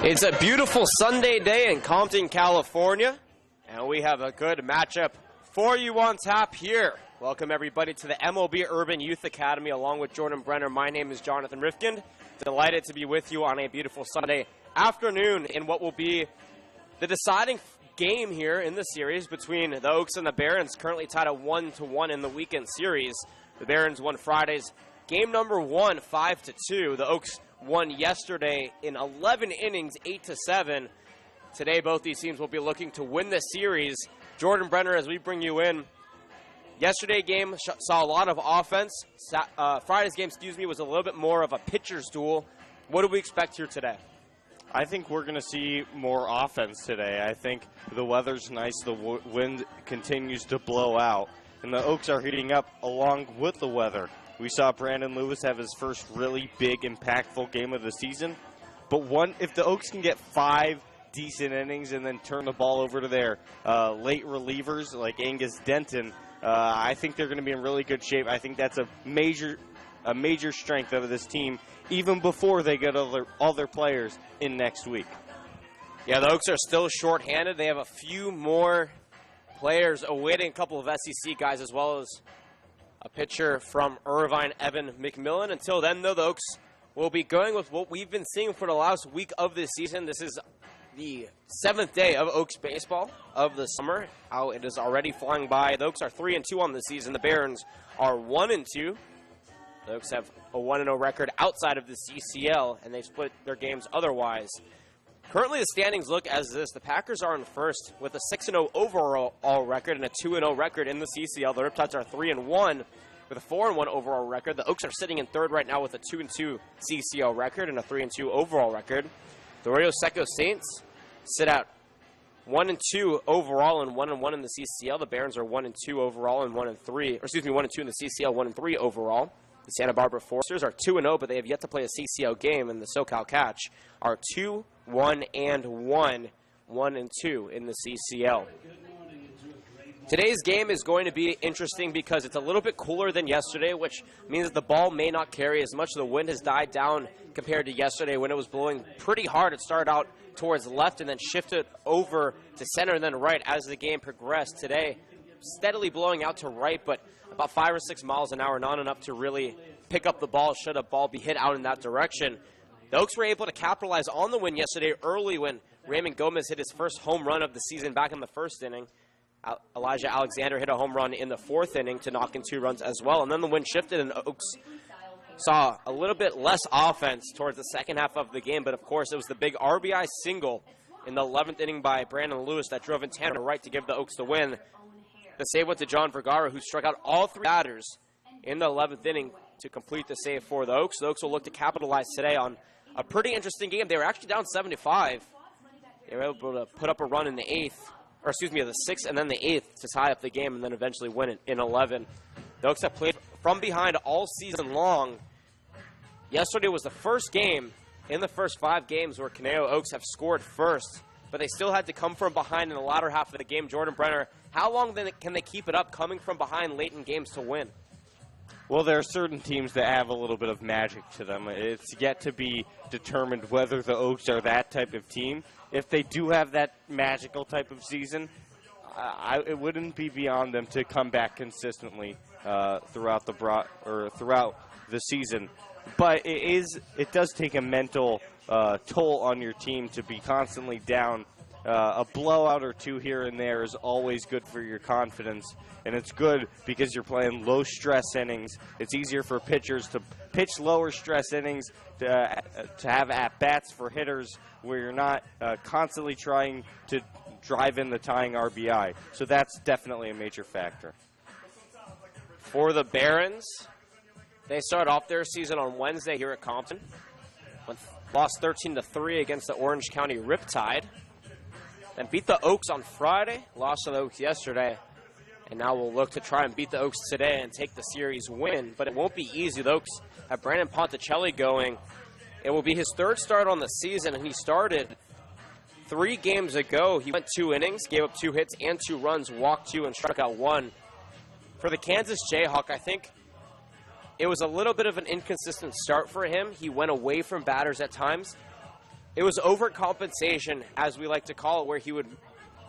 It's a beautiful Sunday day in Compton, California, and we have a good matchup for you on tap here. Welcome everybody to the MLB Urban Youth Academy along with Jordan Brenner. My name is Jonathan Rifkind. Delighted to be with you on a beautiful Sunday afternoon in what will be the deciding game here in the series between the Oaks and the Barons, currently tied at 1-1 in the weekend series. The Barons won Friday's game number 1, 5-2. The Oaks won yesterday in 11 innings, 8-7. Today, both these teams will be looking to win the series. Jordan Brenner, as we bring you in, yesterday game saw a lot of offense. Friday's game, was a little bit more of a pitcher's duel. What do we expect here today? I think we're going to see more offense today. I think the weather's nice, the wind continues to blow out, and the Oaks are heating up along with the weather. We saw Brandon Lewis have his first really big, impactful game of the season. But if the Oaks can get 5 decent innings and then turn the ball over to their late relievers like Angus Denton, I think they're going to be in really good shape. I think that's a major strength of this team, even before they get all their players in next week. Yeah, the Oaks are still shorthanded. They have a few more players awaiting, a couple of SEC guys, as well as a pitcher from Irvine, Evan McMillan. Until then, though, the Oaks will be going with what we've been seeing for the last week of this season. This is the 7th day of Oaks baseball of the summer. How it is already flying by. The Oaks are 3-2 on the season. The Barons are 1-2. The Oaks have a 1-0 record outside of the CCL, and they split their games otherwise. Currently, the standings look as this. The Packers are in first with a 6-0 overall record and a 2-0 record in the CCL. The Riptides are 3-1 with a 4-1 overall record. The Oaks are sitting in third right now with a 2-2 CCL record and a 3-2 overall record. The Rio Seco Saints sit at 1-2 overall and 1-1 in the CCL. The Barons are 1-2 overall and 1-3. 1-2 in the CCL, 1-3 overall. The Santa Barbara Foresters are 2-0, but they have yet to play a CCL game, and the SoCal Catch are 2-1-1, 1-2 in the CCL. Today's game is going to be interesting because it's a little bit cooler than yesterday, which means that the ball may not carry as much. The wind has died down compared to yesterday when it was blowing pretty hard. It started out towards left and then shifted over to center and then right as the game progressed. Today, steadily blowing out to right, but about 5 or 6 miles an hour, not enough to really pick up the ball should a ball be hit out in that direction. The Oaks were able to capitalize on the win yesterday early when Raymond Gomez hit his first home run of the season back in the first inning. Elijah Alexander hit a home run in the 4th inning to knock in 2 runs as well. And then the wind shifted and Oaks saw a little bit less offense towards the second half of the game. But, of course, it was the big RBI single in the 11th inning by Brandon Lewis that drove in Tanner right to give the Oaks the win. The save went to John Vergara, who struck out all 3 batters in the 11th inning to complete the save for the Oaks. The Oaks will look to capitalize today on a pretty interesting game. They were actually down 7-5. They were able to put up a run in the 6th and then the 8th to tie up the game and then eventually win it in 11. The Oaks have played from behind all season long. Yesterday was the first game in the first 5 games where Conejo Oaks have scored first, but they still had to come from behind in the latter half of the game. Jordan Brenner, how long can they keep it up coming from behind late in games to win? Well, there are certain teams that have a little bit of magic to them. It's yet to be determined whether the Oaks are that type of team. If they do have that magical type of season, it wouldn't be beyond them to come back consistently throughout the season. But it does take a mental toll on your team to be constantly down. A blowout or 2 here and there is always good for your confidence, and it's good because you're playing low-stress innings. It's easier for pitchers to pitch lower-stress innings, to have at-bats for hitters where you're not constantly trying to drive in the tying RBI. So that's definitely a major factor. For the Barons, they start off their season on Wednesday here at Compton. Lost 13-3 against the Orange County Riptide. Then beat the Oaks on Friday, lost to the Oaks yesterday, and now we'll look to try and beat the Oaks today and take the series win. But it won't be easy. The Oaks have Brandon Ponticelli going. It will be his 3rd start on the season, and he started 3 games ago. He went 2 innings, gave up 2 hits and 2 runs, walked 2 and struck out 1. For the Kansas Jayhawk, I think it was a little bit of an inconsistent start for him. He went away from batters at times. It was overcompensation, as we like to call it, where he would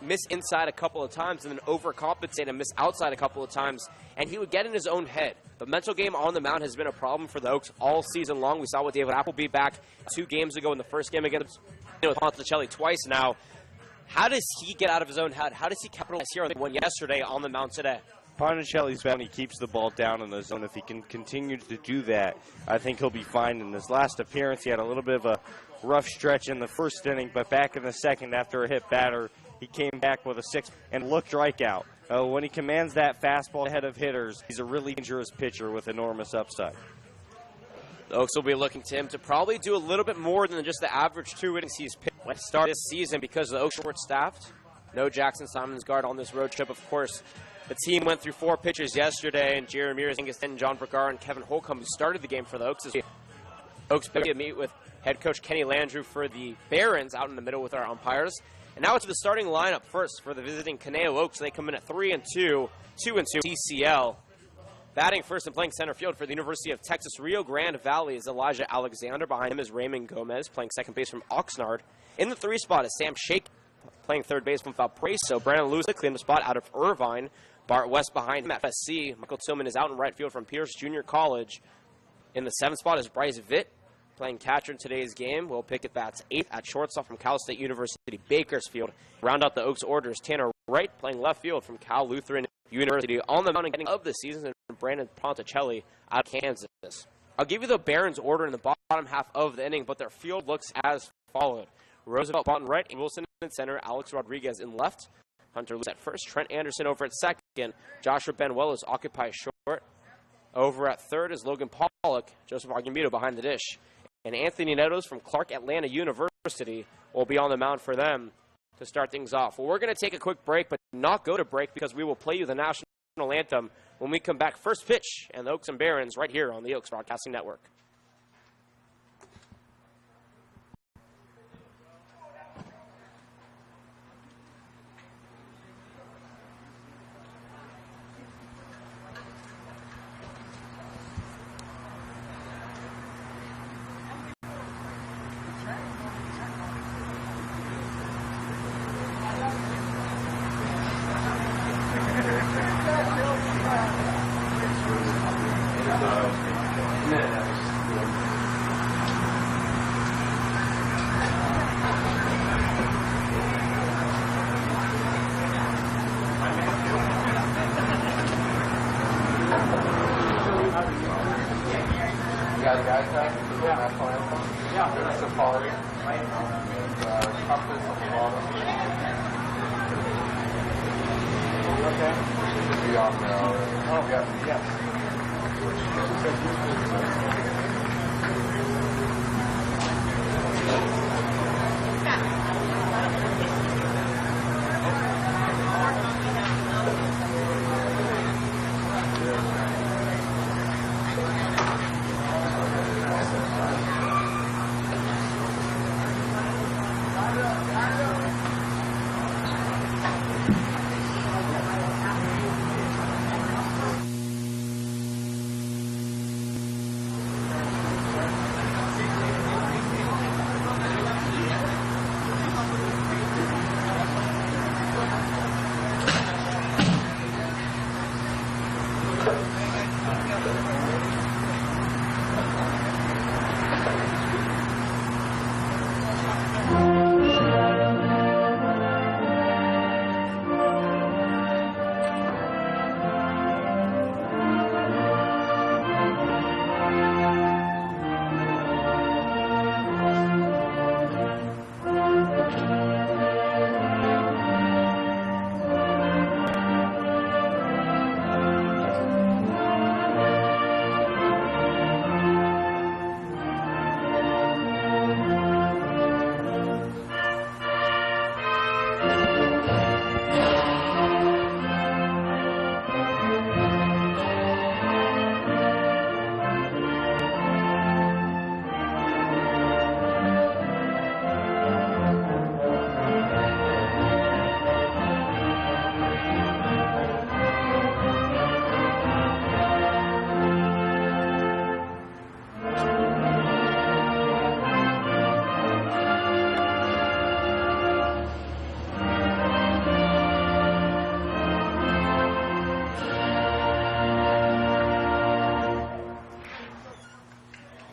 miss inside a couple of times and then overcompensate and miss outside a couple of times, and he would get in his own head. The mental game on the mound has been a problem for the Oaks all season long. We saw with David Appleby back 2 games ago in the first game against Ponticelli twice now. How does he get out of his own head? How does he capitalize here on the one yesterday on the mound today? Ponticelli's bad when he keeps the ball down in the zone. If he can continue to do that, I think he'll be fine. In his last appearance, he had a little bit of a rough stretch in the first inning, but back in the second after a hit batter, he came back with a 6 and looked strikeout. When he commands that fastball ahead of hitters, he's a really dangerous pitcher with enormous upside. The Oaks will be looking to him to probably do a little bit more than just the average 2 innings he's pitched at the start this season because the Oaks are short-staffed. No Jackson Simonsgaard on this road trip, of course. The team went through 4 pitchers yesterday, and Jerry Ramirez, Angus Denton, John Vergara, and Kevin Holcomb, who started the game for the Oaks. Oaks meet with head coach Kenny Landrew for the Barons out in the middle with our umpires. And now it's the starting lineup first for the visiting Conejo Oaks. They come in at 3-2, 2-2 TCL. Batting first and playing center field for the University of Texas Rio Grande Valley is Elijah Alexander. Behind him is Raymond Gomez, playing second base from Oxnard. In the 3 spot is Sam Shake, playing third base from Valparaiso. Brandon Lewis cleaned the spot out of Irvine. Bart West behind him at FSC. Michael Tillman is out in right field from Pierce Junior College. In the 7th spot is Bryce Vitt, playing catcher in today's game. Will Pickett bats 8th at shortstop from Cal State University Bakersfield. Round out the Oaks orders, Tanner Wright playing left field from Cal Lutheran University. On the mound and getting of the season, and Brandon Ponticelli out of Kansas. I'll give you the Barons order in the bottom half of the inning, but their field looks as followed. Roosevelt Bond right, Wilson in center, Alex Rodriguez in left, Hunter Lewis at first, Trent Anderson over at second, Joshua Benuelos occupies short. Over at third is Logan Pollock, Joseph Argumito behind the dish. And Anthony Netos from Clark Atlanta University will be on the mound for them to start things off. Well, we're going to take a quick break, but not go to break because we will play you the national anthem when we come back. First pitch and the Oaks and Barons right here on the Oaks Broadcasting Network.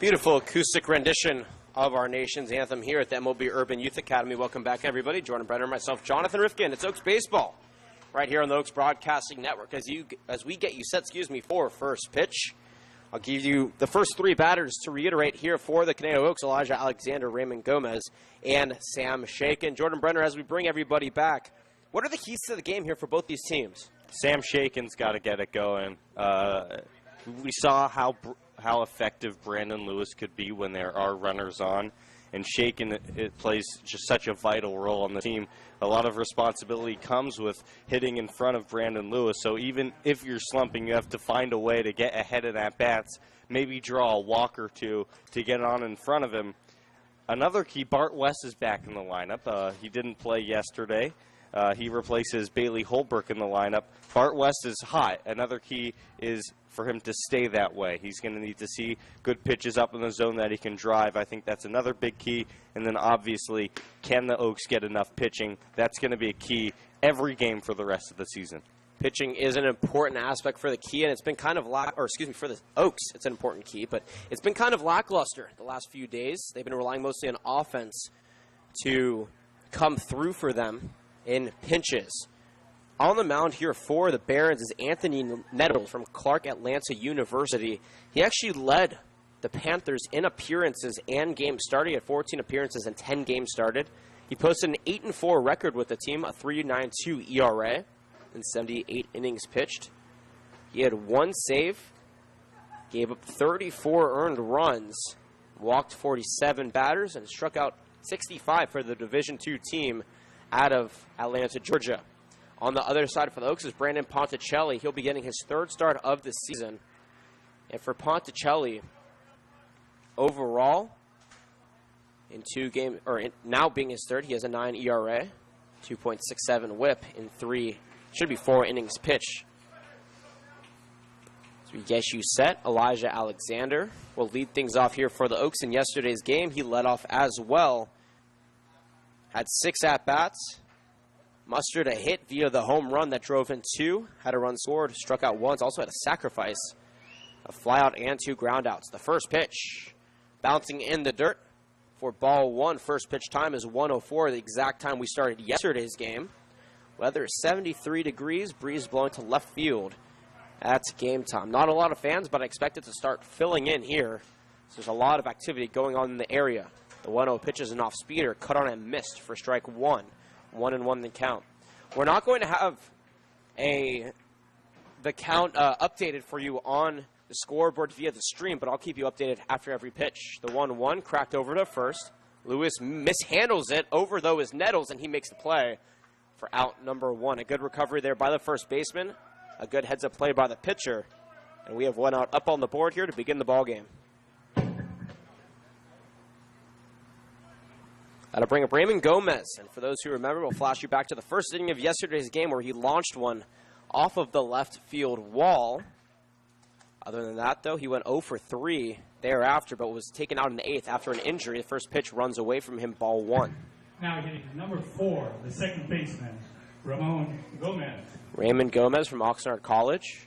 Beautiful acoustic rendition of our nation's anthem here at the MLB Urban Youth Academy. Welcome back, everybody. Jordan Brenner, myself, Jonathan Rifkin. It's Oaks Baseball right here on the Oaks Broadcasting Network. As we get you set, for first pitch, I'll give you the first three batters to reiterate here for the Conejo Oaks: Elijah Alexander, Raymond Gomez, and Sam Shaken. Jordan Brenner, as we bring everybody back, what are the keys to the game here for both these teams? Sam Shaken's got to get it going. We saw how effective Brandon Lewis could be when there are runners on, and Shaken, it plays just such a vital role on the team. A lot of responsibility comes with hitting in front of Brandon Lewis, so even if you're slumping, you have to find a way to get ahead of that bats, maybe draw a walk or two to get on in front of him. Another key, Bart West is back in the lineup. He didn't play yesterday. He replaces Bailey Holbrook in the lineup. Bart West is hot. Another key is for him to stay that way. He's going to need to see good pitches up in the zone that he can drive. I think that's another big key. And then obviously, can the Oaks get enough pitching? That's going to be a key every game for the rest of the season. Pitching is an important aspect for the key, and it's been kind of for the Oaks, it's an important key, but it's been kind of lackluster the last few days. They've been relying mostly on offense to come through for them in pinches. On the mound here for the Barons is Anthony Nettles from Clark Atlanta University. He actually led the Panthers in appearances and games started. At 14 appearances and 10 games started. He posted an 8-4 record with the team, a 3.92 ERA, and 78 innings pitched. He had one save, gave up 34 earned runs, walked 47 batters, and struck out 65 for the Division II team out of Atlanta, Georgia. On the other side for the Oaks is Brandon Ponticelli. He'll be getting his third start of the season. And for Ponticelli, overall, now being his third, he has a 9 ERA, 2.67 WHIP in 4 innings pitched. So we get you set. Elijah Alexander will lead things off here for the Oaks in yesterday's game. He led off as well. Had 6 at-bats. Mustered a hit via the home run that drove in 2. Had a run scored, struck out once. Also had a sacrifice, a flyout and 2 groundouts. The first pitch, bouncing in the dirt for ball 1. First pitch time is 1:04, the exact time we started yesterday's game. Weather is 73 degrees, breeze blowing to left field. That's game time. Not a lot of fans, but I expect it to start filling in here. So there's a lot of activity going on in the area. The 1-0 pitch is an off-speeder, cut on and missed for strike 1. 1-1 the count. We're not going to have the count updated for you on the scoreboard via the stream, but I'll keep you updated after every pitch. The 1-1 cracked over to first. Lewis mishandles it. Over, though, is Nettles, and he makes the play for out number 1. A good recovery there by the first baseman. A good heads-up play by the pitcher. And we have 1 out up on the board here to begin the ball game. That'll bring up Raymond Gomez. And for those who remember, we'll flash you back to the first inning of yesterday's game where he launched one off of the left field wall. Other than that, though, he went 0 for 3 thereafter, but was taken out in the 8th after an injury. The first pitch runs away from him, ball 1. Now hitting number 4, the second baseman, Ramon Gomez. Raymond Gomez from Oxnard College.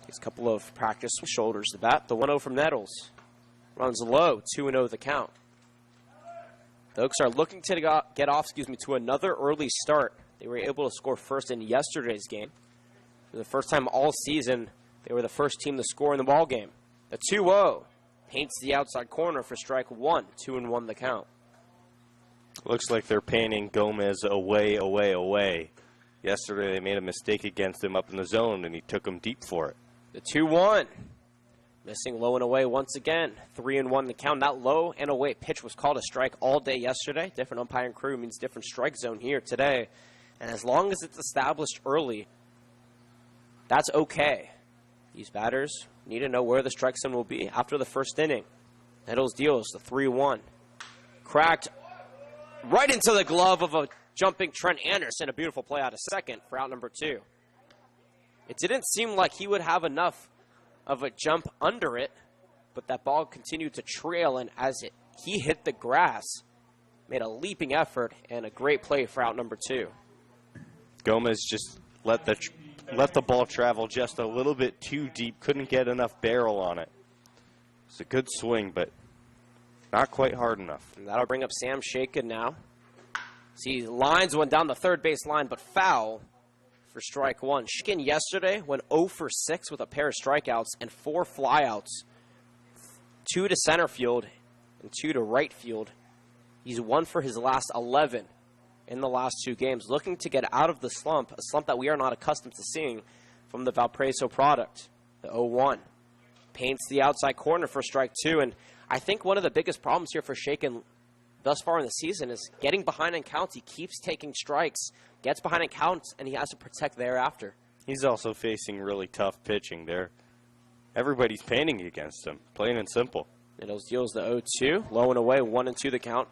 Takes a couple of practice shoulders to bat. The 1-0 from Nettles. Runs low, 2-0 the count. The Oaks are looking to get off to another early start. They were able to score first in yesterday's game. For the first time all season, they were the first team to score in the ball game. The 2-0 paints the outside corner for strike 1. 2-1 the count. Looks like they're painting Gomez away, away, away. Yesterday they made a mistake against him up in the zone, and he took him deep for it. The 2-1. Missing low and away once again. 3-1 the count. That low and away pitch was called a strike all day yesterday. Different umpiring crew means different strike zone here today. And as long as it's established early, that's okay. These batters need to know where the strike zone will be after the first inning. Nettles deals the 3-1. Cracked right into the glove of a jumping Trent Anderson. A beautiful play out of second for out number 2. It didn't seem like he would have enough of a jump under it, but that ball continued to trail, and as he hit the grass, made a leaping effort and a great play for out number 2. Gomez just let the ball travel just a little bit too deep, couldn't get enough barrel on it. It's a good swing, but not quite hard enough. And that'll bring up Sam Shakin now. See, lines went down the third base line, but foul for strike one. Shakin yesterday went 0 for 6 with a pair of strikeouts and 4 flyouts. 2 to center field and 2 to right field. He's 1 for his last 11 in the last 2 games, looking to get out of the slump, a slump that we are not accustomed to seeing from the Valparaiso product. The 0-1 paints the outside corner for strike 2, and I think one of the biggest problems here for Shakin thus far in the season is getting behind in counts. He keeps taking strikes, gets behind in counts, and he has to protect thereafter. He's also facing really tough pitching there. Everybody's painting against him, plain and simple. Nettles deals the 0-2, low and away, 1-2 the count.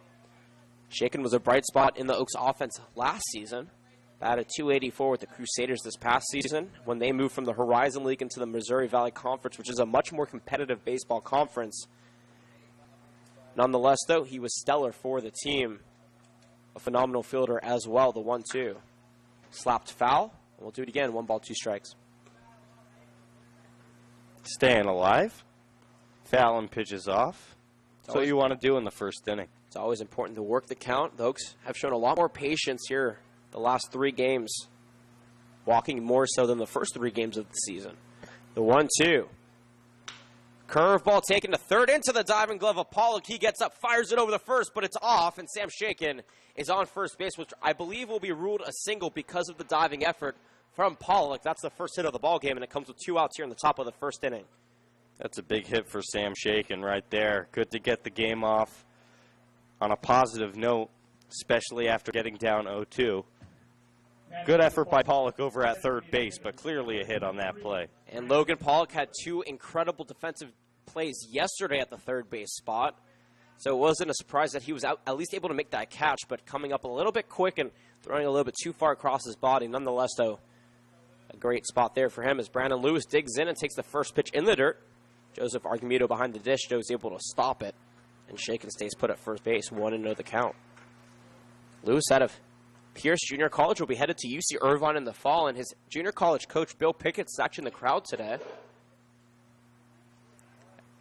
Shakin was a bright spot in the Oaks offense last season. Batted .284 with the Crusaders this past season when they moved from the Horizon League into the Missouri Valley Conference, which is a much more competitive baseball conference. Nonetheless, though, he was stellar for the team. A phenomenal fielder as well, the 1-2. Slapped foul. We'll do it again, 1 ball, 2 strikes. Staying alive. Fallon pitches off. That's what you want to do in the first inning. It's always important to work the count. The Oaks have shown a lot more patience here the last 3 games, walking more so than the first 3 games of the season. The 1-2. Curveball taken to third into the diving glove of Pollock. He gets up, fires it over the first, but it's off, and Sam Shakin is on first base, which I believe will be ruled a single because of the diving effort from Pollock. That's the first hit of the ball game, and it comes with 2 outs here in the top of the first inning. That's a big hit for Sam Shakin right there. Good to get the game off on a positive note, especially after getting down 0-2. Good effort by Pollock over at third base, but clearly a hit on that play. And Logan Pollock had 2 incredible defensive plays yesterday at the third base spot. So it wasn't a surprise that he was at least able to make that catch, but coming up a little bit quick and throwing a little bit too far across his body. Nonetheless, though, a great spot there for him as Brandon Lewis digs in and takes the first pitch in the dirt. Joseph Argumedo behind the dish. Joe's able to stop it, and Shakin stays put at first base, 1-0 the count. Lewis out of Pierce Junior College will be headed to UC Irvine in the fall, and his junior college coach, Bill Pickett, is actually in the crowd today.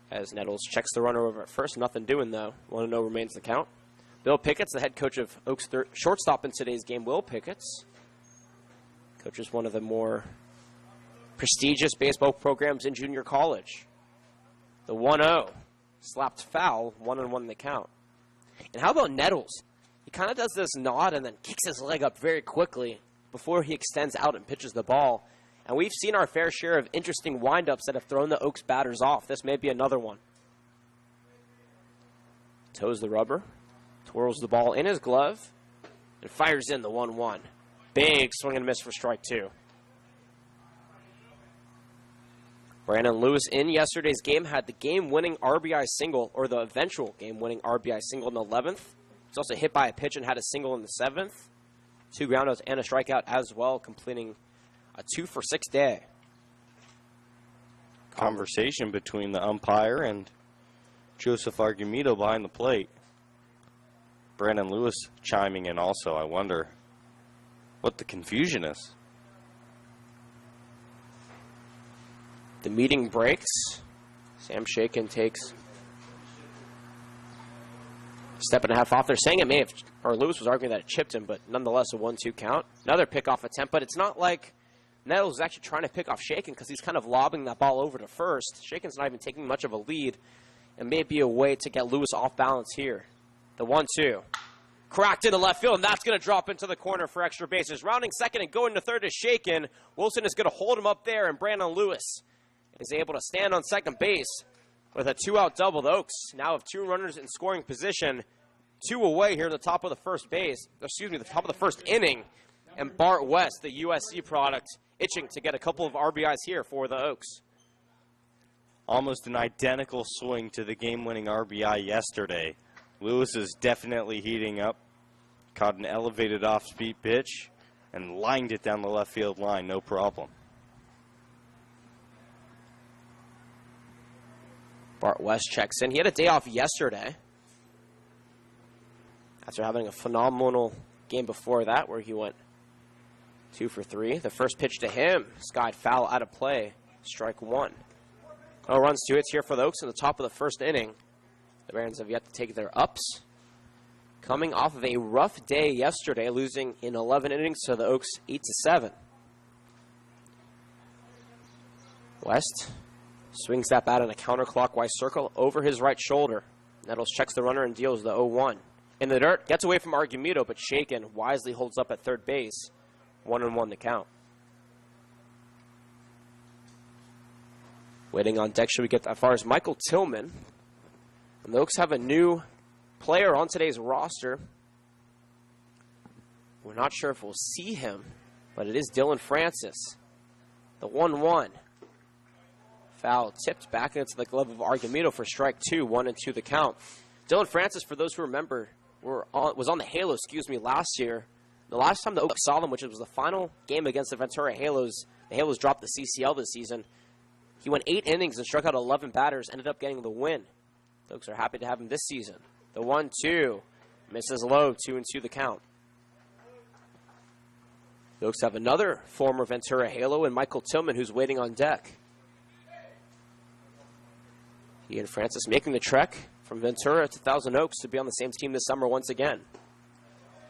As Nettles checks the runner over at first, nothing doing though. 1-0 remains the count. Bill Pickett's the head coach of Oaks shortstop in today's game, Will Pickett's. Coaches one of the more prestigious baseball programs in junior college. The 1-0, slapped foul, 1-1 the count. And how about Nettles? He kind of does this nod and then kicks his leg up very quickly before he extends out and pitches the ball. And we've seen our fair share of interesting windups that have thrown the Oaks batters off. This may be another one. Toes the rubber, twirls the ball in his glove, and fires in the 1-1. Big swing and miss for strike 2. Brandon Lewis in yesterday's game had the game-winning RBI single, or the eventual game-winning RBI single in the 11th. He's also hit by a pitch and had a single in the 7th. 2 groundouts and a strikeout as well, completing a 2-for-6 day. Conversation between the umpire and Joseph Argumedo behind the plate. Brandon Lewis chiming in also. I wonder what the confusion is. The meeting breaks. Sam Shakin takes a step and a half off. They're saying it may have, or Lewis was arguing that it chipped him, but nonetheless a 1-2 count. Another pickoff attempt, but it's not like Nettles is actually trying to pick off Shakin because he's kind of lobbing that ball over to first. Shakin's not even taking much of a lead, and may be a way to get Lewis off balance here. The 1-2. Cracked into left field, and that's going to drop into the corner for extra bases. Rounding second and going to third is Shakin. Wilson is going to hold him up there, and Brandon Lewis is able to stand on second base with a 2-out double. The Oaks now have 2 runners in scoring position, 2 away here at the top of the first base. Excuse me, the top of the first inning. And Bart West, the USC product, itching to get a couple of RBIs here for the Oaks. Almost an identical swing to the game-winning RBI yesterday. Lewis is definitely heating up. Caught an elevated off-speed pitch and lined it down the left field line, no problem. Bart West checks in. He had a day off yesterday after having a phenomenal game before that where he went 2 for 3. The first pitch to him, skied foul out of play, strike 1. No runs, 2 hits here for the Oaks in the top of the first inning. The Barons have yet to take their ups. Coming off of a rough day yesterday, losing in 11 innings to the Oaks 8-7. West swings that bat in a counterclockwise circle over his right shoulder. Nettles checks the runner and deals the 0-1. In the dirt, gets away from Argumedo, but Shaken wisely holds up at third base. 1-1 to count. Waiting on deck, should we get that far, as Michael Tillman. And the Oaks have a new player on today's roster. We're not sure if we'll see him, but it is Dylan Francis. The 1-1. Foul tipped back into the glove of Argumedo for strike 2, 1-2 the count. Dylan Francis, for those who remember, was on the Halos, last year. The last time the Oaks saw them, which was the final game against the Ventura Halos, the Halos dropped the CCL this season. He went 8 innings and struck out 11 batters, ended up getting the win. The Oaks are happy to have him this season. The 1-2 misses low, 2-2 the count. The Oaks have another former Ventura Halo in Michael Tillman, who's waiting on deck. He and Francis making the trek from Ventura to Thousand Oaks to be on the same team this summer once again.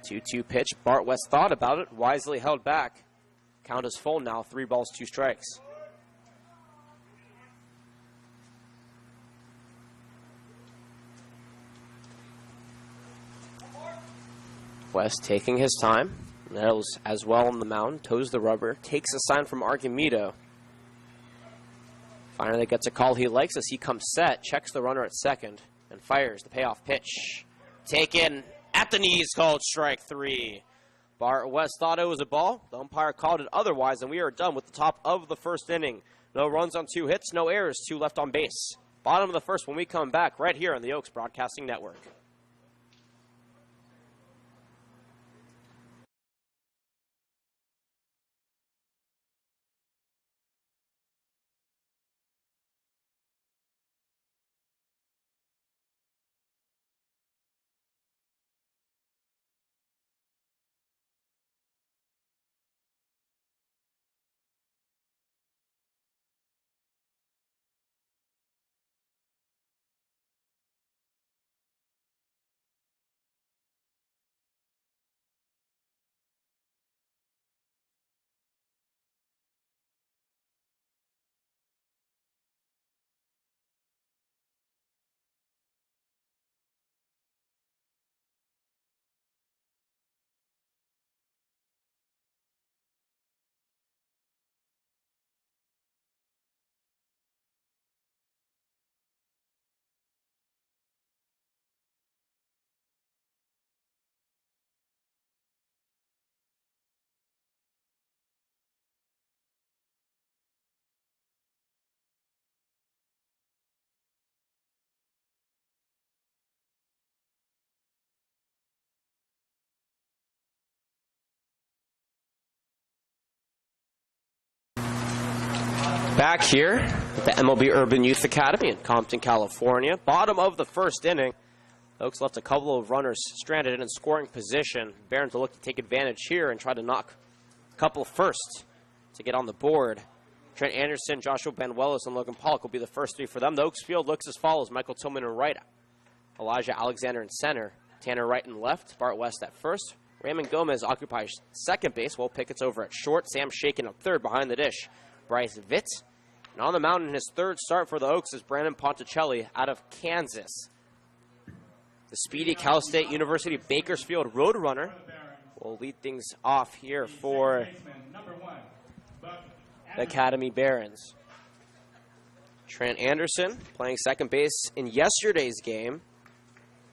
2-2 pitch. Bart West thought about it, wisely held back. Count is full now, 3 balls, 2 strikes. West taking his time. Nettles as well on the mound, toes the rubber, takes a sign from Argumedo. Finally gets a call he likes as he comes set, checks the runner at second, and fires the payoff pitch. Taken at the knees, called strike 3. Bart West thought it was a ball. The umpire called it otherwise, and we are done with the top of the first inning. No runs on 2 hits, no errors, 2 left on base. Bottom of the first when we come back right here on the Oaks Broadcasting Network. Back here at the MLB Urban Youth Academy in Compton, California. Bottom of the first inning. Oaks left a couple of runners stranded in scoring position. Barons will look to take advantage here and try to knock a couple first to get on the board. Trent Anderson, Joshua Banuelos, and Logan Pollock will be the first 3 for them. The Oaks field looks as follows. Michael Tillman in right. Elijah Alexander in center. Tanner Wright in left. Bart West at first. Raymond Gomez occupies second base. Will Pickett's over at short. Sam Shaken up third behind the dish. Bryce Vitt. And on the mound in his 3rd start for the Oaks is Brandon Ponticelli out of Kansas. The speedy Cal State University Bakersfield Roadrunner will lead things off here for the Academy Barons. Trent Anderson playing second base in yesterday's game.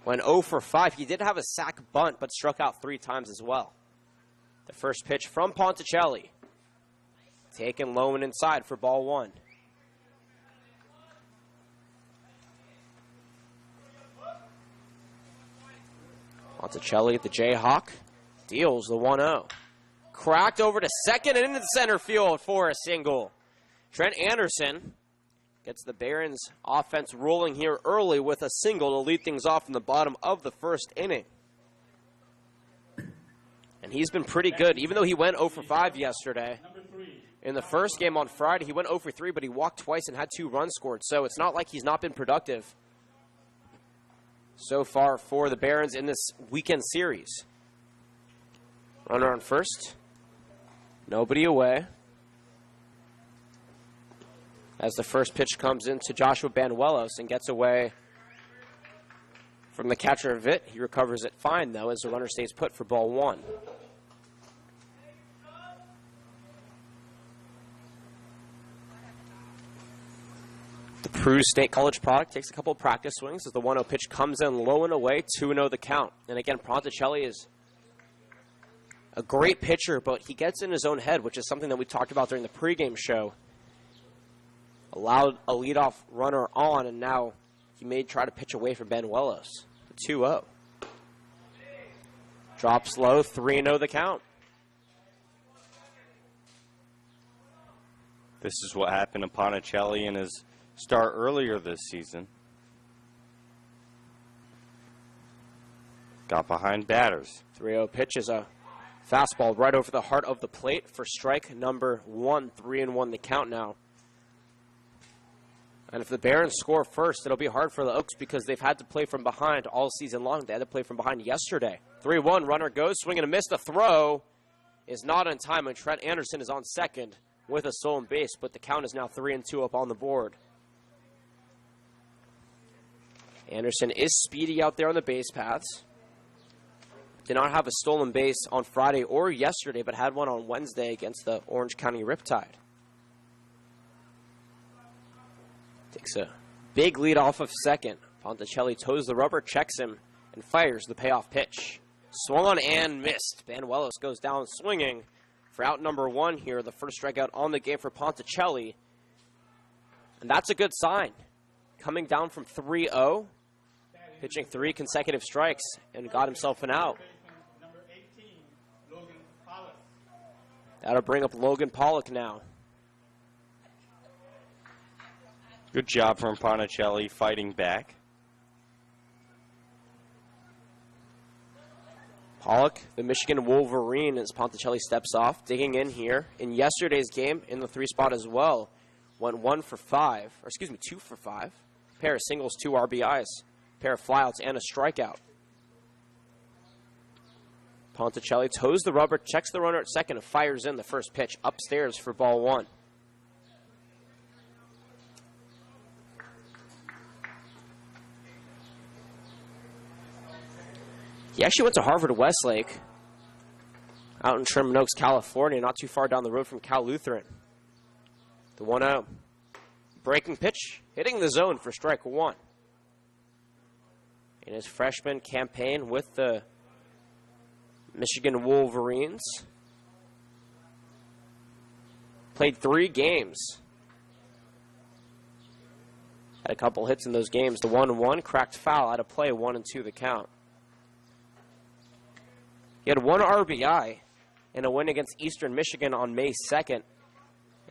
Went 0 for 5. He did have a sac bunt, but struck out 3 times as well. The first pitch from Ponticelli. Taken low and inside for ball 1. Ponticelli at the Jayhawk deals the 1-0. Cracked over to second and into the center field for a single. Trent Anderson gets the Barons offense rolling here early with a single to lead things off in the bottom of the first inning. And he's been pretty good, even though he went 0 for 5 yesterday. In the first game on Friday, he went 0 for 3, but he walked twice and had 2 runs scored. So it's not like he's not been productive so far for the Barons in this weekend series. Runner on first. Nobody away. As the first pitch comes into Joshua Banuelos and gets away from the catcher Vitt. He recovers it fine, though, as the runner stays put for ball 1. The Peru State College product takes a couple of practice swings as the 1-0 pitch comes in low and away, 2-0 the count. And again, Ponticelli is a great pitcher, but he gets in his own head, which is something that we talked about during the pregame show. Allowed a leadoff runner on, and now he may try to pitch away from Banuelos. 2-0. Drops low, 3-0 the count. This is what happened to Ponticelli in his start earlier this season. Got behind batters. 3-0 pitch is a fastball right over the heart of the plate for strike number 1. 3-1 the count now. And if the Barons score first, it'll be hard for the Oaks because they've had to play from behind all season long. They had to play from behind yesterday. 3-1, runner goes, swing and a miss. The throw is not in time, and Trent Anderson is on second with a stolen base, but the count is now 3-2 up on the board. Anderson is speedy out there on the base paths. Did not have a stolen base on Friday or yesterday, but had one on Wednesday against the Orange County Riptide. Takes a big lead off of second. Ponticelli toes the rubber, checks him, and fires the payoff pitch. Swung on and missed. Banuelos goes down swinging for out number 1 here. The first strikeout on the game for Ponticelli. And that's a good sign. Coming down from 3-0, pitching 3 consecutive strikes, and got himself an out. Number 18, Logan Pollock. That'll bring up Logan Pollock now. Good job from Ponticelli fighting back. Pollock, the Michigan Wolverine, as Ponticelli steps off, digging in here. In yesterday's game, in the 3 spot as well, went 2 for 5. Pair of singles, 2 RBIs, pair of flyouts, and a strikeout. Ponticelli toes the rubber, checks the runner at second, and fires in the first pitch upstairs for ball 1. He actually went to Harvard Westlake out in Sherman Oaks, California, not too far down the road from Cal Lutheran. The 1-0. Breaking pitch, hitting the zone for strike 1. In his freshman campaign with the Michigan Wolverines. Played 3 games. Had a couple hits in those games. The 1-1 cracked foul out of play, 1-2 the count. He had 1 RBI in a win against Eastern Michigan on May 2nd,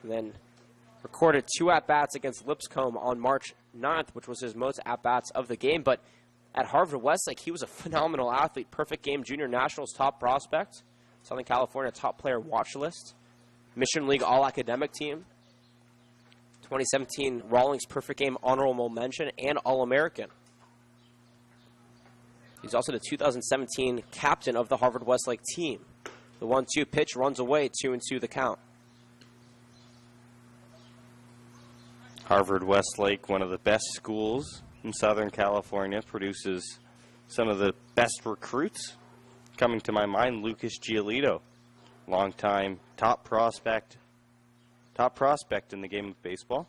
and then recorded 2 at-bats against Lipscomb on March 9th, which was his most at-bats of the game. But at Harvard Westlake, he was a phenomenal athlete. Perfect Game Junior Nationals top prospect, Southern California top player watch list, Mission League All-Academic Team, 2017 Rawlings Perfect Game Honorable Mention, and All-American. He's also the 2017 captain of the Harvard Westlake team. The 1-2 pitch runs away, 2-2 the count. Harvard Westlake, one of the best schools in Southern California, produces some of the best recruits. Coming to my mind, Lucas Giolito, longtime top prospect in the game of baseball.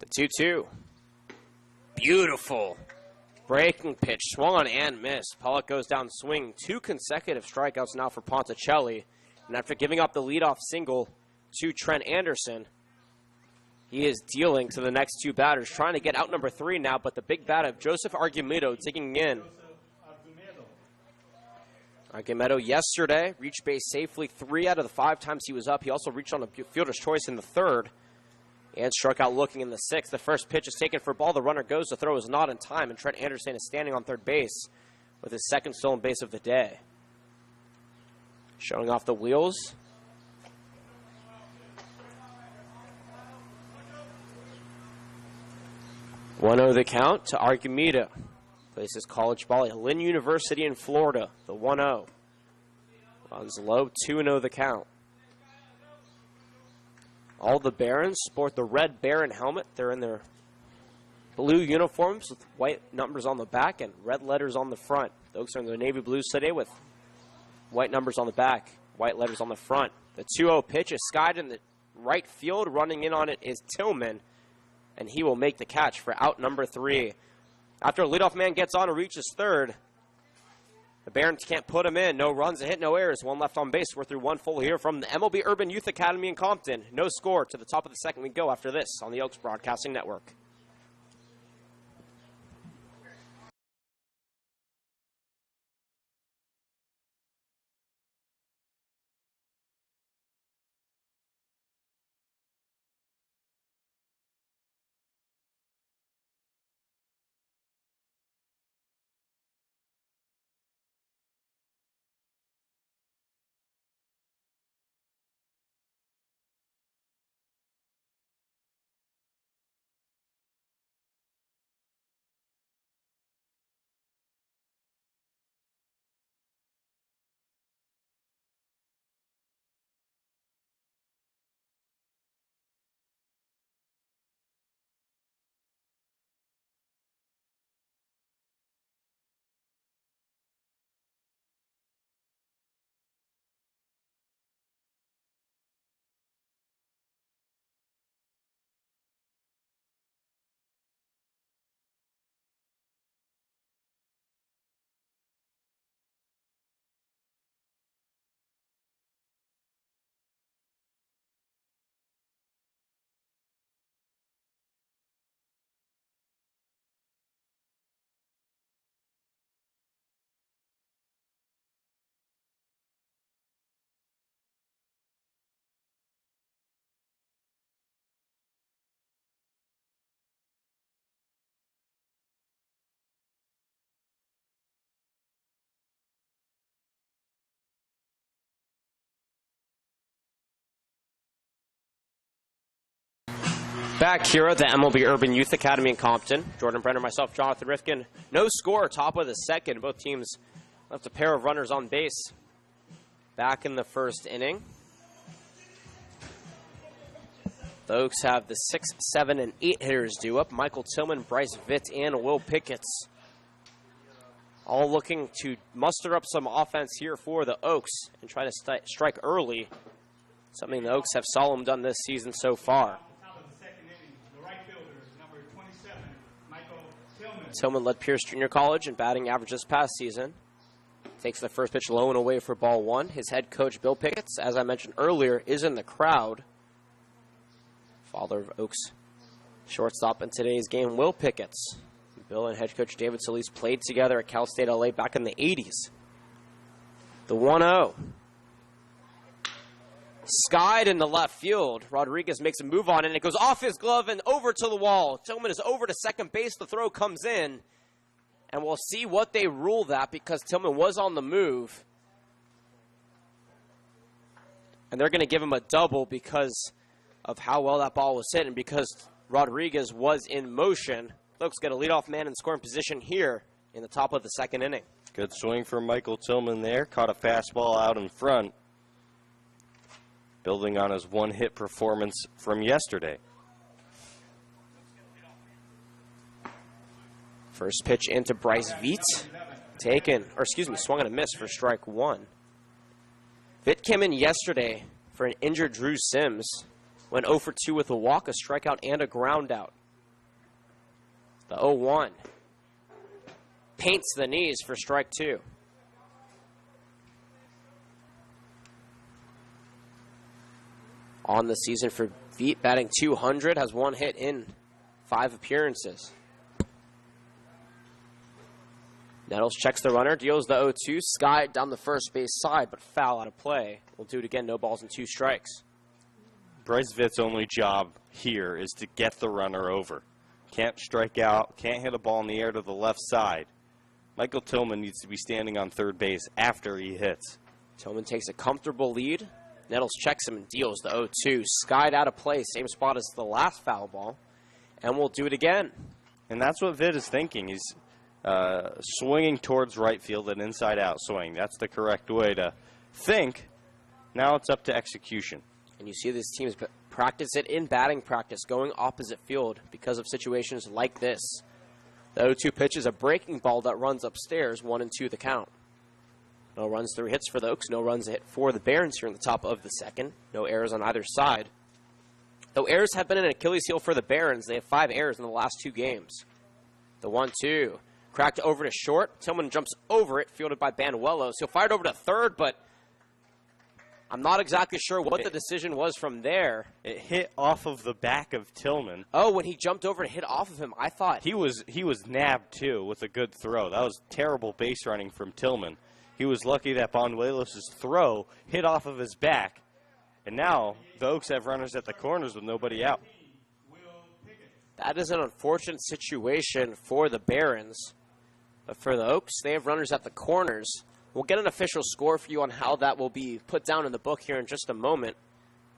The 2-2. Beautiful. Breaking pitch, swung on and missed. Pollock goes down swinging. 2 consecutive strikeouts now for Ponticelli. And after giving up the leadoff single to Trent Anderson, he is dealing to the next 2 batters, trying to get out number 3 now, but the big bat of Joseph Argumedo digging in. Argumedo yesterday reached base safely 3 out of the 5 times he was up. He also reached on a fielder's choice in the 3rd. And struck out looking in the 6th. The first pitch is taken for a ball. The runner goes. The throw is not in time. And Trent Anderson is standing on third base with his 2nd stolen base of the day. Showing off the wheels 1-0 the count to Archimeda. Places college ball at Lynn University in Florida. The 1-0. Runs low, 2-0 the count. All the Barons sport the red Baron helmet. They're in their blue uniforms with white numbers on the back and red letters on the front. The Oaks are in the navy blues today with white numbers on the back, white letters on the front. The 2-0 pitch is skied in the right field. Running in on it is Tillman, and he will make the catch for out number 3. After a leadoff man gets on and reaches third, the Barons can't put him in. No runs, a hit, no errors. One left on base. We're through one full here from the MLB Urban Youth Academy in Compton. No score. To the top of the second we go after this on the Oaks Broadcasting Network. Back here at the MLB Urban Youth Academy in Compton. Jordan Brenner, myself, Jonathan Rifkin. No score, top of the second. Both teams left a pair of runners on base back in the first inning. The Oaks have the 6, 7, and 8 hitters due up. Michael Tillman, Bryce Vitt, and Will Picketts. All looking to muster up some offense here for the Oaks and try to strike early. Something the Oaks have seldom done this season so far. Tillman led Pierce Junior College in batting average this past season. Takes the first pitch low and away for ball 1. His head coach, Bill Picketts, as I mentioned earlier, is in the crowd. Father of Oaks shortstop in today's game, Will Picketts. Bill and head coach David Solis played together at Cal State LA back in the 80s. The 1-0. Skied in the left field. Rodriguez makes a move on it, and it goes off his glove and over to the wall. Tillman is over to second base. The throw comes in, and we'll see what they rule that because Tillman was on the move. And they're going to give him a double because of how well that ball was hit and because Rodriguez was in motion. Oaks get a leadoff man in scoring position here in the top of the second inning. Good swing from Michael Tillman there. Caught a fastball out in front, building on his one-hit performance from yesterday. First pitch into Bryce Vitt. Swung and a miss for strike 1. Vitt came in yesterday for an injured Drew Sims. Went 0 for 2 with a walk, a strikeout, and a ground out. The 0-1. Paints the knees for strike 2. On the season for Vitt, batting .200, has 1 hit in 5 appearances. Nettles checks the runner, deals the 0-2, skied down the first base side, but foul out of play. We'll do it again, no balls and 2 strikes. Bryce Vitt's only job here is to get the runner over. Can't strike out, can't hit a ball in the air to the left side. Michael Tillman needs to be standing on third base after he hits. Tillman takes a comfortable lead. Nettles checks him and deals the 0-2. Skied out of play, same spot as the last foul ball. And we'll do it again. And that's what Vid is thinking. He's swinging towards right field, an inside-out swing. That's the correct way to think. Now it's up to execution. And you see these teams practice it in batting practice, going opposite field because of situations like this. The 0-2 pitch is a breaking ball that runs upstairs, 1-2 the count. No runs, 3 hits for the Oaks. No runs, a hit for the Barons here in the top of the second. No errors on either side. Though errors have been an Achilles heel for the Barons, they have 5 errors in the last 2 games. The 1-2. Cracked over to short. Tillman jumps over it, fielded by Banuelos. He'll fire it over to third, but I'm not exactly sure what the decision was from there. It hit off of the back of Tillman. Oh, when he jumped over to hit off of him, I thought He was nabbed, too, with a good throw. That was terrible base running from Tillman. He was lucky that Banuelos' throw hit off of his back. And now the Oaks have runners at the corners with nobody out. that is an unfortunate situation for the Barons. But for the Oaks, they have runners at the corners. We'll get an official score for you on how that will be put down in the book here in just a moment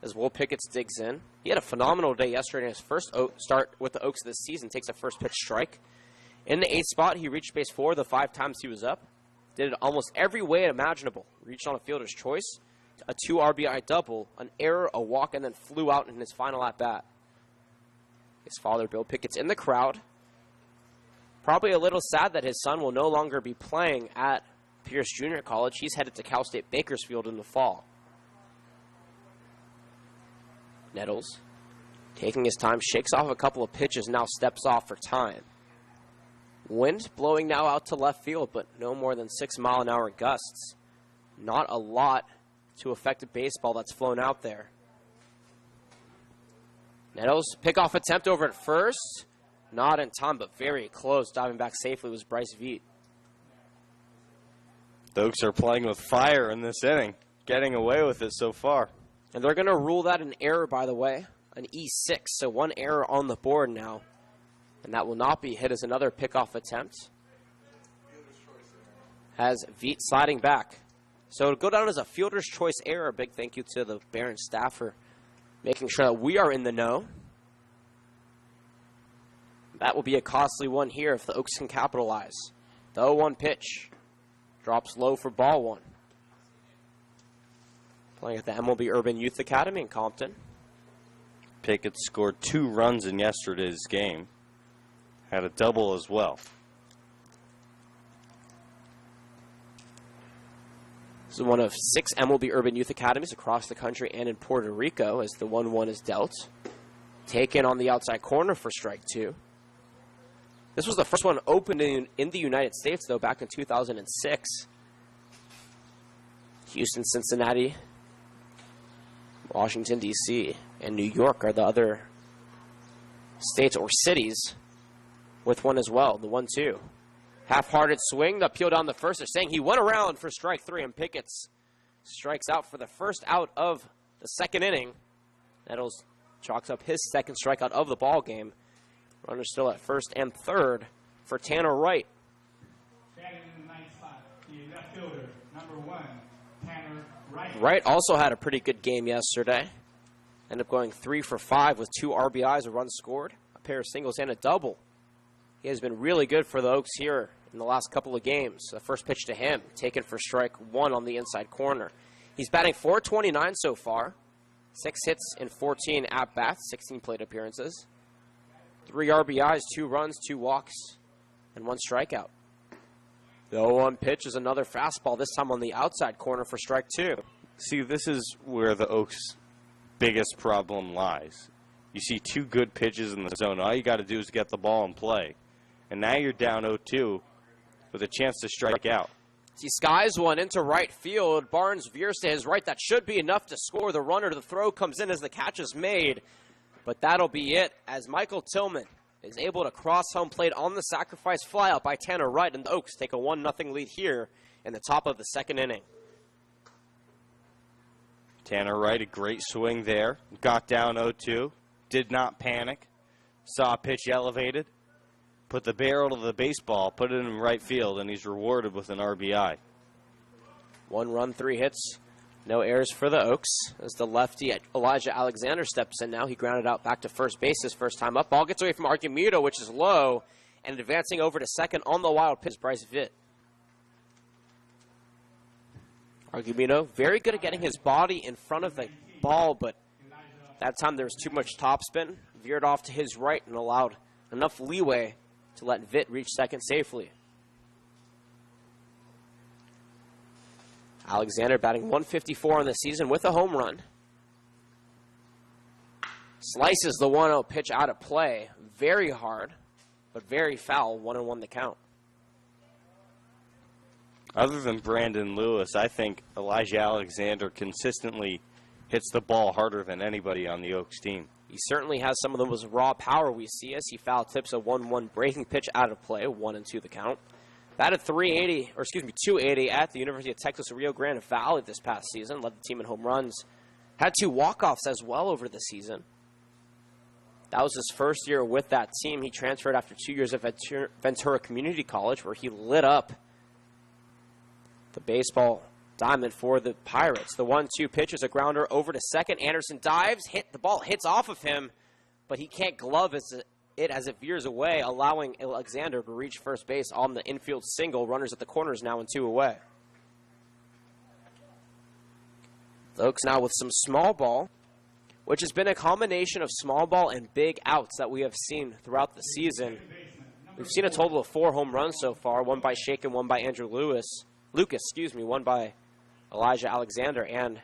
as Will Pickett digs in. He had a phenomenal day yesterday in his first start with the Oaks this season. Takes a first pitch strike. In the 8th spot, he reached base 4 the 5 times he was up. Did it almost every way imaginable. Reached on a fielder's choice, a 2 RBI double, an error, a walk, and then flew out in his final at-bat. His father, Bill Pickett's in the crowd. Probably a little sad that his son will no longer be playing at Pierce Junior College. He's headed to Cal State Bakersfield in the fall. Nettles, taking his time, shakes off a couple of pitches, now steps off for time. Wind blowing now out to left field, but no more than 6-mile-an-hour gusts. Not a lot to affect a baseball that's flown out there. Nettles, pickoff attempt over at first. Not in time, but very close. Diving back safely was Bryce Veet. The Oaks are playing with fire in this inning, getting away with it so far. And they're going to rule that an error, by the way, an E6. So 1 error on the board now. And that will not be hit as another pickoff attempt. Has Veet sliding back. So it'll go down as a fielder's choice error. A big thank you to the Barons staff for making sure that we are in the know. That will be a costly one here if the Oaks can capitalize. The 0-1 pitch drops low for ball 1. Playing at the MLB Urban Youth Academy in Compton. Pickett scored 2 runs in yesterday's game. Had a double as well. This is one of 6 MLB Urban Youth Academies across the country and in Puerto Rico as the 1-1 is dealt. Taken on the outside corner for strike 2. This was the first one opened in the United States, though, back in 2006. Houston, Cincinnati, Washington, D.C., and New York are the other states or cities with one as well, the 1-2. Half-hearted swing, the appeal down the first. They're saying he went around for strike 3, and Pickett strikes out for the first out of the second inning. Nettles chalks up his second strikeout of the ball game. Runner still at first and third for Tanner Wright. Batting in the 9th spot, the left fielder, number 1, Tanner Wright. Wright also had a pretty good game yesterday. Ended up going 3 for 5 with 2 RBIs, a run scored, a pair of singles, and a double. He has been really good for the Oaks here in the last couple of games. The first pitch to him, taken for strike 1 on the inside corner. He's batting .429 so far. 6 hits in 14 at-bats, 16 plate appearances. 3 RBIs, 2 runs, 2 walks, and 1 strikeout. The 0-1 pitch is another fastball, this time on the outside corner for strike 2. See, this is where the Oaks' biggest problem lies. You see 2 good pitches in the zone. All you got to do is get the ball in play. And now you're down 0-2 with a chance to strike out. He skies one into right field. Barnes veers to his right. That should be enough to score. The runner to the throw comes in as the catch is made. But that'll be it as Michael Tillman is able to cross home plate on the sacrifice fly out by Tanner Wright. And the Oaks take a 1-0 lead here in the top of the second inning. Tanner Wright, a great swing there. Got down 0-2. Did not panic. Saw a pitch elevated. Put the barrel to the baseball, put it in right field, and he's rewarded with an RBI. 1 run, 3 hits. No errors for the Oaks as the lefty Elijah Alexander steps in now. He grounded out back to first base his first time up. Ball gets away from Argumedo, which is low, and advancing over to second on the wild pitch, Bryce Vitt. Argumedo, very good at getting his body in front of the ball, but that time there was too much topspin. Veered off to his right and allowed enough leeway to let Vitt reach second safely. Alexander batting 154 on the season with a home run. Slices the 1-0 pitch out of play. Very hard, but very foul. 1-1 the count. Other than Brandon Lewis, I think Elijah Alexander consistently hits the ball harder than anybody on the Oaks team. He certainly has some of the most raw power we see as he foul tips a 1-1 breaking pitch out of play. 1-2 the count. Batted 280 at the University of Texas Rio Grande Valley this past season. Led the team in home runs. Had 2 walk-offs as well over the season. That was his first year with that team. He transferred after 2 years at Ventura Community College, where he lit up the baseball diamond for the Pirates. The 1-2 pitch is a grounder over to second. Anderson dives. The ball hits off of him, but he can't glove it as it veers away, allowing Alexander to reach first base on the infield single. Runners at the corners now and 2 away. The Oaks now with some small ball, which has been a combination of small ball and big outs that we have seen throughout the season. We've seen a total of 4 home runs so far, one by Shaken, one by Andrew Lucas, one by Elijah Alexander, and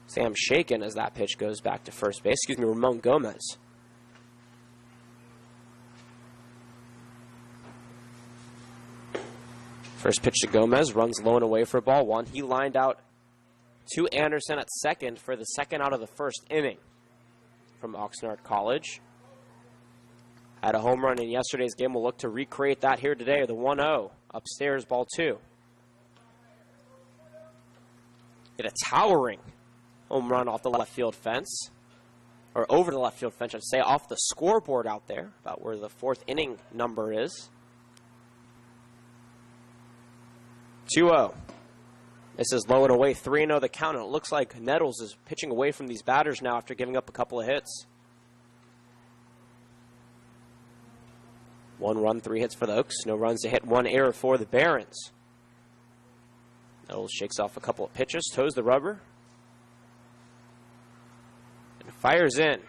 Sam Shaken as that pitch goes back to first base. Ramon Gomez. First pitch to Gomez, runs low and away for ball 1. He lined out to Anderson at second for the second out of the first inning from Oxnard College. Had a home run in yesterday's game. We'll look to recreate that here today. The 1-0 upstairs, ball 2. Get a towering home run off the left field fence, or over the left field fence, I'd say, off the scoreboard out there, about where the 4th inning number is. 2-0. This is low and away, 3-0 the count, and it looks like Nettles is pitching away from these batters now after giving up a couple of hits. 1 run, 3 hits for the Oaks. No runs to hit, 1 error for the Barons. Nettles shakes off a couple of pitches, toes the rubber, and fires in.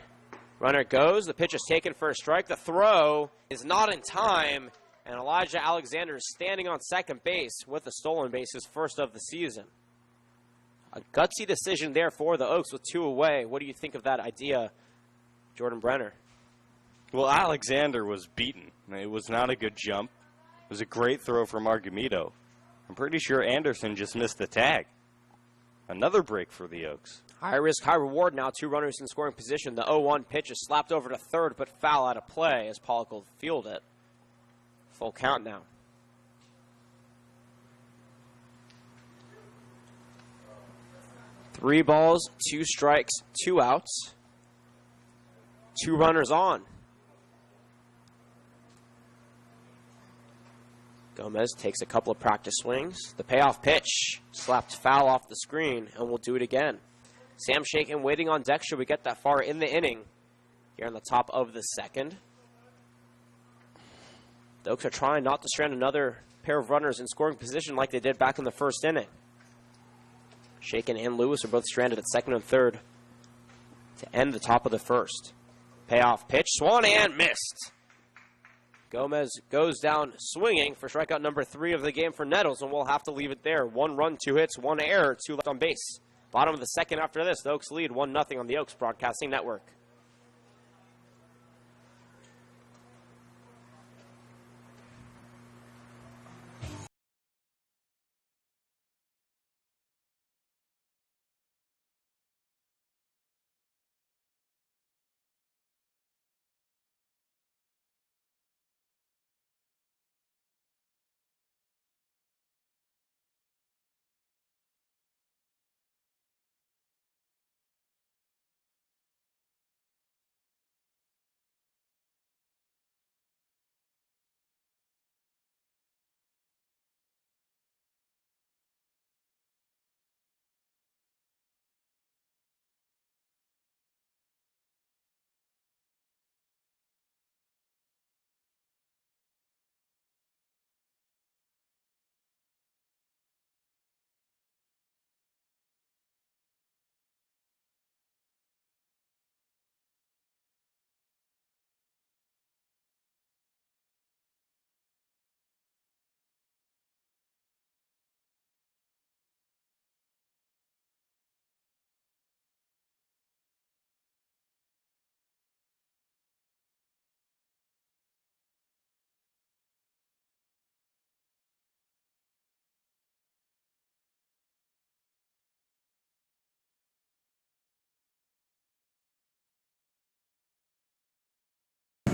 Runner goes. The pitch is taken for a strike. The throw is not in time, and Elijah Alexander is standing on second base with a stolen base, his first of the season. A gutsy decision there for the Oaks with 2 away. What do you think of that idea, Jordan Brenner? Well, Alexander was beaten. It was not a good jump. It was a great throw from Argumedo. I'm pretty sure Anderson just missed the tag. Another break for the Oaks. High risk, high reward now. 2 runners in scoring position. The 0-1 pitch is slapped over to third, but foul out of play as Pollock will field it. Full count now. Three balls, 2 strikes, 2 outs. 2 runners on. Gomez takes a couple of practice swings. The payoff pitch slapped foul off the screen, and we'll do it again. Sam Shaken waiting on deck should we get that far in the inning here on the top of the second. The Oaks are trying not to strand another pair of runners in scoring position like they did back in the first inning. Shaken and Lewis are both stranded at second and third to end the top of the first. Payoff pitch, swung and missed. Gomez goes down swinging for strikeout number 3 of the game for Nettles, and we'll have to leave it there. 1 run, 2 hits, 1 error, 2 left on base. Bottom of the second after this, the Oaks lead 1-0 on the Oaks Broadcasting Network.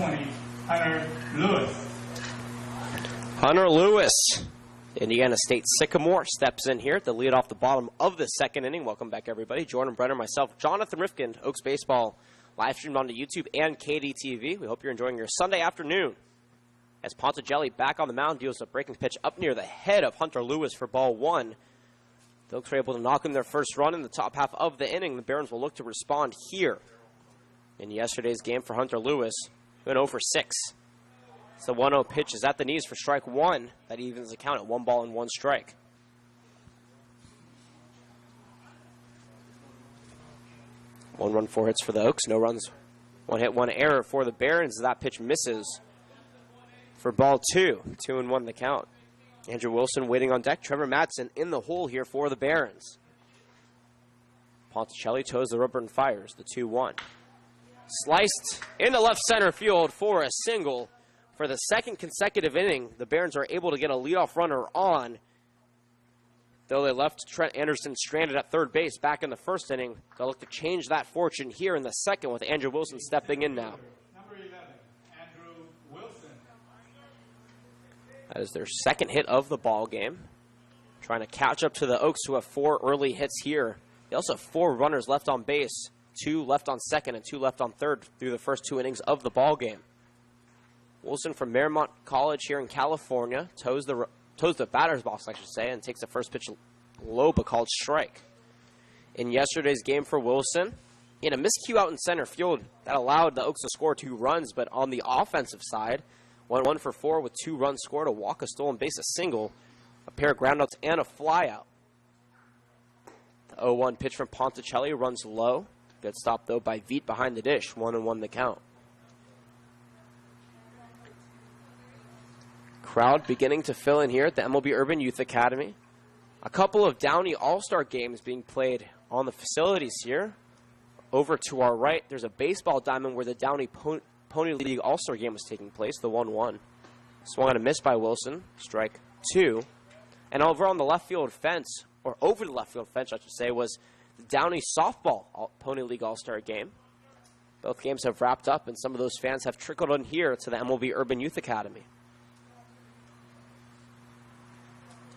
20, Hunter Lewis. Hunter Lewis, Indiana State Sycamore, steps in here to lead off the bottom of the second inning. Welcome back, everybody. Jordan Brenner, myself, Jonathan Rifkind, Oaks Baseball, live streamed onto YouTube and KDTV. We hope you're enjoying your Sunday afternoon. As Ponticelli back on the mound deals a breaking pitch up near the head of Hunter Lewis for ball one. The Oaks were able to knock in their first run in the top half of the inning. The Barons will look to respond here. In yesterday's game for Hunter Lewis, went 0 for 6. It's the 1-0 pitch is at the knees for strike one. That evens the count at 1 ball and 1 strike. One run, 4 hits for the Oaks. No runs, 1 hit, 1 error for the Barons. That pitch misses for ball 2. 2-1 the count. Andrew Wilson waiting on deck. Trevor Matson in the hole here for the Barons. Ponticelli toes the rubber and fires the 2-1. Sliced into left center field for a single. For the second consecutive inning, the Barons are able to get a leadoff runner on. Though they left Trent Anderson stranded at third base back in the first inning, they'll look to change that fortune here in the second with Andrew Wilson stepping in now. Number 11, Andrew Wilson. That is their second hit of the ball game. Trying to catch up to the Oaks, who have 4 early hits here. They also have 4 runners left on base, 2 left on second and 2 left on third through the first 2 innings of the ball game. Wilson from Marymount College here in California toes the batter's box, I should say, and takes the first pitch low but called strike. In yesterday's game for Wilson, he had a miscue out in center field that allowed the Oaks to score 2 runs, but on the offensive side, went 1 for 4 with 2 runs scored, a walk, a stolen base, a single, a pair of groundouts, and a flyout. The 0-1 pitch from Ponticelli runs low. Good stop, though, by Veet behind the dish. 1-1 the count. Crowd beginning to fill in here at the MLB Urban Youth Academy. A couple of Downey All-Star games being played on the facilities here. Over to our right, there's a baseball diamond where the Downey Pony League All-Star game was taking place, the 1-1. Swung on a miss by Wilson, strike 2. And over on the left field fence, or over the left field fence, I should say, was the Downey Softball Pony League All-Star game. Both games have wrapped up, and some of those fans have trickled in here to the MLB Urban Youth Academy.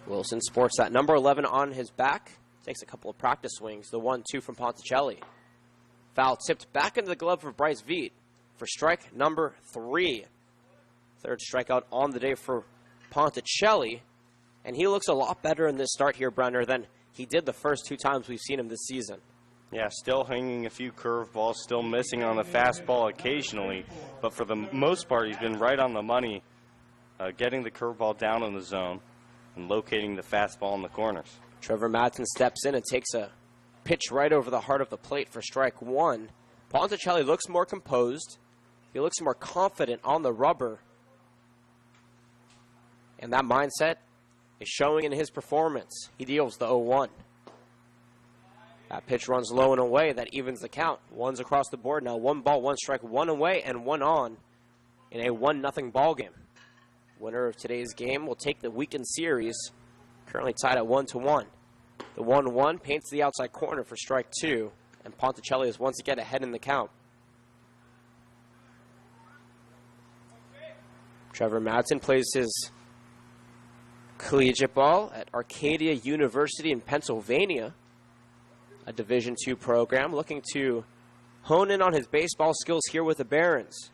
Wilson sports that number 11 on his back. Takes a couple of practice swings. The 1-2 from Ponticelli. Foul tipped back into the glove for Bryce Veet for strike number 3. Third strikeout on the day for Ponticelli. And he looks a lot better in this start here, Brenner, than he did the first 2 times we've seen him this season. Yeah, still hanging a few curveballs, still missing on the fastball occasionally. But for the most part, he's been right on the money, getting the curveball down in the zone and locating the fastball in the corners. Trevor Matson steps in and takes a pitch right over the heart of the plate for strike 1. Ponticelli looks more composed. He looks more confident on the rubber. And that mindset is showing in his performance. He deals the 0-1. That pitch runs low and away. That evens the count. 1's across the board now. 1 ball, 1 strike, 1 away, and 1 on in a 1-0 ball game. Winner of today's game will take the weekend series, currently tied at 1-1. The 1-1 paints the outside corner for strike 2, and Ponticelli is once again ahead in the count. Trevor Matson plays his collegiate ball at Arcadia University in Pennsylvania, a Division II program, looking to hone in on his baseball skills here with the Barons.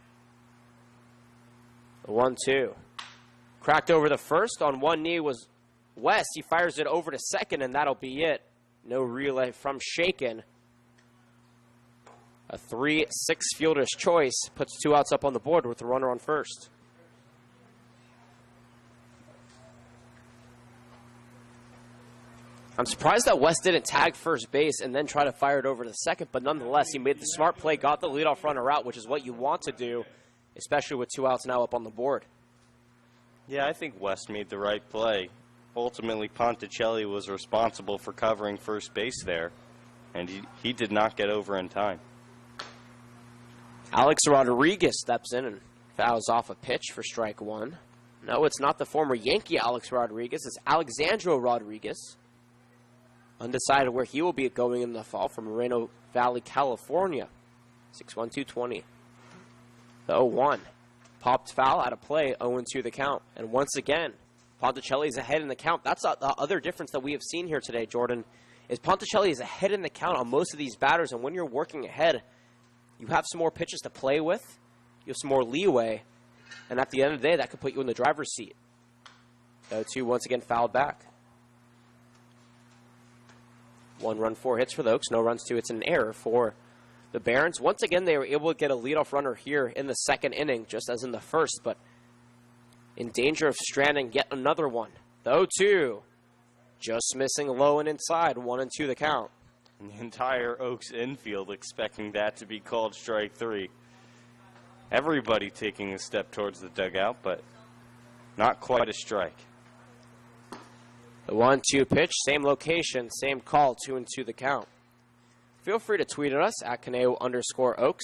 The 1-2. Cracked over the first. On one knee was West. He fires it over to second, and that'll be it. No relay from Shaken. A 3-6 fielder's choice puts 2 outs up on the board with the runner on first. I'm surprised that West didn't tag first base and then try to fire it over to second, but nonetheless, he made the smart play, got the leadoff runner out, which is what you want to do, especially with 2 outs now up on the board. Yeah, I think West made the right play. Ultimately, Ponticelli was responsible for covering first base there, and he did not get over in time. Alex Rodriguez steps in and fouls off a pitch for strike 1. No, it's not the former Yankee Alex Rodriguez. It's Alexandro Rodriguez. Undecided where he will be going in the fall from Moreno Valley, California. 6'1", 220. The 0-1. Popped foul out of play, 0-2 the count. And once again, Ponticelli is ahead in the count. That's the other difference that we have seen here today, Jordan, is Ponticelli is ahead in the count on most of these batters. And when you're working ahead, you have some more pitches to play with. You have some more leeway. And at the end of the day, that could put you in the driver's seat. 0-2 once again fouled back. 1 run, 4 hits for the Oaks. No runs, 2 hits, and an error for the Barons. Once again, they were able to get a leadoff runner here in the second inning, just as in the first, but in danger of stranding yet another one. The 0-2, just missing low and inside, 1-2 the count. And the entire Oaks infield expecting that to be called strike 3. Everybody taking a step towards the dugout, but not quite a strike. The 1-2 pitch, same location, same call, 2-2 the count. Feel free to tweet at us at Caneo_Oaks.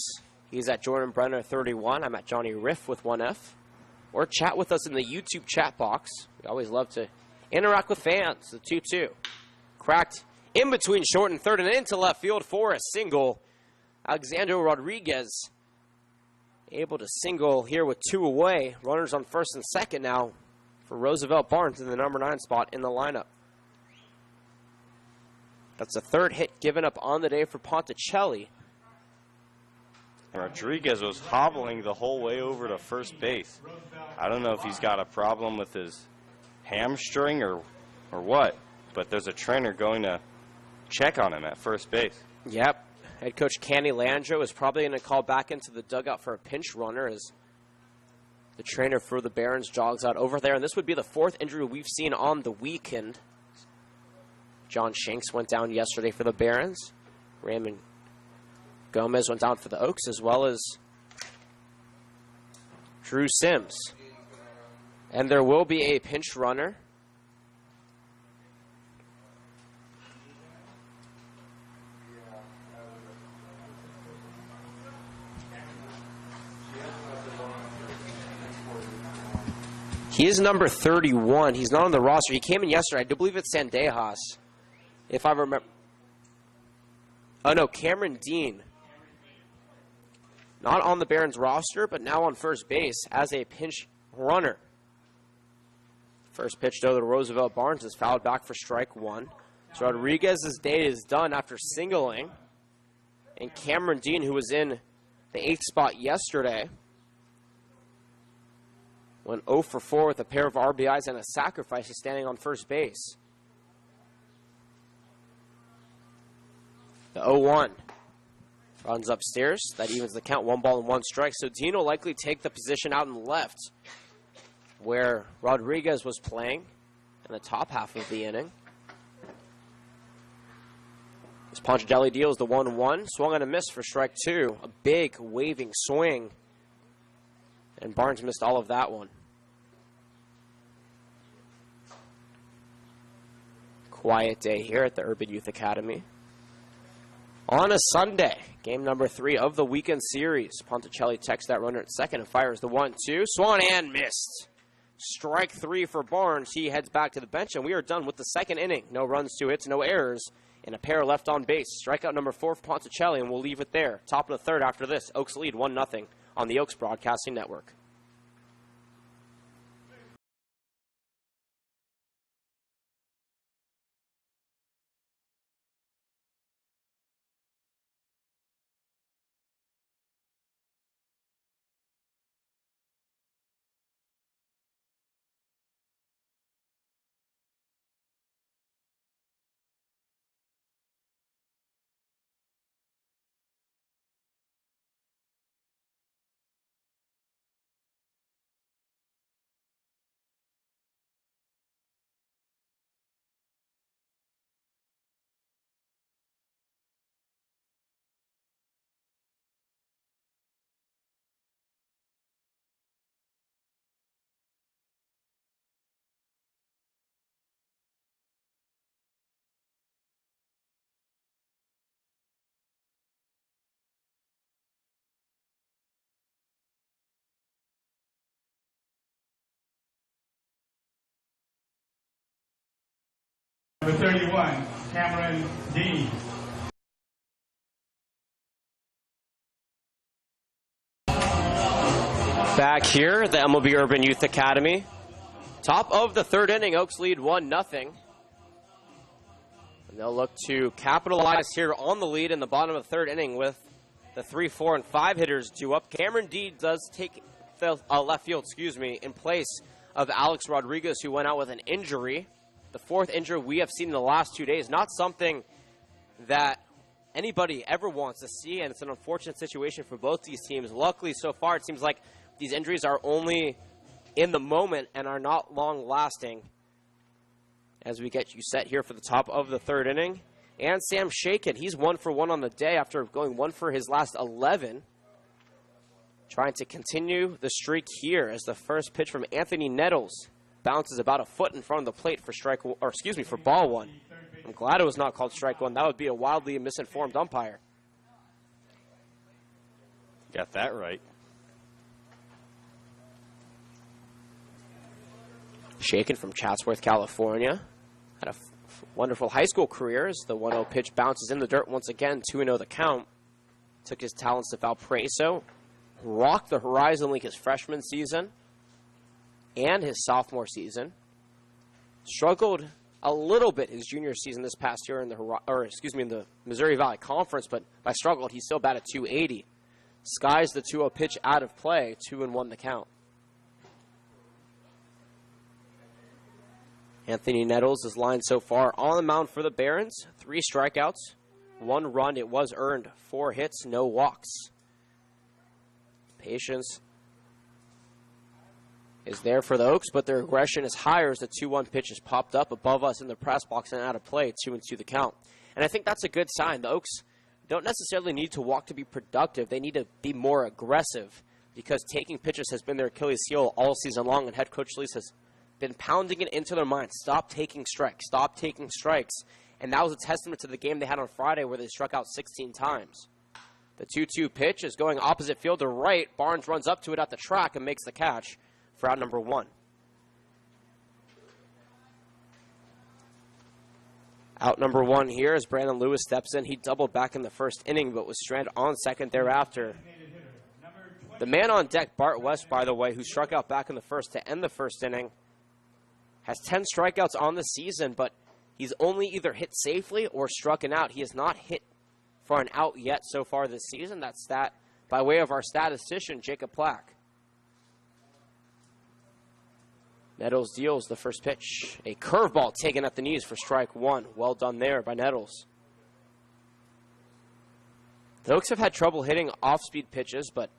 He's at Jordan Brenner 31. I'm at Johnny Riff with 1F. Or chat with us in the YouTube chat box. We always love to interact with fans. The 2-2. Cracked in between short and third and into left field for a single. Alexander Rodriguez able to single here with 2 away. Runners on first and second now for Roosevelt Barnes in the number 9 spot in the lineup. That's the third hit given up on the day for Ponticelli. Rodriguez was hobbling the whole way over to first base. I don't know if he's got a problem with his hamstring or what, but there's a trainer going to check on him at first base. Yep. Head coach Canny Landro is probably going to call back into the dugout for a pinch runner as the trainer for the Barons jogs out over there. And this would be the 4th injury we've seen on the weekend. John Shanks went down yesterday for the Barons. Raymond Gomez went down for the Oaks, as well as Drew Sims. And there will be a pinch runner. He is number 31. He's not on the roster. He came in yesterday. I do believe it's Sandejas, if I remember. Oh, no, Cameron Dean. Not on the Barons roster, but now on first base as a pinch runner. First pitch, though, to Roosevelt Barnes is fouled back for strike 1. So Rodriguez's day is done after singling. And Cameron Dean, who was in the 8th spot yesterday, went 0 for 4 with a pair of RBIs and a sacrifice, is standing on first base. The 0-1 runs upstairs. That evens the count, 1 ball and 1 strike. So Dean will likely take the position out in the left where Rodriguez was playing in the top half of the inning. As Ponticelli deals the 1-1, swung and a miss for strike 2. A big waving swing. And Barnes missed all of that one. Quiet day here at the Urban Youth Academy. On a Sunday, game number 3 of the weekend series. Ponticelli checks that runner at second and fires the 1-2. Swung and missed. Strike 3 for Barnes. He heads back to the bench, and we are done with the second inning. No runs, 2 hits, no errors, and a pair left on base. Strikeout number 4 for Ponticelli, and we'll leave it there. Top of the third after this. Oaks lead 1-0 on the Oaks Broadcasting Network. Number 31, Cameron Dean. Back here, the MLB Urban Youth Academy. Top of the third inning, Oaks lead 1-0. And they'll look to capitalize here on the lead in the bottom of the third inning with the 3, 4, and 5 hitters due up. Cameron Deed does take left field, in place of Alex Rodriguez, who went out with an injury. The fourth injury we have seen in the last 2 days. Not something that anybody ever wants to see, and it's an unfortunate situation for both these teams. Luckily, so far, it seems like these injuries are only in the moment and are not long-lasting. As we get you set here for the top of the third inning. And Sam Shakin, he's 1 for 1 on the day after going 1 for his last 11. Trying to continue the streak here as the first pitch from Anthony Nettles bounces about a foot in front of the plate for for ball one. I'm glad it was not called strike one. That would be a wildly misinformed umpire. Got that right. Shakin from Chatsworth, California. Had a wonderful high school career as the 1-0 pitch bounces in the dirt once again, 2-0 the count. Took his talents to Valparaiso. Rocked the Horizon League his freshman season and his sophomore season. Struggled a little bit his junior season this past year in the Missouri Valley Conference, but by struggled, he still batted .280. Skies the 2-0 pitch out of play, 2-1 the count. Anthony Nettles is lined so far on the mound for the Barons. 3 strikeouts, 1 run. It was earned. 4 hits, no walks. Patience is there for the Oaks, but their aggression is higher as the 2-1 pitch has popped up above us in the press box and out of play, 2-2 the count. And I think that's a good sign. The Oaks don't necessarily need to walk to be productive. They need to be more aggressive because taking pitches has been their Achilles heel all season long, and head coach Lees has been pounding it into their minds. Stop taking strikes. Stop taking strikes. And that was a testament to the game they had on Friday where they struck out 16 times. The 2-2 pitch is going opposite field to right. Barnes runs up to it at the track and makes the catch for out number 1. Out number 1 here as Brandon Lewis steps in. He doubled back in the first inning but was stranded on second thereafter. The man on deck, Bart West, by the way, who struck out back in the first to end the first inning, has 10 strikeouts on the season, but he's only either hit safely or struck out. He has not hit for an out yet so far this season. That's stat by way of our statistician, Jacob Plack. Nettles deals the first pitch. A curveball taken at the knees for strike 1. Well done there by Nettles. The Oaks have had trouble hitting off-speed pitches, but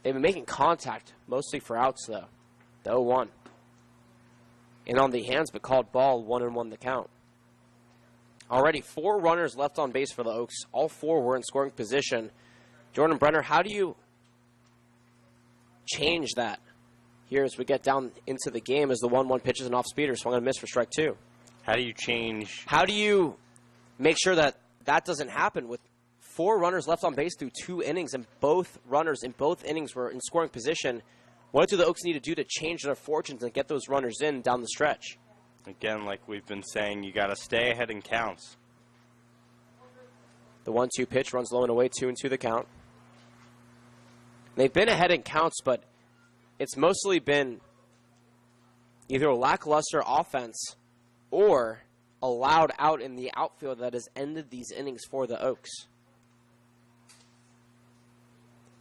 they've been making contact, mostly for outs, though. The 0-1. And on the hands, but called ball, 1-1 the count. Already 4 runners left on base for the Oaks. All 4 were in scoring position. Jordan Brenner, how do you change that here as we get down into the game as the 1-1 pitches an off-speeder swung and a miss for strike 2? How do you change? How do you make sure that that doesn't happen with 4 runners left on base through 2 innings and both runners in both innings were in scoring position? What do the Oaks need to do to change their fortunes and get those runners in down the stretch? Again, like we've been saying, you got to stay ahead in counts. The 1-2 pitch runs low and away, 2-2 the count. They've been ahead in counts, but it's mostly been either a lackluster offense or a loud out in the outfield that has ended these innings for the Oaks.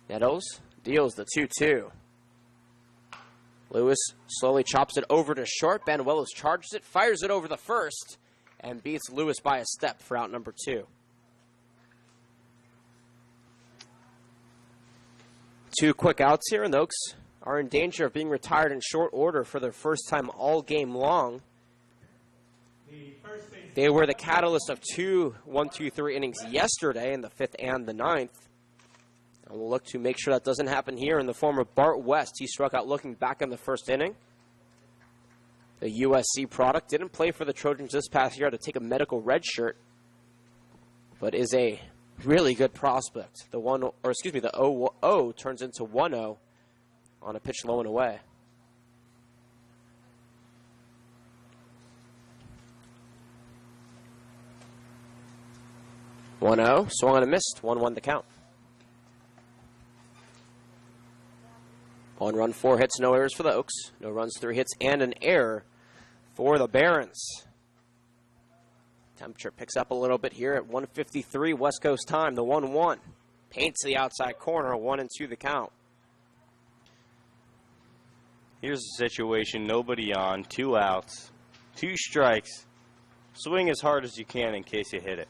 Nettles deals the 2-2. Lewis slowly chops it over to short. Ben Willis charges it, fires it over the first, and beats Lewis by a step for out number 2. 2 quick outs here, and the Oaks are in danger of being retired in short order for their first time all game long. They were the catalyst of 2 1-2-3 innings yesterday in the 5th and the 9th. And we'll look to make sure that doesn't happen here in the form of Bart West. He struck out looking back in the first inning. The USC product didn't play for the Trojans this past year to take a medical red shirt, but is a really good prospect. The 0-0 turns into 1-0 on a pitch low and away. 1-0, swung on a missed, 1-1 the count. 1 run, 4 hits, no errors for the Oaks. No runs, 3 hits, and an error for the Barons. Temperature picks up a little bit here at 1:53 West Coast time. The 1-1 paints the outside corner, 1-2 the count. Here's the situation, nobody on, 2 outs, 2 strikes. Swing as hard as you can in case you hit it.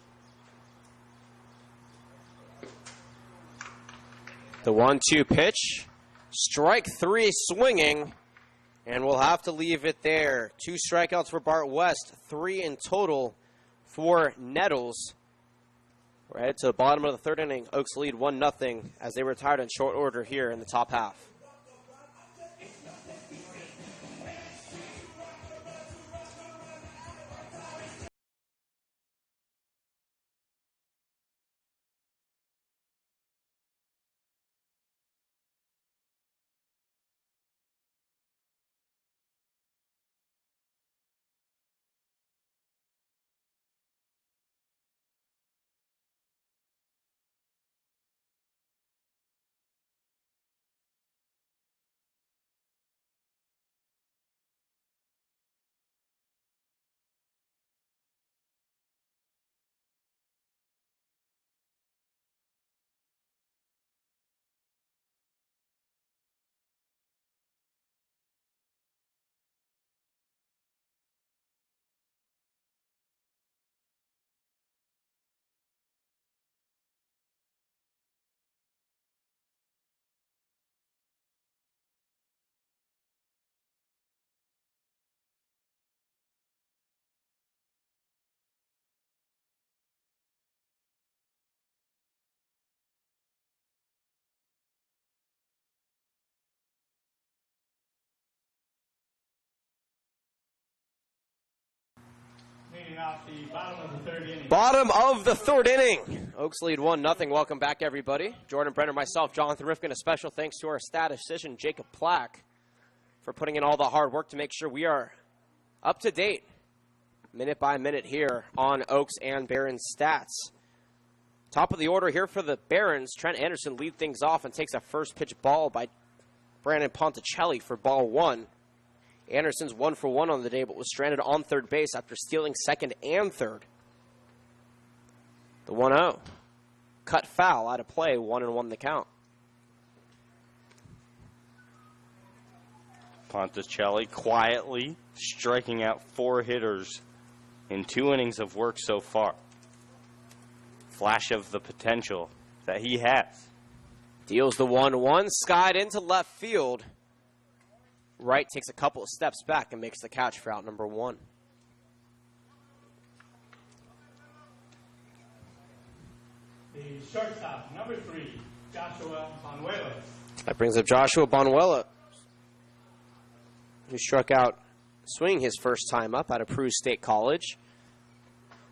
The 1-2 pitch, strike 3 swinging, and we'll have to leave it there. 2 strikeouts for Bart West, 3 in total for Nettles. We're headed to the bottom of the 3rd inning. Oaks lead 1-0 as they retired in short order here in the top half. Leading off the bottom of the 3rd inning. Bottom of the 3rd inning. Oaks lead 1-0. Welcome back, everybody. Jordan Brenner, myself, Jonathan Rifkin. A special thanks to our statistician, Jacob Plack, for putting in all the hard work to make sure we are up to date, minute by minute here on Oaks and Barons stats. Top of the order here for the Barons. Trent Anderson leads things off and takes a first pitch ball by Brandon Ponticelli for ball 1. Anderson's 1 for 1 on the day, but was stranded on 3rd base after stealing 2nd and 3rd. The 1-0. Cut foul out of play, 1-1 the count. Ponticelli quietly striking out 4 hitters in 2 innings of work so far. Flash of the potential that he has. Deals the 1-1, skied into left field. Wright takes a couple of steps back and makes the catch for out number 1. The shortstop, number 3, Joshua Bonuelos. That brings up Joshua Bonuelos, who struck out swinging his first time up out of Peru State College.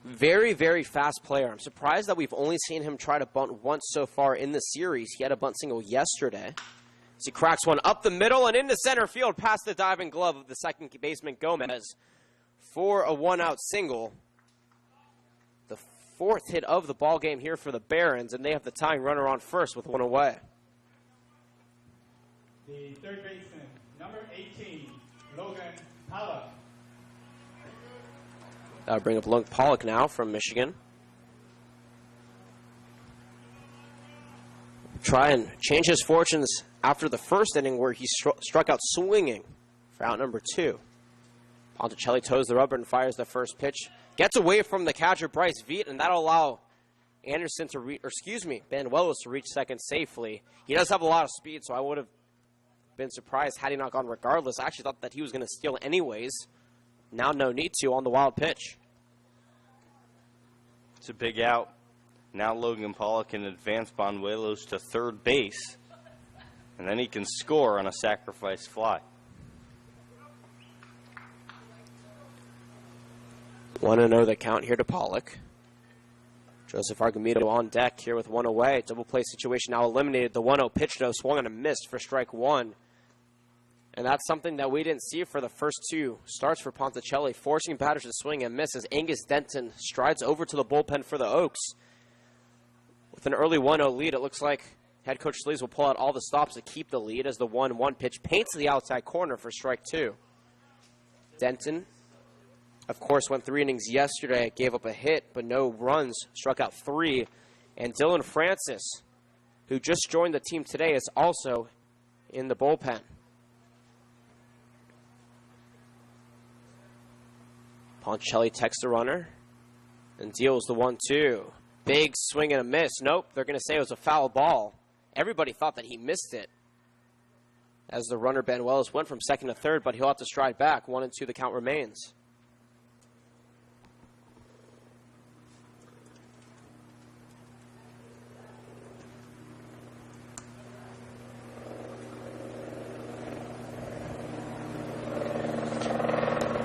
Very, very fast player. I'm surprised that we've only seen him try to bunt once so far in the series. He had a bunt single yesterday. As he cracks one up the middle and into center field past the diving glove of the second baseman Gomez for a 1-out single. The 4th hit of the ball game here for the Barons, and they have the tying runner on first with 1 away. The 3rd baseman, number 18, Logan Pollock. That'll bring up Logan Pollock now from Michigan. Try and change his fortunes after the 1st inning where he struck out swinging for out number 2. Ponticelli toes the rubber and fires the first pitch. Gets away from the catcher Bryce Veet, and that'll allow Anderson to Banuelos to reach second safely. He does have a lot of speed, so I would have been surprised had he not gone regardless. I actually thought that he was going to steal anyways. Now no need to on the wild pitch. It's a big out. Now Logan Pollock can advance Bonuelos to 3rd base. And then he can score on a sacrifice fly. 1-0 the count here to Pollock. Joseph Argumedo on deck here with 1 away. Double play situation now eliminated. The 1-0 pitch, though, swung and a missed for strike 1. And that's something that we didn't see for the first 2 starts for Ponticelli, forcing batters to swing and miss as Angus Denton strides over to the bullpen for the Oaks. With an early 1-0 lead, it looks like Head coach Sleeves will pull out all the stops to keep the lead as the 1-1 pitch paints the outside corner for strike 2. Denton, of course, went 3 innings yesterday, gave up a hit, but no runs, struck out 3. And Dylan Francis, who just joined the team today, is also in the bullpen. Ponticelli texts the runner and deals the 1-2. Big swing and a miss. Nope, they're going to say it was a foul ball. Everybody thought that he missed it as the runner, Banuelos, went from second to third, but he'll have to stride back. 1-2 the count remains.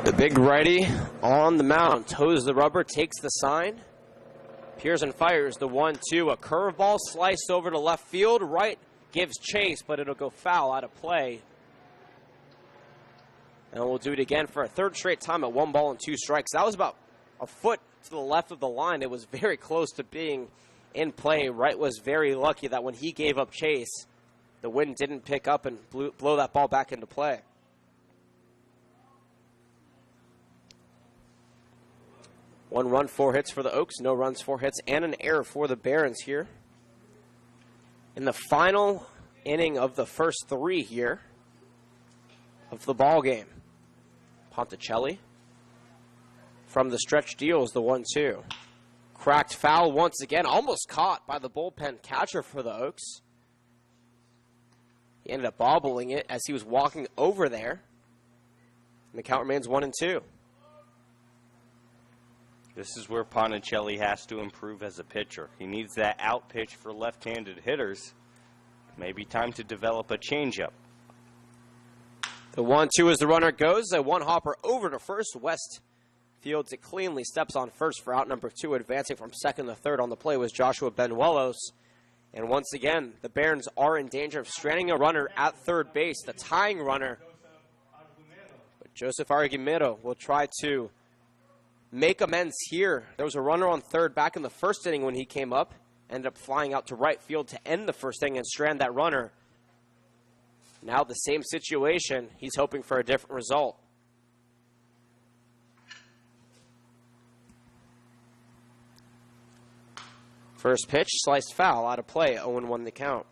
The big righty on the mound, toes the rubber, takes the sign. Pearson fires the 1-2. A curveball sliced over to left field. Right gives chase, but it'll go foul out of play. And we'll do it again for a third straight time at 1-2 strikes. That was about a foot to the left of the line. It was very close to being in play. Wright was very lucky that when he gave up chase, the wind didn't pick up and blow that ball back into play. 1 run, 4 hits for the Oaks. No runs, 4 hits, and an error for the Barons here. In the final inning of the first 3 here of the ball game. Ponticelli from the stretch deals the 1-2. Cracked foul once again, almost caught by the bullpen catcher for the Oaks. He ended up bobbling it as he was walking over there. And the count remains 1-2. This is where Ponticelli has to improve as a pitcher. He needs that out pitch for left-handed hitters. Maybe time to develop a changeup. The 1-2 as the runner goes. A one-hopper over to first. West fields it cleanly, steps on first for out number 2. Advancing from second to third on the play was Joshua Banuelos. And once again, the Barons are in danger of stranding a runner at third base, the tying runner. But Joseph Argumedo will try to make amends here. There was a runner on third back in the first inning when he came up. Ended up flying out to right field to end the first inning and strand that runner. Now the same situation. He's hoping for a different result. First pitch, sliced foul, out of play, 0-1 the count.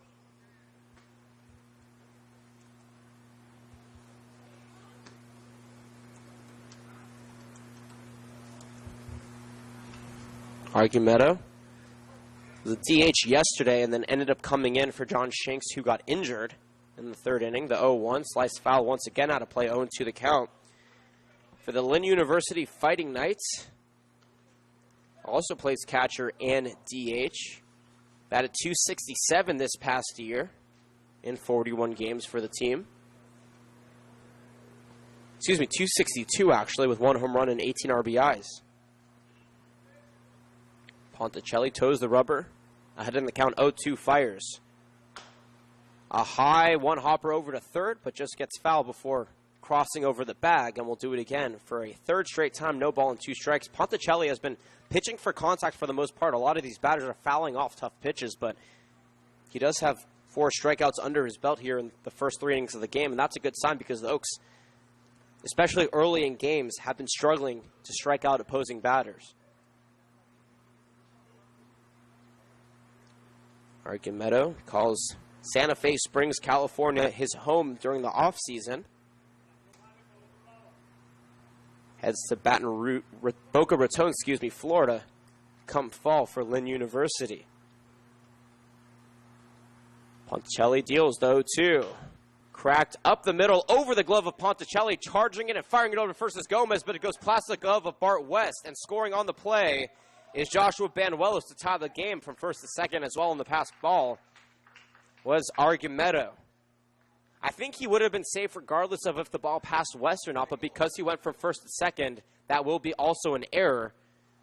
Argumedo was a DH yesterday and then ended up coming in for John Shanks, who got injured in the third inning. The 0-1, sliced foul once again out of play, 0-2 the count. For the Lynn University Fighting Knights, also plays catcher and DH. Batted .267 this past year in 41 games for the team. Excuse me, .262 actually, with 1 home run and 18 RBIs. Ponticelli toes the rubber. Ahead in the count, 0-2 fires. A high one-hopper over to third, but just gets foul before crossing over the bag, and we'll do it again for a third straight time. No ball and 2 strikes. Ponticelli has been pitching for contact for the most part. A lot of these batters are fouling off tough pitches, but he does have 4 strikeouts under his belt here in the first 3 innings of the game, and that's a good sign because the Oaks, especially early in games, have been struggling to strike out opposing batters. Argumedo calls Santa Fe Springs, California, his home during the offseason. Heads to Boca Raton, Florida, come fall for Lynn University. Ponticelli deals, though, too. Cracked up the middle, over the glove of Ponticelli, charging it and firing it over to first is Gomez, but it goes past the glove of Bart West, and scoring on the play is Joshua Banuelos to tie the game from first to second as well. In the passed ball was Argumedo. I think he would have been safe regardless of if the ball passed West or not, but because he went from first to second, that will be also an error.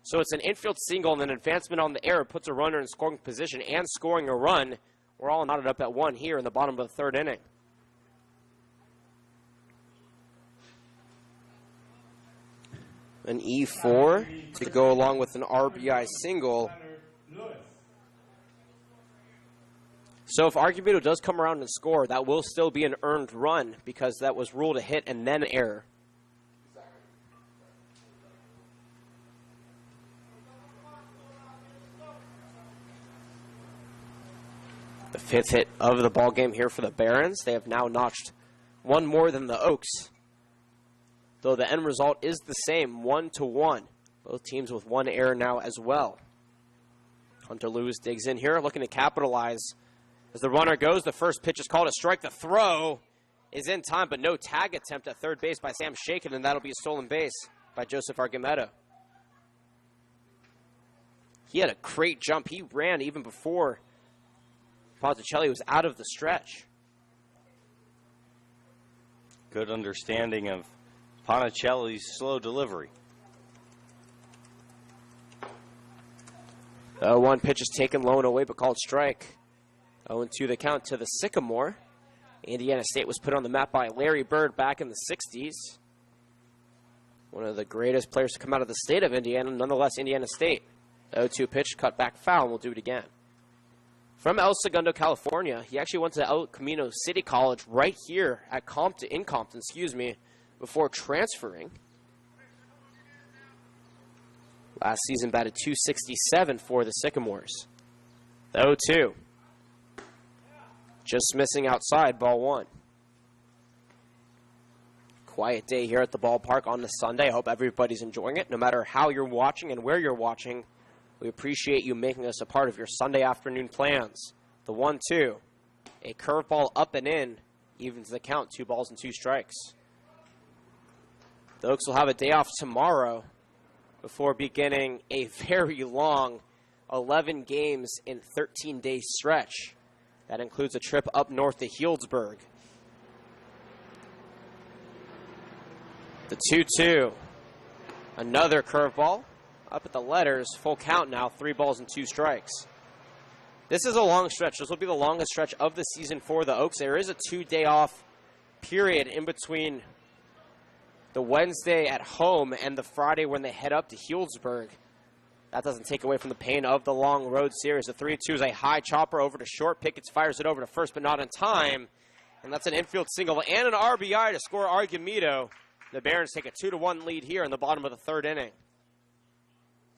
So it's an infield single and an advancement on the error puts a runner in scoring position and scoring a run. We're all knotted up at 1 here in the bottom of the third inning. An E4 to go along with an RBI single. So if Argumedo does come around and score, that will still be an earned run because that was ruled a hit and then error. The 5th hit of the ball game here for the Barons. They have now notched one more than the Oaks, though the end result is the same, 1-1. Both teams with one error now as well. Hunter Lewis digs in here, looking to capitalize. As the runner goes, the first pitch is called a strike. The throw is in time, but no tag attempt at third base by Sam Shaken, and that'll be a stolen base by Joseph Argumedo. He had a great jump. He ran even before Ponticelli was out of the stretch. Good understanding of Ponticelli's slow delivery. One pitch is taken low and away, but called strike. 0-2 the count to the Sycamore. Indiana State was put on the map by Larry Bird back in the 60s. One of the greatest players to come out of the state of Indiana, nonetheless, Indiana State. 0-2 pitch, cut back foul, and we'll do it again. From El Segundo, California, he actually went to El Camino City College right here at Compton, before transferring. Last season batted .267 for the Sycamores. The 0-2. Just missing outside, ball one. Quiet day here at the ballpark on this Sunday. I hope everybody's enjoying it. No matter how you're watching and where you're watching, we appreciate you making us a part of your Sunday afternoon plans. The 1-2. A curveball up and in, evens the count, 2 balls and 2 strikes. The Oaks will have a day off tomorrow before beginning a very long 11 games in 13-day stretch. That includes a trip up north to Healdsburg. The 2-2. Another curveball. Up at the letters. Full count now. 3 balls and 2 strikes. This is a long stretch. This will be the longest stretch of the season for the Oaks. There is a 2-day off period in between the Wednesday at home and the Friday when they head up to Healdsburg. That doesn't take away from the pain of the long road series. The 3-2 is a high chopper over to short. Pickett fires it over to first, but not in time. And that's an infield single and an RBI to score Argumedo. The Barons take a 2-1 lead here in the bottom of the 3rd inning.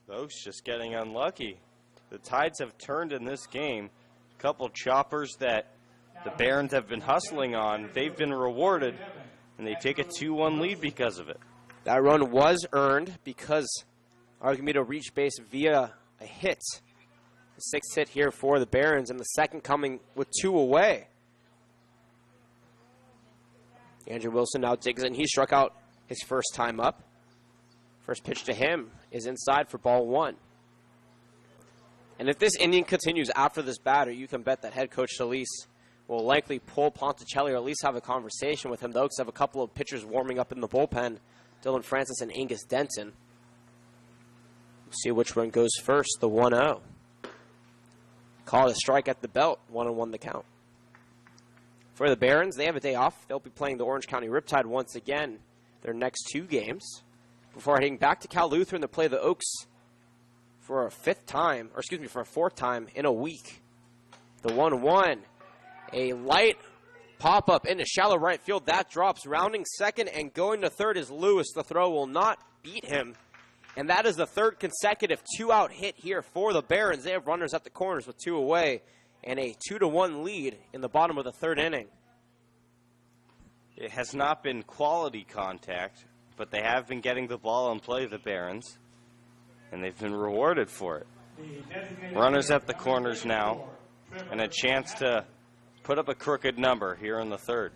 The Oaks just getting unlucky. The tides have turned in this game. A couple choppers that the Barons have been hustling on. They've been rewarded, and they take a 2-1 lead because of it. That run was earned because Argumedo reached base via a hit. The 6th hit here for the Barons, and the second coming with 2 away. Andrew Wilson now digs in. He struck out his first time up. First pitch to him is inside for ball 1. And if this inning continues after this batter, you can bet that head coach Solis will likely pull Ponticelli or at least have a conversation with him. The Oaks have a couple of pitchers warming up in the bullpen, Dylan Francis and Angus Denton. We'll see which one goes first, the 1-0. Call it a strike at the belt, 1-1 the count. For the Barons, they have a day off. They'll be playing the Orange County Riptide once again their next 2 games before heading back to Cal Lutheran to play the Oaks for a 4th time in a week. The 1-1. A light pop-up into shallow right field. That drops. Rounding second and going to third is Lewis. The throw will not beat him. And that is the 3rd consecutive 2-out hit here for the Barons. They have runners at the corners with 2 away and a 2-1 lead in the bottom of the 3rd inning. It has not been quality contact, but they have been getting the ball in play, the Barons, and they've been rewarded for it. Runners at the corners now, and a chance to put up a crooked number here in the 3rd.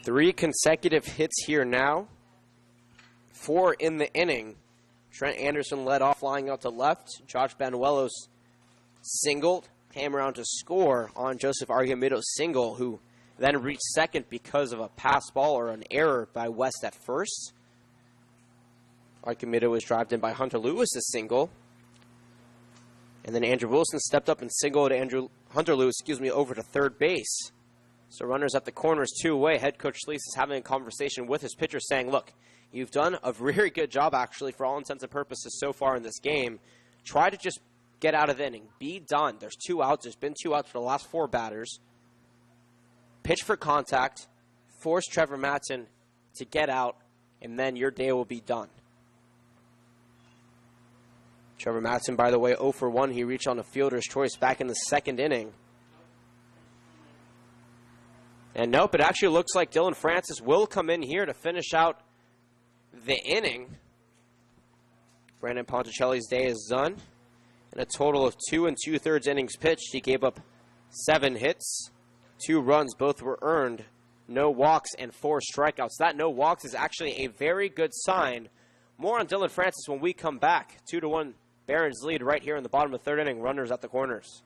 3 consecutive hits here now. 4 in the inning. Trent Anderson led off, flying out to left. Josh Banuelos singled, came around to score on Joseph Argumedo's single, who then reached second because of a pass ball or an error by West at first. Argumedo was drived in by Hunter Lewis's single. And then Andrew Wilson stepped up and singled Hunter Lewis over to third base. So runners at the corners, 2 away. Head coach Schlese is having a conversation with his pitcher saying, look, you've done a very good job, actually, for all intents and purposes so far in this game. Try to just get out of the inning. Be done. There's 2 outs. There's been 2 outs for the last 4 batters. Pitch for contact. Force Trevor Matson to get out, and then your day will be done. Trevor Matson, by the way, 0 for 1. He reached on a fielder's choice back in the 2nd inning. And nope, it actually looks like Dylan Francis will come in here to finish out the inning. Brandon Ponticelli's day is done. In a total of 2 2/3 innings pitched, he gave up 7 hits, 2 runs. Both were earned, no walks, and 4 strikeouts. That no walks is actually a very good sign. More on Dylan Francis when we come back. 2-1 Barons lead right here in the bottom of the 3rd inning. Runners at the corners.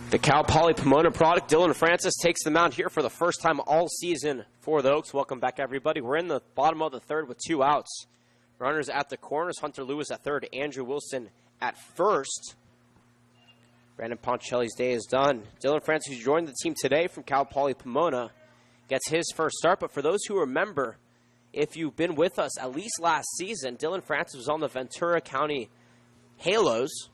The Cal Poly Pomona product, Dylan Francis takes the mound here for the first time all season for the Oaks. Welcome back, everybody. We're in the bottom of the 3rd with 2 outs. Runners at the corners, Hunter Lewis at 3rd, Andrew Wilson at 1st. Brandon Ponticelli's day is done. Dylan Francis, who joined the team today from Cal Poly Pomona, gets his first start. But for those who remember, if you've been with us at least last season, Dylan Francis was on the Ventura County Halos.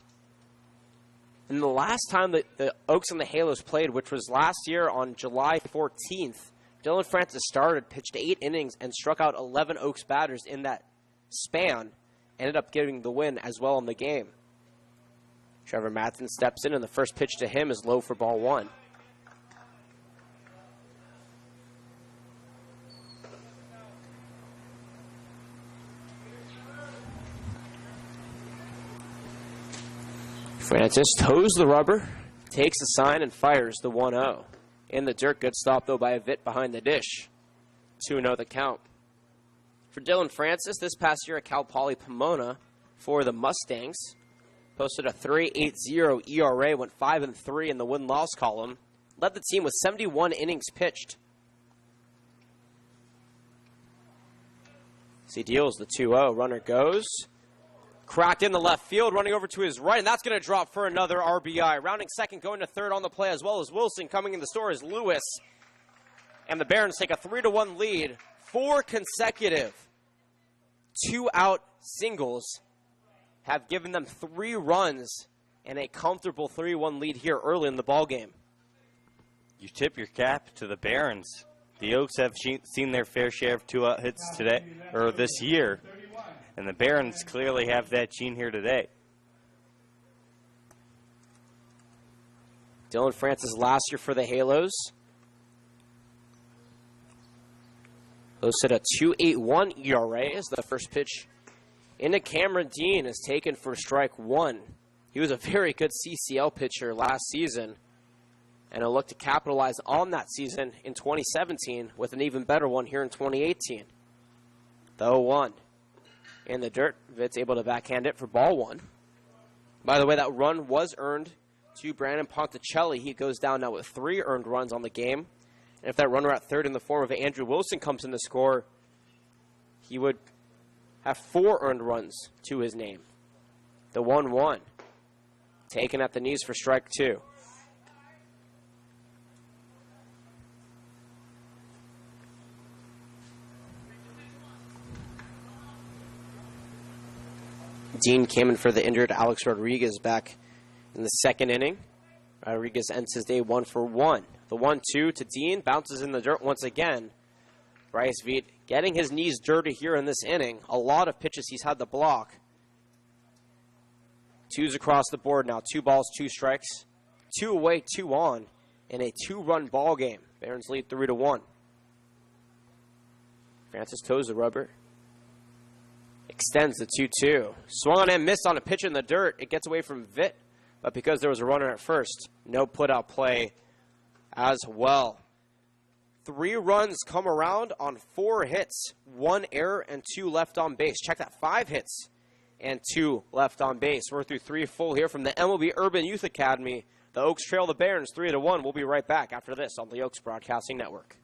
And the last time that the Oaks and the Halos played, which was last year on July 14th, Dylan Francis started, pitched 8 innings, and struck out 11 Oaks batters in that span. Ended up getting the win as well in the game. Trevor Matson steps in, and the first pitch to him is low for ball 1. Francis toes the rubber, takes the sign, and fires the 1-0. In the dirt, good stop, though, by Avit behind the dish. 2-0 the count. For Dylan Francis, this past year at Cal Poly Pomona for the Mustangs, posted a 3.80 ERA, went 5-3 in the win-loss column, led the team with 71 innings pitched. He deals the 2-0, runner goes. Cracked in the left field, running over to his right, and that's going to drop for another RBI. Rounding second, going to 3rd on the play, as well as Wilson. Coming in the store is Lewis. And the Barons take a 3-1 lead. 4 consecutive 2-out singles have given them 3 runs and a comfortable 3-1 lead here early in the ballgame. You tip your cap to the Barons. The Oaks have seen their fair share of 2-out hits today, or this year. And the Barons clearly have that gene here today. Dylan Francis last year for the Halos. Posted a 2.81 ERA as the first pitch into Cameron Dean is taken for strike 1. He was a very good CCL pitcher last season. And he'll look to capitalize on that season in 2017 with an even better one here in 2018. The 0-1. In the dirt, Vit's able to backhand it for ball 1. By the way, that run was earned to Brandon Ponticelli. He goes down now with 3 earned runs on the game. And if that runner at 3rd in the form of Andrew Wilson comes in to score, he would have 4 earned runs to his name. The 1-1. Taken at the knees for strike 2. Dean came in for the injured Alex Rodriguez back in the second inning. Rodriguez ends his day 1 for 1. The 1-2 to Dean, bounces in the dirt once again. Bryce Veet getting his knees dirty here in this inning. A lot of pitches he's had to block. 2s across the board now. 2 balls, 2 strikes. 2 away, 2 on. In a 2-run ball game. Barons lead 3-1. Francis toes the rubber. Extends the 2-2. Swung on and missed on a pitch in the dirt. It gets away from Vitt. But because there was a runner at first, no put-out play as well. 3 runs come around on 4 hits. 1 error and 2 left on base. Check that, 5 hits and 2 left on base. We're through 3 full here from the MLB Urban Youth Academy. The Oaks trail the Barons 3-1. We'll be right back after this on the Oaks Broadcasting Network.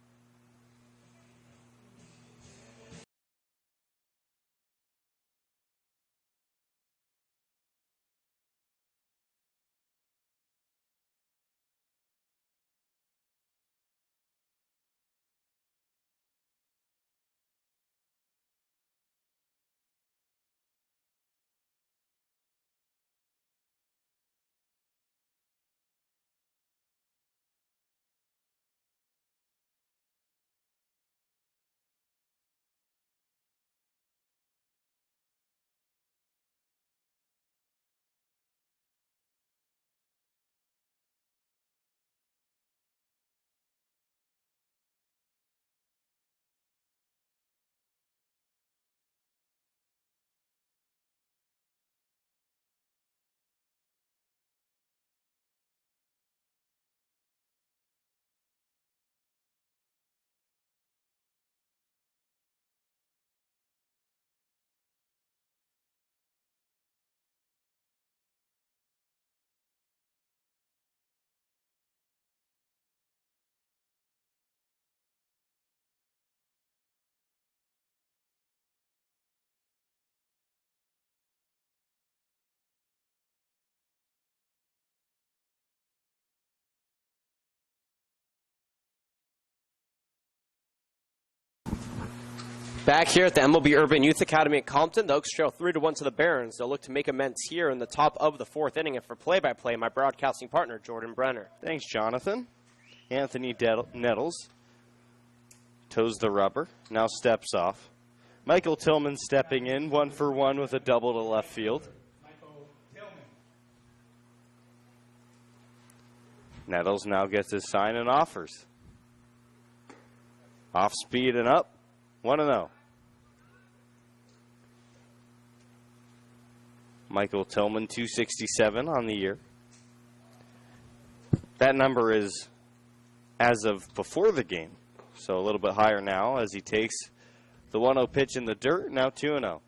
Back here at the MLB Urban Youth Academy at Compton, the Oaks trail 3-1 to the Barons. They'll look to make amends here in the top of the 4th inning. And for play-by-play, my broadcasting partner, Jordan Brenner. Thanks, Jonathan. Anthony Nettles toes the rubber, now steps off. Michael Tillman stepping in, 1 for 1 with a double to left field. Michael Tillman. Nettles now gets his sign and offers. Off speed and up, 1-0. Michael Tillman, 267 on the year. That number is as of before the game, so a little bit higher now as he takes the 1-0 pitch in the dirt, now 2-0.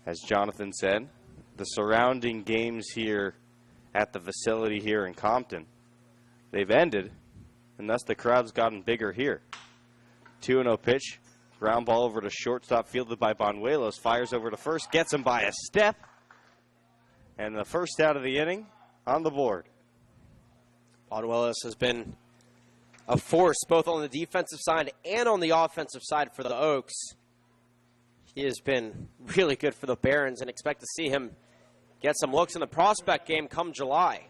As Jonathan said, the surrounding games here at the facility here in Compton, they've ended, and thus the crowd's gotten bigger here. 2-0 pitch. Ground ball over to shortstop, fielded by Banuelos. Fires over to first, gets him by a step. And the first out of the inning on the board. Banuelos has been a force both on the defensive side and on the offensive side for the Oaks. He has been really good for the Barons and expect to see him get some looks in the prospect game come July.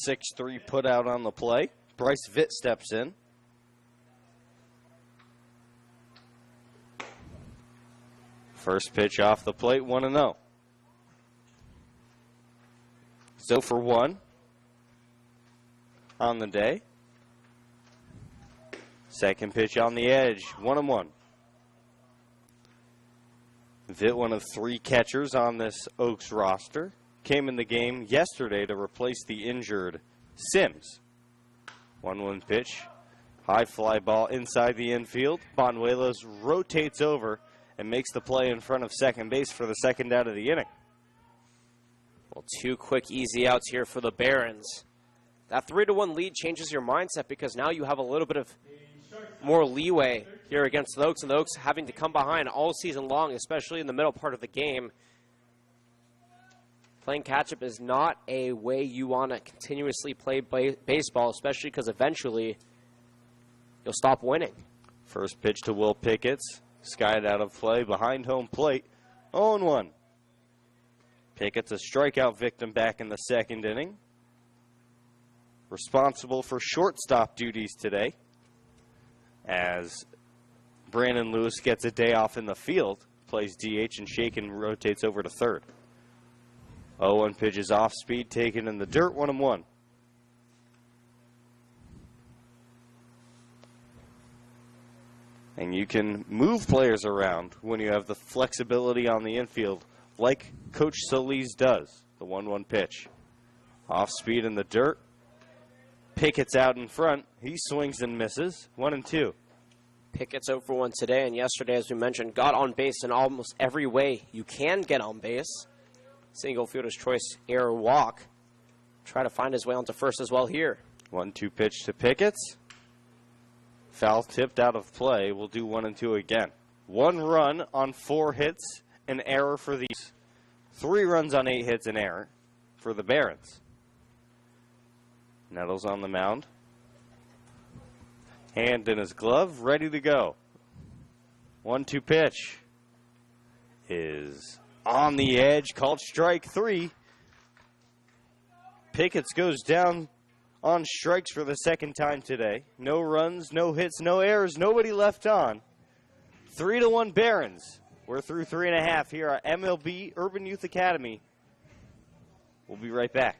6-3 put out on the play. Bryce Vitt steps in. First pitch off the plate, 1-0. So for 1 on the day. Second pitch on the edge, 1-1. Vitt, one of 3 catchers on this Oaks roster, came in the game yesterday to replace the injured Sims. 1-1 pitch, high fly ball inside the infield. Banuelos rotates over and makes the play in front of second base for the second out of the inning. Well, 2 quick, easy outs here for the Barons. That 3-1 lead changes your mindset because now you have a little bit of more leeway here against the Oaks, and the Oaks having to come behind all season long, especially in the middle part of the game. Playing catch-up is not a way you want to continuously play baseball, especially because eventually you'll stop winning. First pitch to Will Picketts. Skied out of play behind home plate. 0-1. Pickett's a strikeout victim back in the second inning. Responsible for shortstop duties today, as Brandon Lewis gets a day off in the field, plays DH, and Shaken rotates over to third. 0-1 pitch is off speed, taken in the dirt, 1-1. And you can move players around when you have the flexibility on the infield, like Coach Solis does. The 1-1 pitch. Off speed in the dirt. Pickett's out in front. He swings and misses. 1-2. Pickett's 0 for 1 today, and yesterday, as we mentioned, got on base in almost every way you can get on base. Single fielder's choice, error walk. Try to find his way onto first as well here. 1-2 pitch to Pickett's. Foul tipped out of play. We'll do 1-2 again. 1 run on 4 hits, an error for these. 3 runs on 8 hits, an error for the Barons. Nettles on the mound. Hand in his glove, ready to go. 1-2 pitch is on the edge, called strike 3. Pickett's goes down on strikes for the second time today. No runs, no hits, no errors, nobody left on. 3-1 Barons. We're through 3.5 here at MLB Urban Youth Academy. We'll be right back.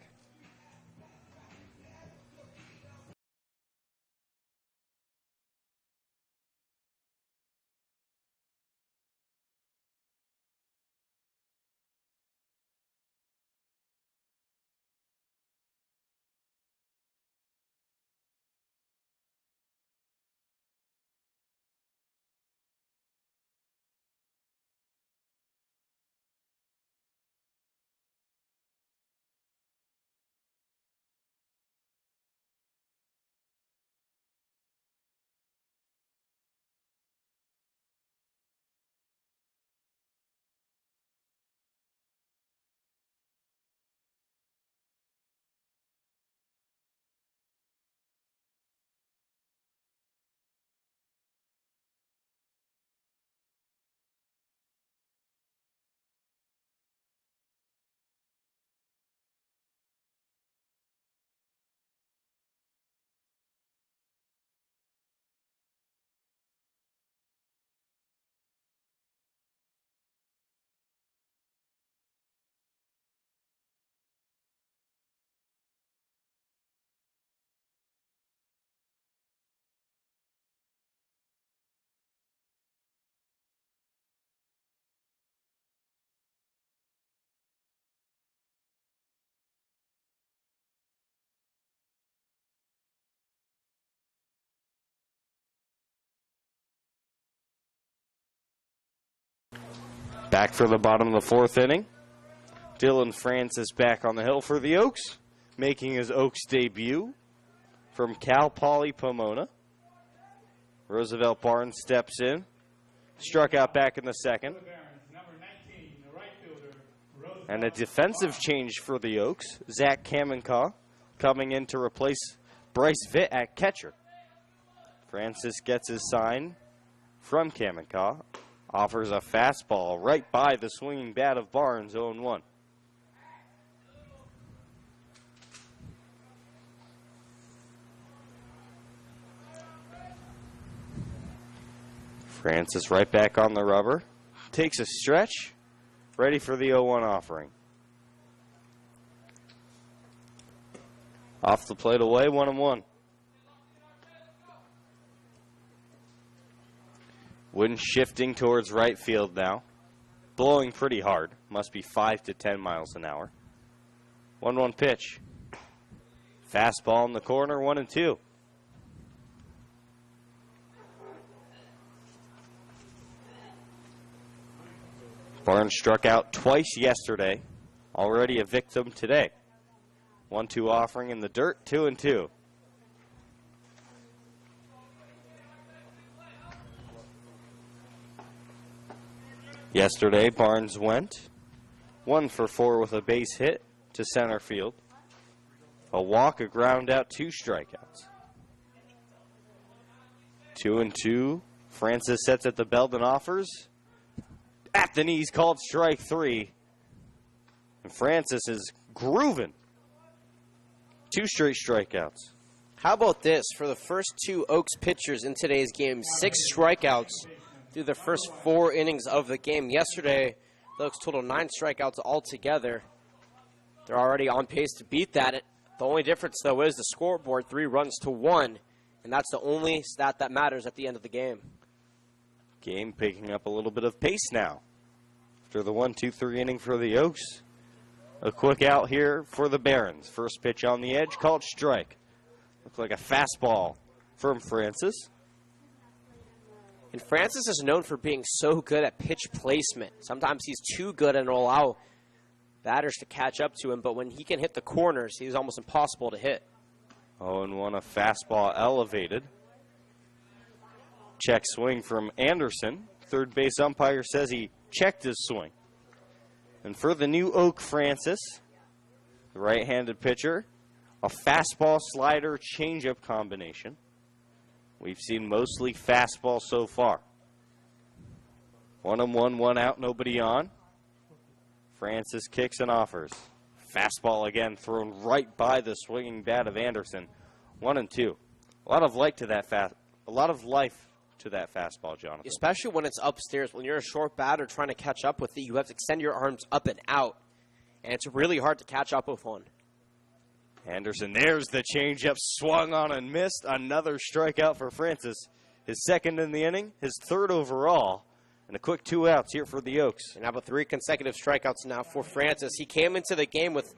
Back for the bottom of the 4th inning. Dylan Francis back on the hill for the Oaks, making his Oaks debut from Cal Poly Pomona. Roosevelt Barnes steps in, struck out back in the second. And a defensive change for the Oaks. Zach Kamenkaw coming in to replace Bryce Vitt at catcher. Francis gets his sign from Kamenkaw. Offers a fastball right by the swinging bat of Barnes, 0-1. Francis right back on the rubber. Takes a stretch. Ready for the 0-1 offering. Off the plate away, 1-1. Wind shifting towards right field now. Blowing pretty hard. Must be 5 to 10 miles an hour. 1-1 pitch. Fastball in the corner, 1-2. Barnes struck out twice yesterday. Already a victim today. 1-2 offering in the dirt, 2-2. Yesterday, Barnes went 1 for 4 with a base hit to center field. A walk, a ground out, 2 strikeouts. 2-2. Francis sets at the belt and offers. At the knees, called strike 3. And Francis is grooving. 2 straight strikeouts. How about this? For the first 2 Oaks pitchers in today's game, 6 strikeouts through the first 4 innings of the game. Yesterday, the Oaks total 9 strikeouts altogether. They're already on pace to beat that. The only difference, though, is the scoreboard, 3 runs to 1. And that's the only stat that matters at the end of the game. Game picking up a little bit of pace now. After the 1-2-3 inning for the Oaks. A quick out here for the Barons. First pitch on the edge, called strike. Looks like a fastball from Francis. And Francis is known for being so good at pitch placement. Sometimes he's too good and will allow batters to catch up to him, but when he can hit the corners, he's almost impossible to hit. 0-1, a fastball elevated. Check swing from Anderson. Third base umpire says he checked his swing. And for the new Oak Francis, the right-handed pitcher, a fastball slider changeup combination. We've seen mostly fastball so far. 1-1, 1 out, nobody on. Francis kicks and offers. Fastball again thrown right by the swinging bat of Anderson. 1-2. A lot of life to that fastball, Jonathan. Especially when it's upstairs. When you're a short batter trying to catch up with it, you have to extend your arms up and out. And it's really hard to catch up with one. Anderson, there's the changeup, swung on and missed. Another strikeout for Francis. His second in the inning, his third overall. And a quick 2 outs here for the Oaks. And how about 3 consecutive strikeouts now for Francis? He came into the game with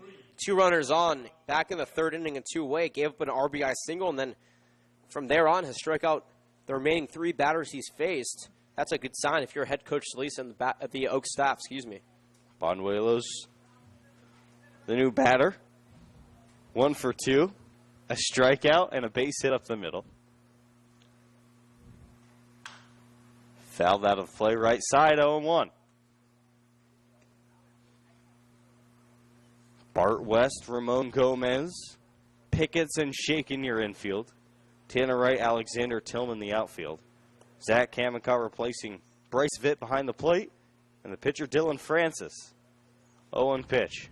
2 runners on, back in the 3rd inning and 2-away, gave up an RBI single, and then from there on has struck out the remaining 3 batters he's faced. That's a good sign if you're head coach Solis and the Oaks staff. Banuelos, the new batter. 1 for 2, a strikeout, and a base hit up the middle. Fouled out of play, right side, 0-1. Bart West, Ramon Gomez, Pickett's and Shake in your infield. Tanner Wright, Alexander Tillman, the outfield. Zach Kamikow replacing Bryce Vitt behind the plate. And the pitcher, Dylan Francis. 0-1 pitch.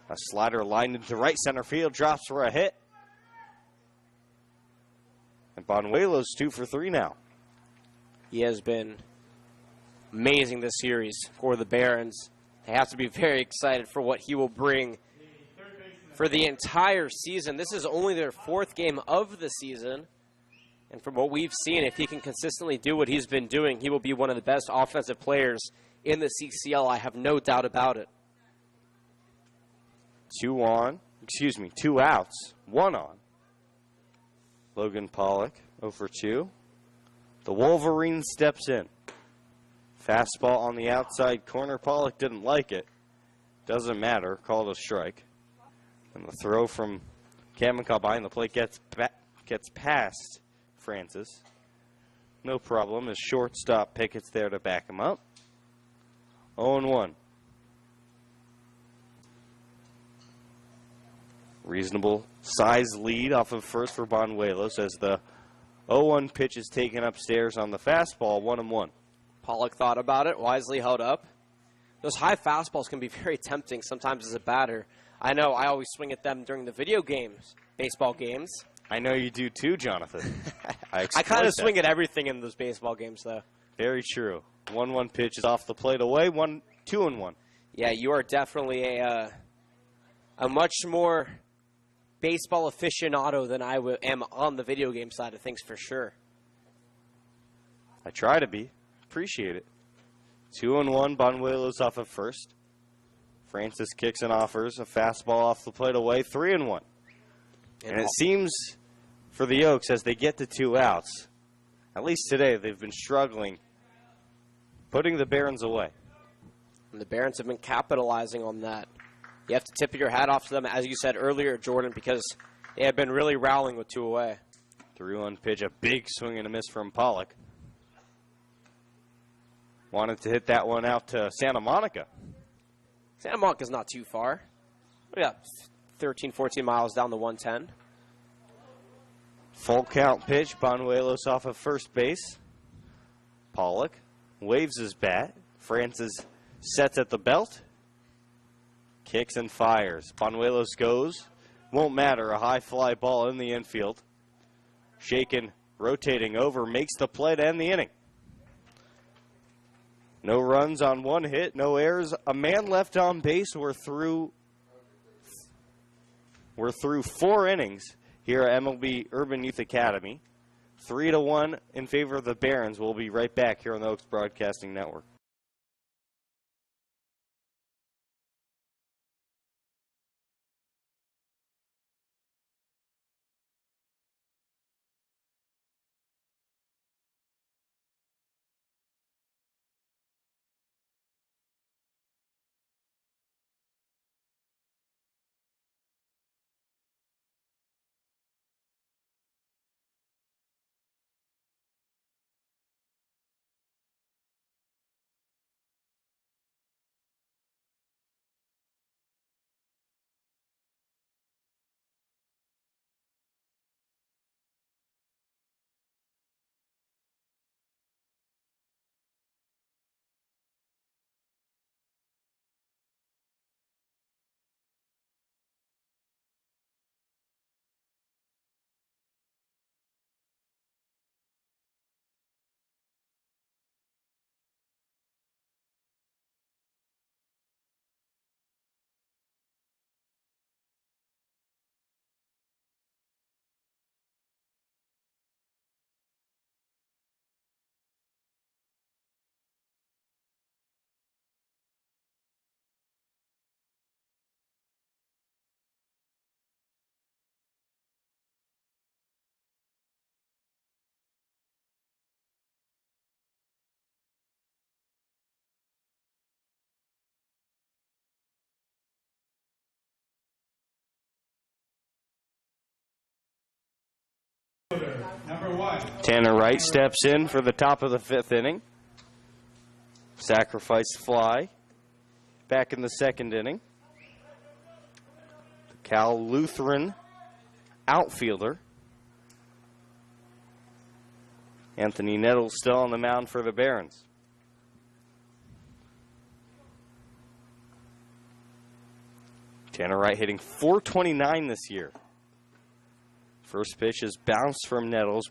A slider lined into right center field, drops for a hit. And Banuelos 2 for 3 now. He has been amazing this series for the Barons. They have to be very excited for what he will bring for the entire season. This is only their 4th game of the season. And from what we've seen, if he can consistently do what he's been doing, he will be one of the best offensive players in the CCL. I have no doubt about it. 2 outs, 1 on. Logan Pollock, 0 for 2. The Wolverine steps in. Fastball on the outside corner. Pollock didn't like it. Doesn't matter. Called a strike. And the throw from Kamikow behind the plate gets past Francis. No problem. His shortstop Pickett's there to back him up. 0-1. Reasonable size lead off of first for Banuelos as the 0-1 pitch is taken upstairs on the fastball, 1-1. Pollock thought about it, wisely held up. Those high fastballs can be very tempting sometimes as a batter. I know I always swing at them during the video games, baseball games. I know you do too, Jonathan. I kind of swing at everything in those baseball games, though. Very true. 1-1 pitch is off the plate away, 2-1. Yeah, you are definitely a much more baseball aficionado than I am on the video game side of things, for sure. I try to be. Appreciate it. 2-1, Banuelos off of first. Francis kicks and offers a fastball off the plate away, 3-1. And it seems for the Oaks, as they get to 2 outs, at least today, they've been struggling putting the Barons away. And the Barons have been capitalizing on that. You have to tip your hat off to them, as you said earlier, Jordan, because they have been really rallying with 2 away. 3-1 pitch, a big swing and a miss from Pollock. Wanted to hit that one out to Santa Monica. Santa Monica's not too far. Yeah, 13, 14 miles down the 110. Full count pitch, Banuelos off of first base. Pollock waves his bat. Francis sets at the belt. Kicks and fires. Banuelos goes. Won't matter. A high fly ball in the infield. Shaken, rotating over, makes the play to end the inning. No runs on one hit, no errors. A man left on base. We're through 4 innings here at MLB Urban Youth Academy. 3-1 in favor of the Barons. We'll be right back here on the Oaks Broadcasting Network. Number 1. Tanner Wright steps in for the top of the 5th inning. Sacrifice fly. Back in the 2nd inning. The Cal Lutheran outfielder. Anthony Nettles still on the mound for the Barons. Tanner Wright hitting .429 this year. First pitch is bounced from Nettles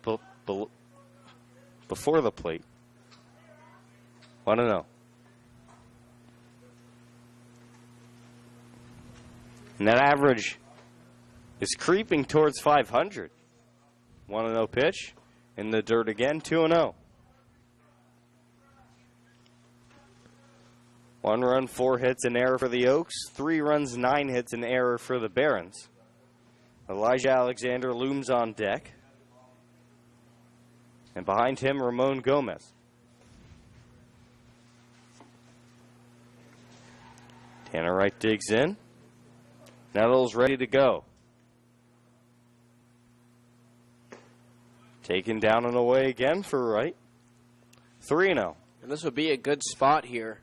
before the plate. 1-0. And that average is creeping towards 500. 1-0 pitch. In the dirt again, 2-0. 1 run, 4 hits, an error for the Oaks. 3 runs, 9 hits, an error for the Barons. Elijah Alexander looms on deck. And behind him, Ramon Gomez. Tanner Wright digs in. Nettles ready to go. Taken down and away again for Wright. 3-0. And this would be a good spot here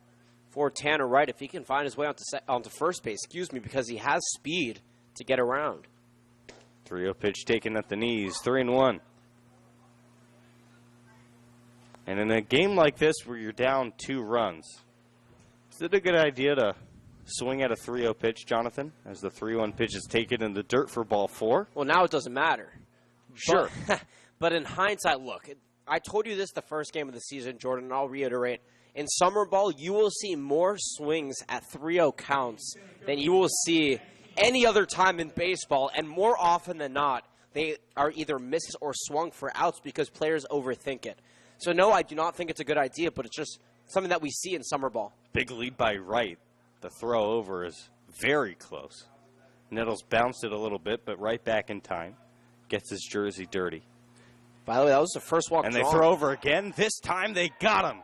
for Tanner Wright if he can find his way onto first base, because he has speed to get around. 3-0 pitch taken at the knees. 3-1. And in a game like this where you're down 2 runs, is it a good idea to swing at a 3-0 pitch, Jonathan, as the 3-1 pitch is taken in the dirt for ball 4? Well, now it doesn't matter. Sure. But in hindsight, look, I told you this the first game of the season, Jordan, and I'll reiterate. In summer ball, you will see more swings at 3-0 counts than you will see any other time in baseball, and more often than not, they are either missed or swung for outs because players overthink it. So, no, I do not think it's a good idea, but it's just something that we see in summer ball. Big lead by Wright. The throw over is very close. Nettles bounced it a little bit, but right back in time. Gets his jersey dirty. By the way, that was the first walk And drawn. they throw over again. This time they got him.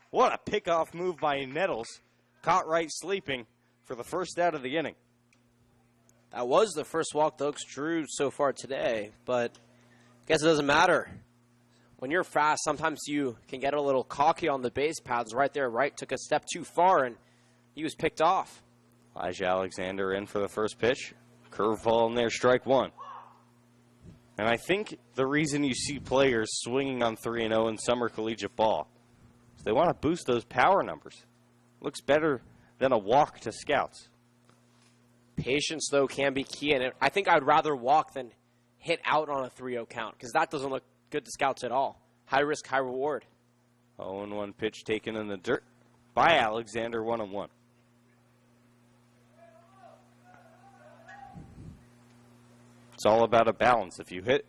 What a pickoff move by Nettles. Caught Wright sleeping for the first out of the inning. That was the first walk the Oaks drew so far today, but I guess it doesn't matter. When you're fast, sometimes you can get a little cocky on the base paths. Right there, Wright took a step too far, and he was picked off. Elijah Alexander in for the first pitch. Curveball in there, strike 1. And I think the reason you see players swinging on 3-0 in summer collegiate ball is they want to boost those power numbers. Looks better than a walk to scouts. Patience, though, can be key, and I think I'd rather walk than hit out on a 3-0 count, because that doesn't look good to scouts at all. High risk, high reward. 0-1 pitch taken in the dirt by Alexander, 1-1. It's all about a balance. If you hit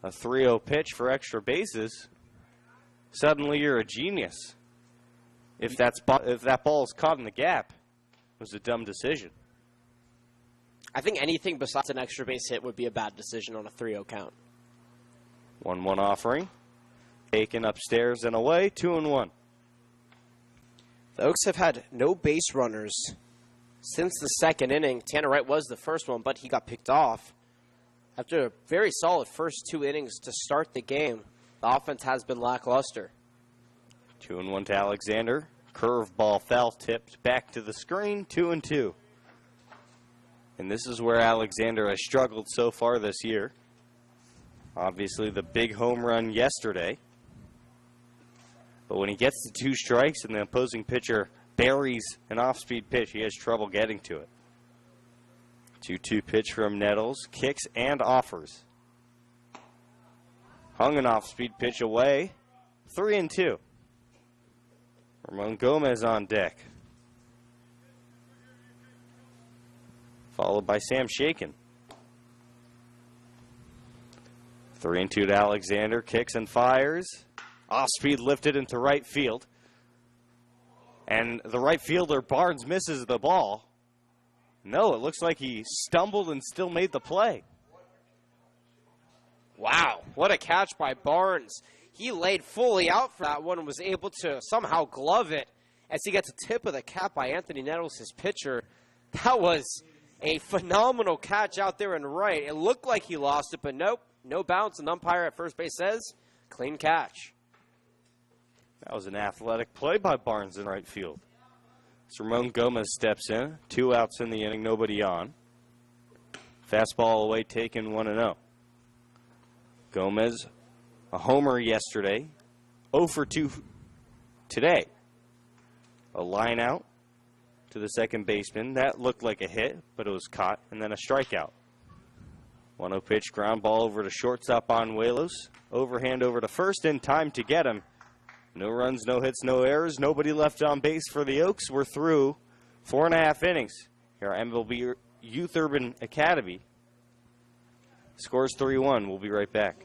a 3-0 pitch for extra bases, suddenly you're a genius. If that ball is caught in the gap, it was a dumb decision. I think anything besides an extra base hit would be a bad decision on a 3-0 count. 1-1 offering. Taken upstairs and away, 2-1. The Oaks have had no base runners since the second inning. Tanner Wright was the first one, but he got picked off. After a very solid first 2 innings to start the game, the offense has been lackluster. 2-1 to Alexander. Curveball foul tipped back to the screen, 2-2. And this is where Alexander has struggled so far this year. Obviously the big home run yesterday. But when he gets the 2 strikes and the opposing pitcher buries an off-speed pitch, he has trouble getting to it. 2-2 pitch from Nettles, kicks and offers. Hung an off-speed pitch away, 3-2. Ramon Gomez on deck. Followed by Sam Shaken. 3-2 to Alexander, kicks and fires. Off-speed lifted into right field. And the right fielder, Barnes, misses the ball. No, it looks like he stumbled and still made the play. Wow, what a catch by Barnes. He laid fully out for that one and was able to somehow glove it as he gets a tip of the cap by Anthony Nettles, his pitcher. That was a phenomenal catch out there in right. It looked like he lost it, but nope, no bounce. An umpire at first base says, clean catch. That was an athletic play by Barnes in right field. So Ramon Gomez steps in. 2 outs in the inning, nobody on. Fastball away taken, 1-0. Gomez, a homer yesterday, 0 for 2 today. A line out to the second baseman. That looked like a hit, but it was caught, and then a strikeout. 1-0 pitch, ground ball over to shortstop Banuelos. Overhand over to first, in time to get him. No runs, no hits, no errors. Nobody left on base for the Oaks. We're through 4.5 innings here at MLB Youth Urban Academy. Scores 3-1. We'll be right back.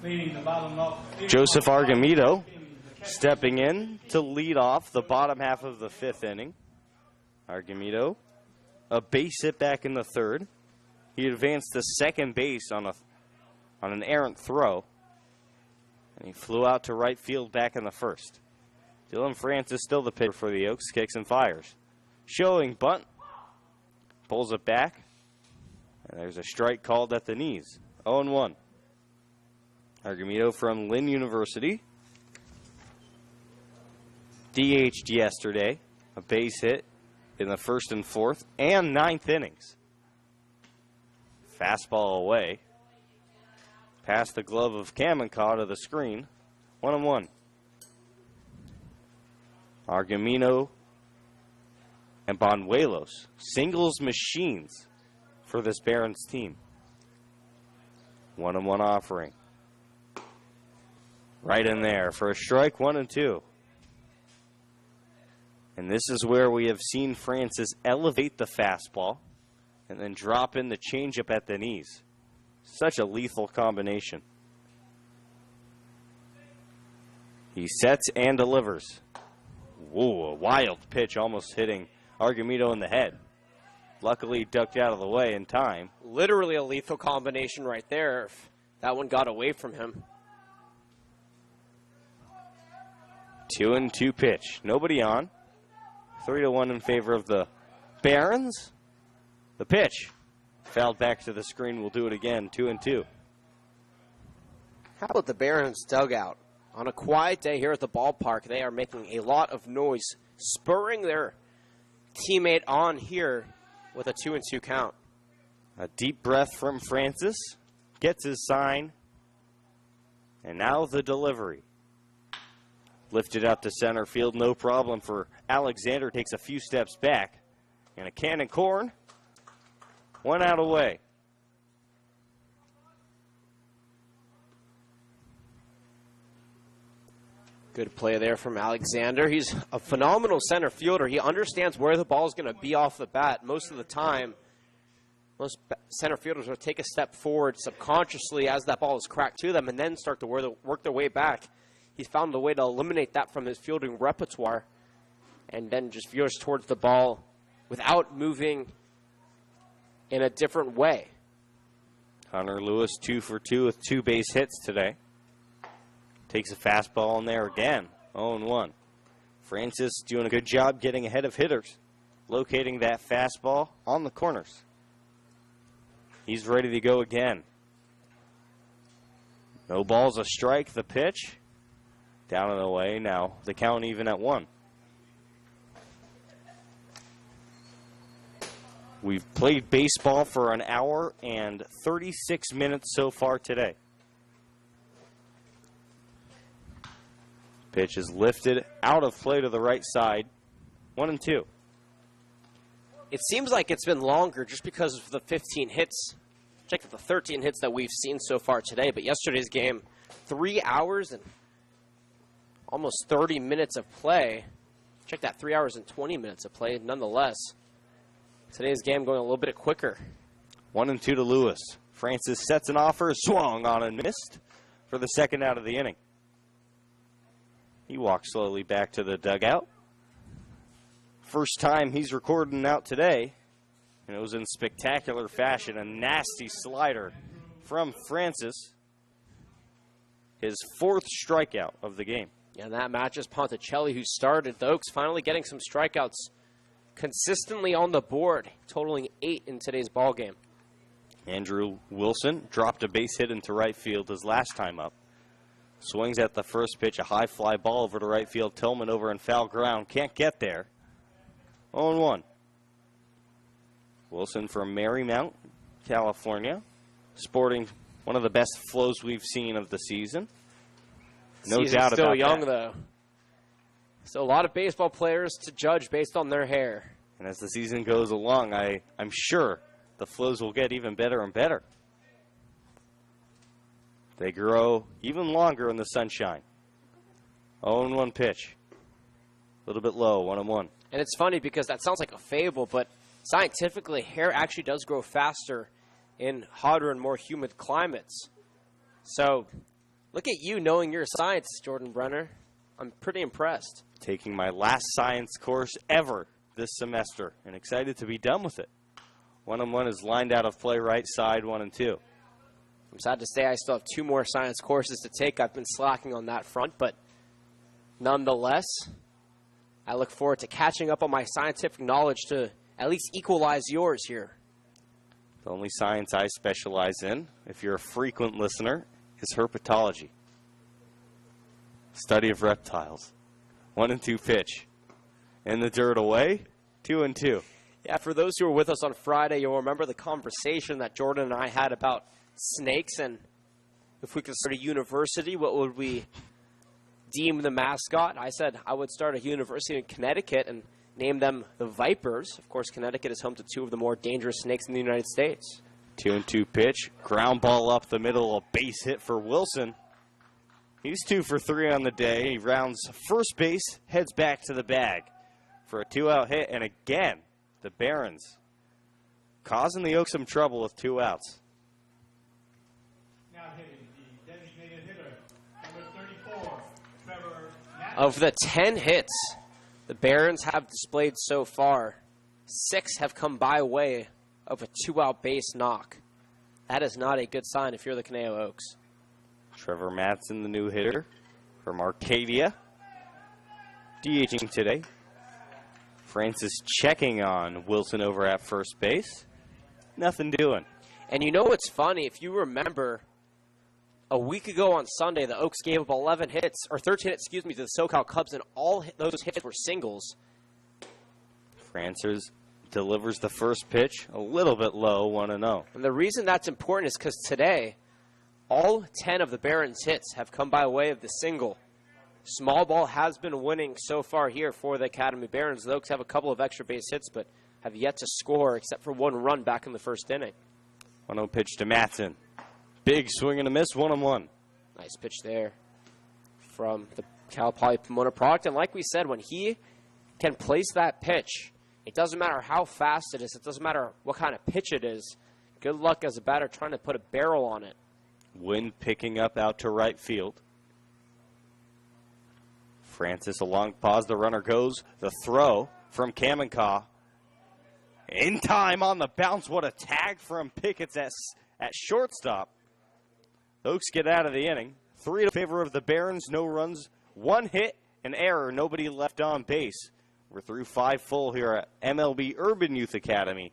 Leading the bottom of Joseph Argumedo stepping in to lead off the bottom half of the 5th inning. Argumedo, a base hit back in the 3rd. He advanced to second base on an errant throw, and he flew out to right field back in the 1st. Dylan Francis still the pitcher for the Oaks, kicks and fires. Showing bunt, pulls it back, and there's a strike called at the knees. 0-1. Argumedo from Lynn University. DH'd yesterday. A base hit in the 1st and 4th and 9th innings. Fastball away. Past the glove of Kamenkaw to the screen. 1-1. Argumino and Banuelos, singles machines for this Barons team. 1-1 offering. Right in there for a strike, 1-2. And this is where we have seen Francis elevate the fastball and then drop in the changeup at the knees. Such a lethal combination. He sets and delivers. Whoa, a wild pitch almost hitting Argumino in the head. Luckily, ducked out of the way in time. Literally a lethal combination right there. If that one got away from him. 2-2 pitch. Nobody on. 3-1 in favor of the Barons. The pitch. Fouled back to the screen. We'll do it again. 2-2. How about the Barons dugout? On a quiet day here at the ballpark, they are making a lot of noise, spurring their teammate on here with a 2-2 count. A deep breath from Francis. Gets his sign. And now the delivery. Lifted out to center field, no problem for Alexander. Takes a few steps back. And a cannon corn. 1 out away. Good play there from Alexander. He's a phenomenal center fielder. He understands where the ball is going to be off the bat. Most of the time, most center fielders will take a step forward subconsciously as that ball is cracked to them and then start to work their way back. He's found a way to eliminate that from his fielding repertoire and then just veers towards the ball without moving in a different way. Hunter Lewis 2 for 2 with 2 base hits today. Takes a fastball in there again. 0-1. Francis doing a good job getting ahead of hitters. Locating that fastball on the corners. He's ready to go again. No balls, a strike. The pitch. Down and away. Now the count even at 1. We've played baseball for an hour and 36 minutes so far today. Pitch is lifted out of play to the right side. 1-2. It seems like it's been longer just because of the 15 hits. Check the 13 hits that we've seen so far today. But yesterday's game, 3 hours and almost 30 minutes of play. Check that, 3 hours and 20 minutes of play nonetheless. Today's game going a little bit quicker. 1-2 to Lewis. Francis sets an offer, swung on and missed for the second out of the inning. He walks slowly back to the dugout. First time he's recording out today, and it was in spectacular fashion. A nasty slider from Francis. His 4th strikeout of the game. Yeah, and that matches Ponticelli, who started. The Oaks finally getting some strikeouts consistently on the board, totaling 8 in today's ball game. Andrew Wilson dropped a base hit into right field his last time up. Swings at the first pitch, a high fly ball over to right field. Tillman over in foul ground. Can't get there. 0-1. Wilson from Marymount, California. Sporting one of the best flows we've seen of the season. No doubt about that. Still young, though. So a lot of baseball players to judge based on their hair. And as the season goes along, I'm sure the flows will get even better and better. They grow even longer in the sunshine. 0-1 pitch. A little bit low, 1-1. And it's funny because that sounds like a fable, but scientifically, hair actually does grow faster in hotter and more humid climates. So look at you knowing your science, Jordan Brenner. I'm pretty impressed. Taking my last science course ever this semester and excited to be done with it. 1-1 is lined out of play right side, 1-2. I'm sad to say I still have 2 more science courses to take. I've been slacking on that front, but nonetheless, I look forward to catching up on my scientific knowledge to at least equalize yours here. The only science I specialize in, if you're a frequent listener, is herpetology. Study of reptiles. 1-2 pitch. In the dirt away, 2-2. Yeah, for those who were with us on Friday, you'll remember the conversation that Jordan and I had about snakes, and if we could start a university, what would we deem the mascot? I said I would start a university in Connecticut and name them the Vipers. Of course, Connecticut is home to two of the more dangerous snakes in the United States. 2-2 pitch. Ground ball up the middle. A base hit for Wilson. He's 2 for 3 on the day. He rounds first base, heads back to the bag for a 2-out hit. And again, the Barons causing the Oaks some trouble with 2 outs. Now hitting the designated hitter, number 34, Trevor Matt. Of the 10 hits the Barons have displayed so far, 6 have come by way of a 2-out base knock. That is not a good sign if you're the Conejo Oaks. Trevor Matson, the new hitter from Arcadia, DHing today. Francis checking on Wilson over at first base. Nothing doing. And you know what's funny? If you remember, a week ago on Sunday, the Oaks gave up 11 hits, or 13 hits, excuse me, to the SoCal Cubs, and all those hits were singles. Francis delivers the first pitch a little bit low, 1-0. And the reason that's important is because today, all 10 of the Barons' hits have come by way of the single. Small ball has been winning so far here for the Academy Barons. The Oaks have a couple of extra base hits, but have yet to score except for 1 run back in the first inning. 1-0 pitch to Matson. Big swing and a miss, 1-1. Nice pitch there from the Cal Poly Pomona product. And like we said, when he can place that pitch, it doesn't matter how fast it is. It doesn't matter what kind of pitch it is. Good luck as a batter trying to put a barrel on it. Wind picking up out to right field. Francis a long pause. The runner goes. The throw from Kamenkaw. In time on the bounce. What a tag from Pickett's at shortstop. The Oaks get out of the inning. 3 in favor of the Barons. No runs. 1 hit. An error. Nobody left on base. We're through 5 full here at MLB Urban Youth Academy.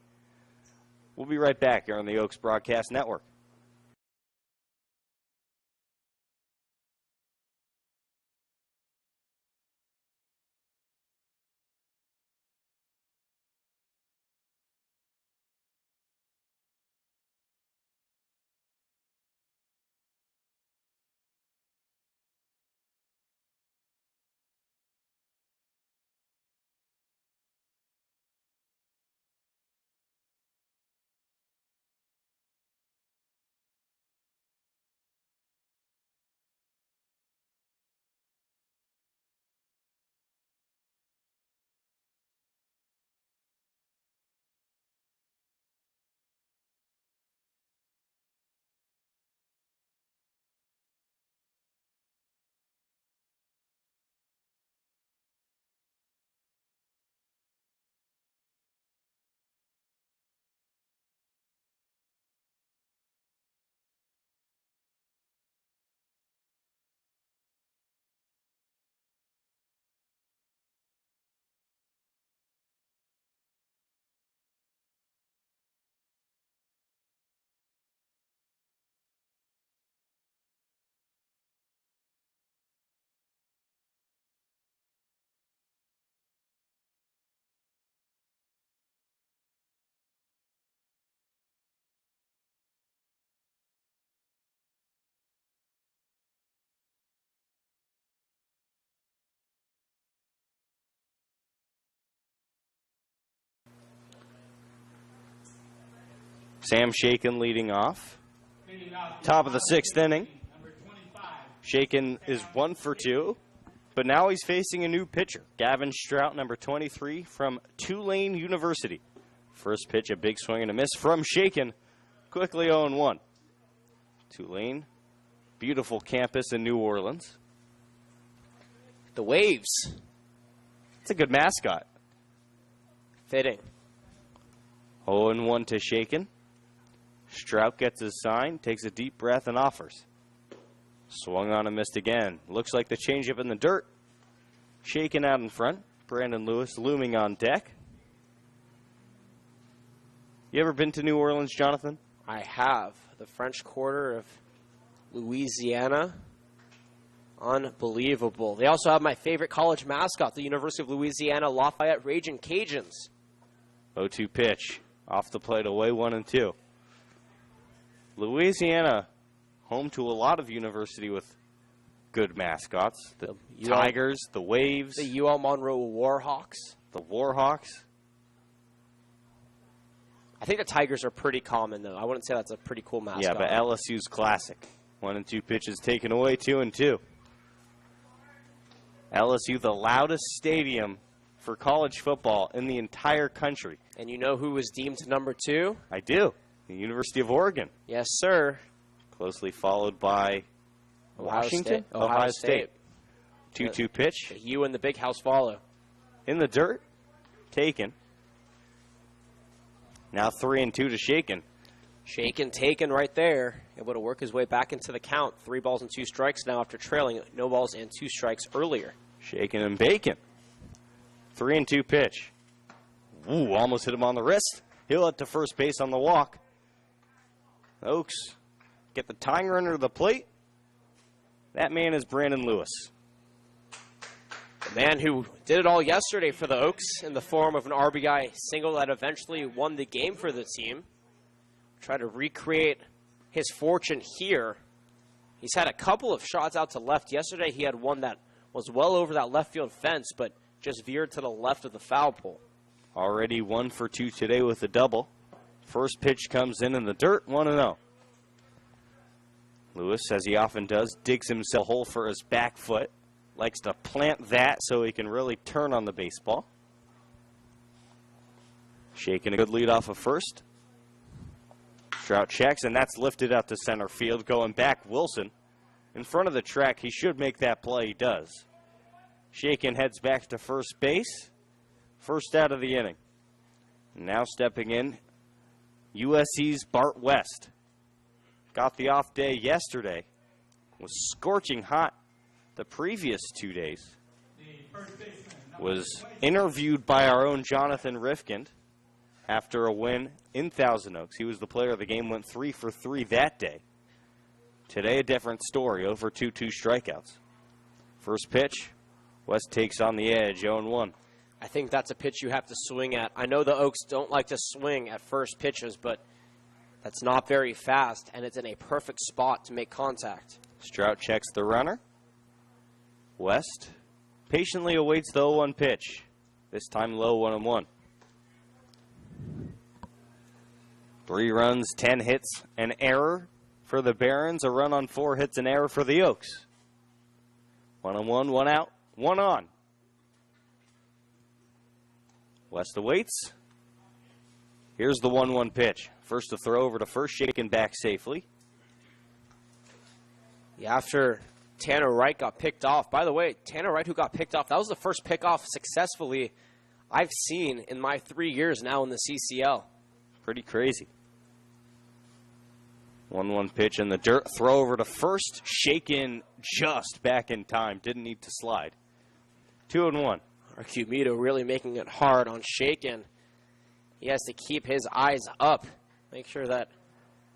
We'll be right back here on the Oaks Broadcast Network. Sam Shaken leading off. Leading off Top of the 6th inning. number 25, Shaken is 1 for 2, but now he's facing a new pitcher. Gavin Strout, number 23, from Tulane University. First pitch, a big swing and a miss from Shaken. Quickly 0-1. Tulane, beautiful campus in New Orleans. The Waves. It's a good mascot. Fitting. 0-1 to Shaken. Strout gets his sign, takes a deep breath, and offers. Swung on and missed again. Looks like the changeup in the dirt. Shaken out in front. Brandon Lewis looming on deck. You ever been to New Orleans, Jonathan? I have. The French Quarter of Louisiana. Unbelievable. They also have my favorite college mascot, the University of Louisiana Lafayette Ragin' Cajuns. 0-2 pitch. Off the plate, away 1-2. Louisiana, home to a lot of university with good mascots. The Tigers, the Waves, The UL Monroe Warhawks. the Warhawks. I think the Tigers are pretty common, though. I wouldn't say that's a pretty cool mascot. Yeah, but LSU's classic. 1-2 pitches taken away, 2-2. LSU, the loudest stadium for college football in the entire country. And you know who was deemed number 2? I do. The University of Oregon. Yes, sir. Closely followed by Washington? Ohio State. 2-2 pitch. The U and the big house follow. In the dirt. Taken. Now 3-2 to Shaken. Shaken, taken right there. Able to work his way back into the count. 3 balls and 2 strikes now after trailing. No balls and 2 strikes earlier. Shaken and Bacon. 3-2 pitch. Ooh, almost hit him on the wrist. He'll hit to first base on the walk. Oaks get the tying runner to the plate. That man is Brandon Lewis. The man who did it all yesterday for the Oaks in the form of an RBI single that eventually won the game for the team. Try to recreate his fortune here. He's had a couple of shots out to left. Yesterday he had one that was well over that left field fence, but just veered to the left of the foul pole. Already 1 for 2 today with a double. First pitch comes in the dirt, 1-0. Lewis, as he often does, digs himself a hole for his back foot. Likes to plant that so he can really turn on the baseball. Shaking a good lead off of first. Strout checks, and that's lifted out to center field. Going back, Wilson. In front of the track, he should make that play. He does. Shaken heads back to first base. First out of the inning. Now stepping in, USC's Bart West. Got the off day yesterday. Was scorching hot the previous 2 days. Was interviewed by our own Jonathan Rifkind after a win in Thousand Oaks. He was the player of the game, went 3 for 3 that day. Today, a different story, over 2-2 strikeouts. First pitch, West takes on the edge, 0-1. I think that's a pitch you have to swing at. I know the Oaks don't like to swing at first pitches, but that's not very fast, and it's in a perfect spot to make contact. Strout checks the runner. West patiently awaits the 0-1 pitch. This time low, 1-1. 3 runs, 10 hits, an error for the Barons. A run on 4 hits, an error for the Oaks. 1-1, 1 out, 1 on. West awaits. Here's the 1-1 pitch. First to throw over to first, Shaken back safely. Yeah, after Tanner Wright got picked off. By the way, Tanner Wright, who got picked off, that was the first pickoff successfully I've seen in my 3 years now in the CCL. Pretty crazy. 1-1 pitch in the dirt. Throw over to first. Shaken just back in time. Didn't need to slide. 2-1. Arcumito really making it hard on Shaken. He has to keep his eyes up. Make sure that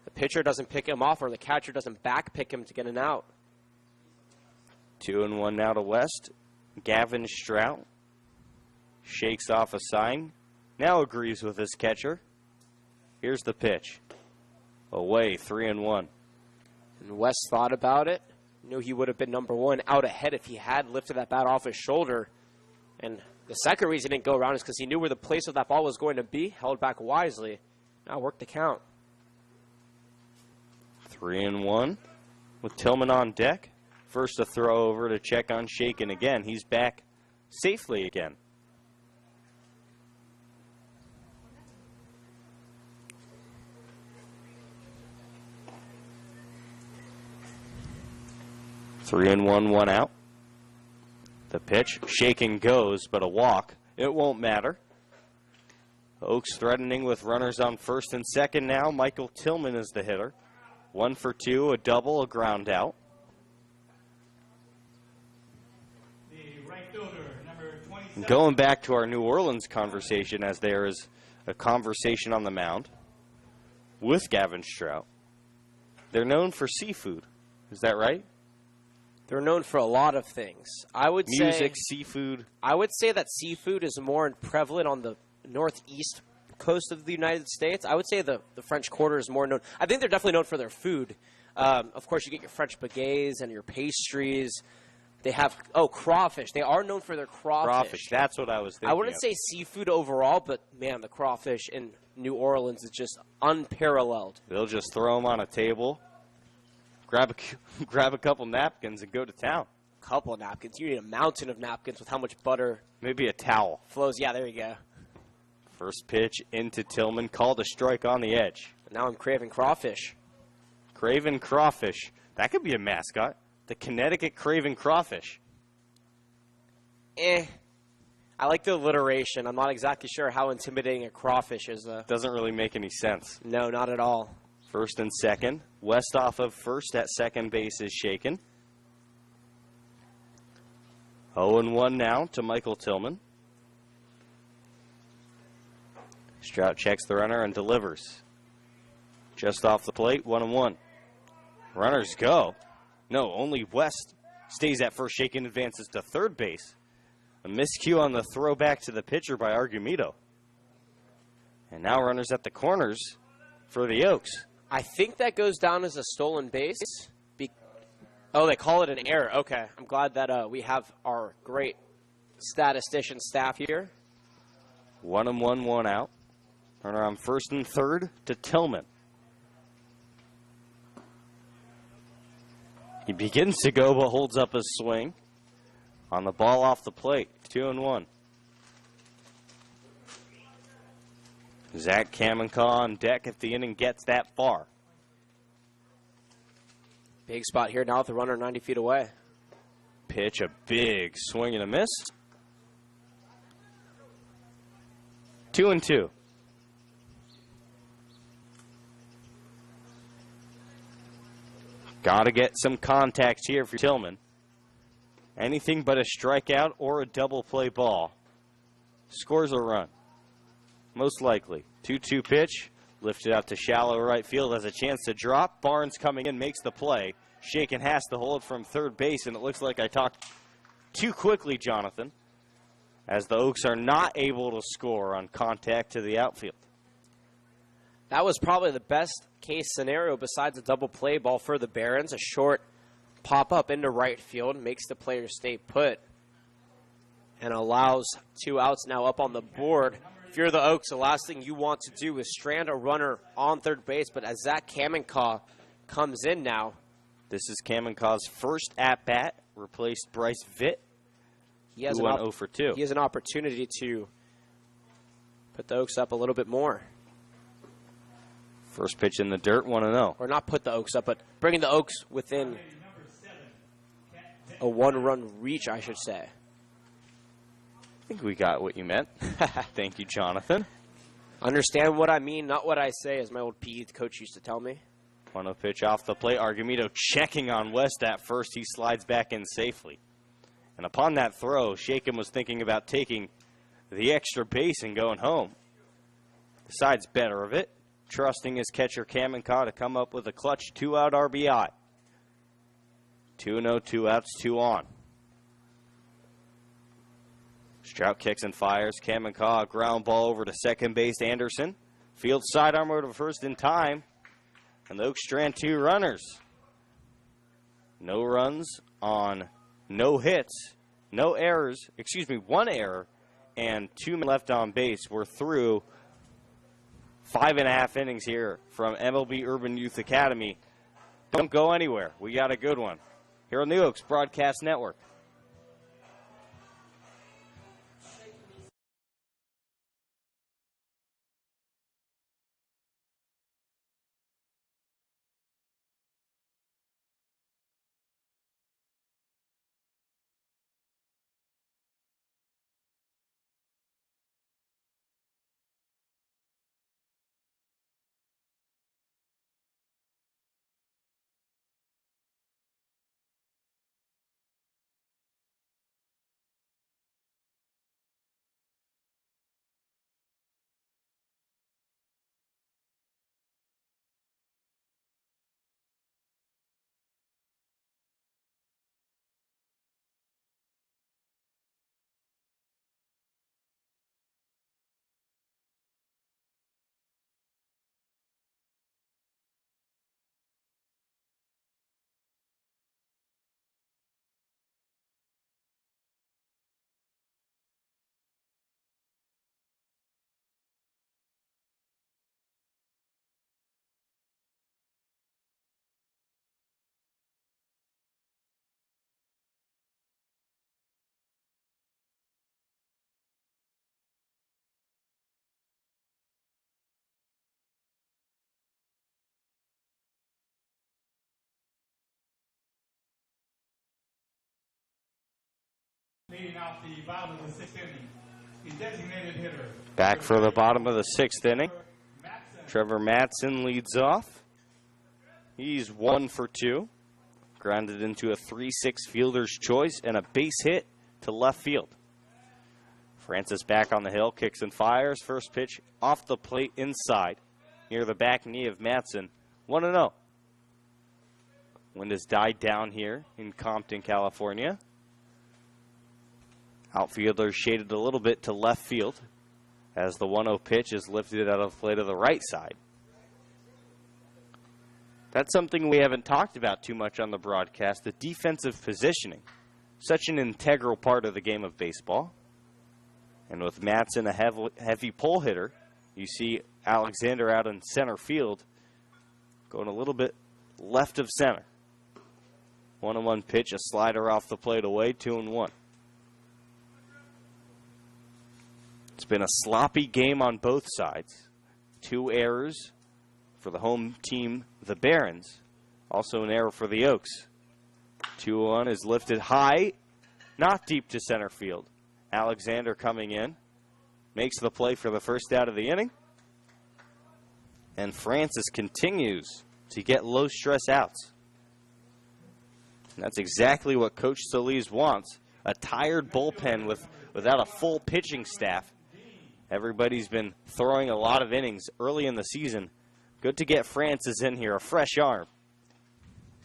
the pitcher doesn't pick him off or the catcher doesn't back pick him to get an out. 2-1 now to West. Gavin Strout shakes off a sign. Now agrees with his catcher. Here's the pitch. Away, 3-1. And West thought about it. Knew he would have been number 1 out ahead if he had lifted that bat off his shoulder. And the second reason he didn't go around is because he knew where the place of that ball was going to be, held back wisely. Now worked the count. 3-1 with Tillman on deck. First to throw over to check on Shaken again. He's back safely again. Three and one out. The pitch, Shaken goes, but a walk. It won't matter. Oaks threatening with runners on first and second now. Michael Tillman is the hitter. 1 for 2, a double, a ground out. The right fielder, number 27. Going back to our New Orleans conversation, as there is a conversation on the mound with Gavin Strout. They're known for seafood. Is that right? They're known for a lot of things. Music, seafood. I would say that seafood is more prevalent on the northeast coast of the United States. I would say the French Quarter is more known. I think they're definitely known for their food. Of course, you get your French baguettes and your pastries. They have, crawfish. They are known for their crawfish. Crawfish, that's what I was thinking I wouldn't of. say seafood overall, but, man, the crawfish in New Orleans is just unparalleled. They'll just throw them on a table, grab a couple napkins, and go to town. Couple of napkins. You need a mountain of napkins with how much butter Maybe a towel. flows. Yeah, there you go. First pitch into Tillman, called a strike on the edge. Now I'm craving crawfish. Craven Crawfish. That could be a mascot. The Connecticut Craven Crawfish. I like the alliteration. I'm not exactly sure how intimidating a crawfish is, though. Doesn't really make any sense. No, not at all. First and second. West off of first at second base is shaken. 0-1 now to Michael Tillman. Strout checks the runner and delivers. Just off the plate, 1-1. Runners go. No, only West stays at first. Shaken advances to third base. A miscue on the throwback to the pitcher by Argumedo. And now runners at the corners for the Oaks. I think that goes down as a stolen base. They call it an error. Okay. I'm glad that we have our great statistician staff here. 1-1, 1 out. Runner on first and third to Tillman. He begins to go but holds up his swing. On the ball off the plate, 2-1. Zach Kamenkaw on deck if the inning gets that far. Big spot here now with the runner 90 feet away. Pitch, a big swing and a miss. 2-2. Got to get some contact here for Tillman. Anything but a strikeout or a double play ball scores a run. Most likely. 2-2 pitch. Lifted out to shallow right field. Has a chance to drop. Barnes coming in, makes the play. Shaken has to hold from third base, and it looks like I talked too quickly, Jonathan, as the Oaks are not able to score on contact to the outfield. That was probably the best case scenario besides a double play ball for the Barons. A short pop up into right field makes the player stay put and allows 2 outs now up on the board. If you're the Oaks, the last thing you want to do is strand a runner on third base, but as Zach Kamenkaw comes in now. This is Kamenkaw's first at-bat, replaced Bryce Vitt, He has who went 0 for 2. He has an opportunity to put the Oaks up a little bit more. First pitch in the dirt, 1-0. Or not put the Oaks up, but bringing the Oaks within a one-run reach, I should say. I think we got what you meant. Thank you, Jonathan. Understand what I mean, not what I say, as my old PE coach used to tell me. 1-0 pitch off the plate. Argumedo checking on West at first. He slides back in safely. And upon that throw, Shaken was thinking about taking the extra base and going home. Decides better of it, trusting his catcher Kamenkaw to come up with a clutch 2-out RBI. 2-0, 2 outs, 2 on. Strout kicks and fires. Kamenkaw, ground ball over to second base. Anderson. Field sidearm over to first in time. And the Oaks strand 2 runners. No runs on no hits, no errors, 1 error, and 2 men left on base. We're through 5.5 innings here from MLB Urban Youth Academy. Don't go anywhere. We got a good one here on the Oaks Broadcast Network. leading off the bottom of the sixth inning. The designated hitter. Back for the bottom of the sixth inning. Matson. Trevor Matson leads off. He's 1 for 2. Grounded into a 3-6 fielder's choice and a base hit to left field. Francis back on the hill, kicks and fires. First pitch off the plate inside near the back knee of Matson. 1-0. Wind has died down here in Compton, California. Outfielder shaded a little bit to left field as the 1-0 pitch is lifted out of play to the right side. That's something we haven't talked about too much on the broadcast, the defensive positioning. Such an integral part of the game of baseball. And with Matson a heavy pull hitter, you see Alexander out in center field going a little bit left of center. 1-1 pitch, a slider off the plate away, 2-1. It's been a sloppy game on both sides. 2 errors for the home team, the Barons. Also an error for the Oaks. 2-1 is lifted high, not deep to center field. Alexander coming in, makes the play for the first out of the inning. And Francis continues to get low stress outs. And that's exactly what Coach Solis wants. A tired bullpen without a full pitching staff. Everybody's been throwing a lot of innings early in the season. Good to get Francis in here, a fresh arm,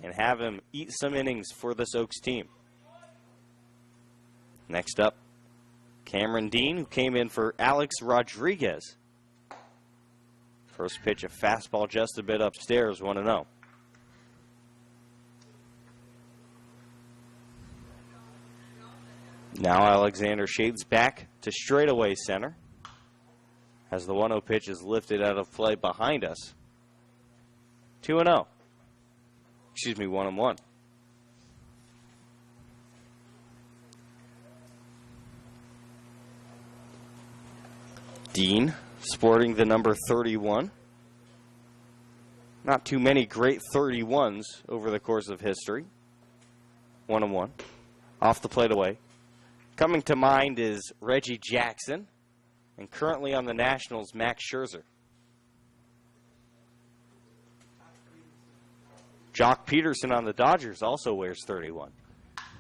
and have him eat some innings for this Oaks team. Next up, Cameron Dean, who came in for Alex Rodriguez. First pitch, a fastball just a bit upstairs, 1-0. Now Alexander shades back to straightaway center as the 1-0 pitch is lifted out of play behind us. 2-0. Excuse me, 1-1. Dean sporting the number 31. Not too many great 31s over the course of history. 1-1. Off the plate away. Coming to mind is Reggie Jackson, and currently on the Nationals, Max Scherzer. Jock Peterson on the Dodgers also wears 31.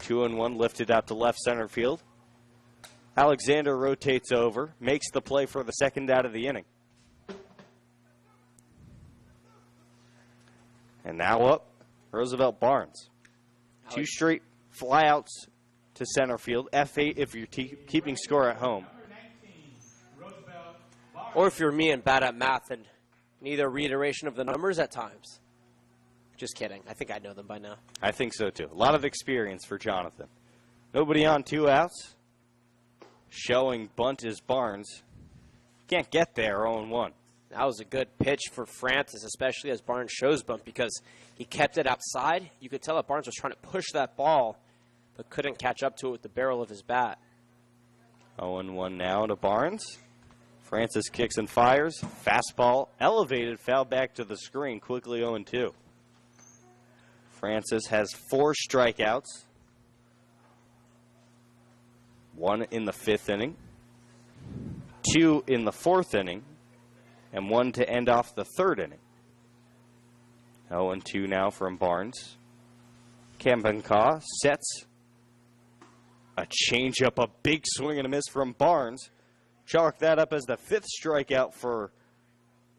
2-1 lifted out to left center field. Alexander rotates over, makes the play for the second out of the inning. And now up, Roosevelt Barnes. 2 straight flyouts to center field. F8 if you're keeping score at home. Or if you're me and bad at math and need a reiteration of the numbers at times. Just kidding. I think I know them by now. I think so too. A lot of experience for Jonathan. Nobody on, 2 outs. Showing bunt is Barnes. Can't get there, 0-1. That was a good pitch for Francis, especially as Barnes shows bunt, because he kept it outside. You could tell that Barnes was trying to push that ball, but couldn't catch up to it with the barrel of his bat. 0-1 now to Barnes. Francis kicks and fires. Fastball elevated, foul back to the screen. Quickly 0-2. Francis has 4 strikeouts. 1 in the 5th inning. 2 in the 4th inning. And 1 to end off the 3rd inning. 0-2 now from Barnes. Kambanka sets a changeup, a big swing and a miss from Barnes. Chalk that up as the 5th strikeout for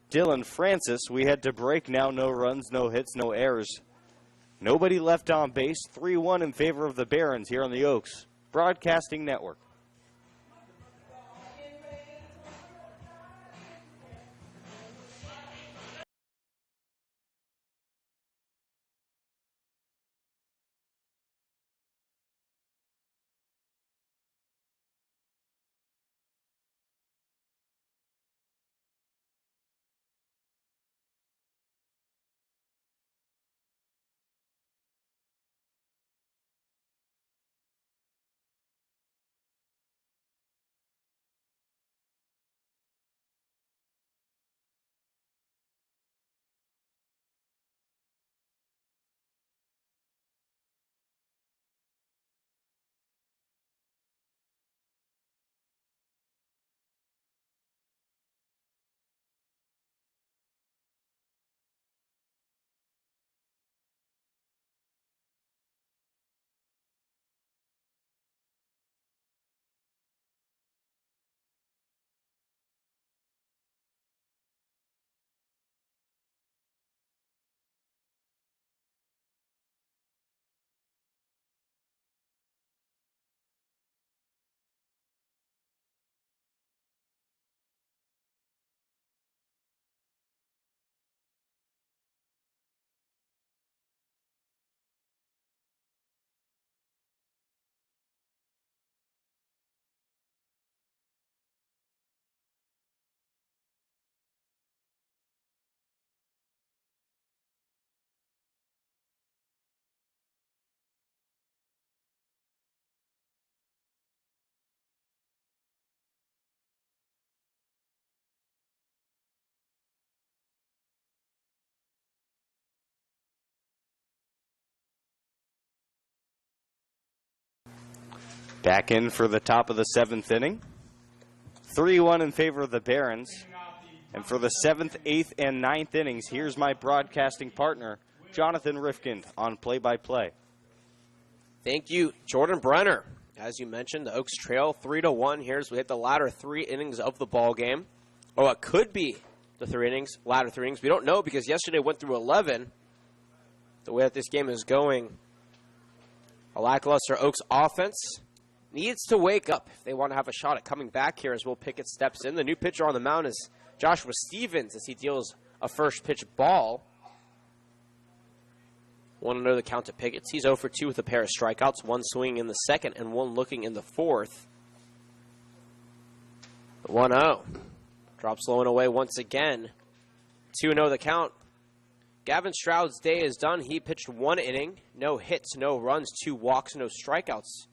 Dylan Francis. We head to break now. No runs, no hits, no errors. Nobody left on base. 3-1 in favor of the Barons here on the Oaks Broadcasting Network. Back in for the top of the 7th inning. 3-1 in favor of the Barons. And for the 7th, 8th, and 9th innings, here's my broadcasting partner, Jonathan Rifkind, on play-by-play. Thank you, Jordan Brenner. As you mentioned, the Oaks trail 3-1 here as we hit the latter 3 innings of the ball game. Oh, it could be the latter 3 innings. We don't know because yesterday went through 11. The way that this game is going, a lackluster Oaks offense needs to wake up if they want to have a shot at coming back here as Will Pickett steps in. The new pitcher on the mound is Joshua Stevens as he deals a first pitch ball. 1-0 the count to Pickett. He's 0 for 2 with a pair of strikeouts, 1 swinging in the 2nd and 1 looking in the 4th. The 1-0 drops low and away once again. 2-0 the count. Gavin Stroud's day is done. He pitched 1 inning, no hits, no runs, 2 walks, no strikeouts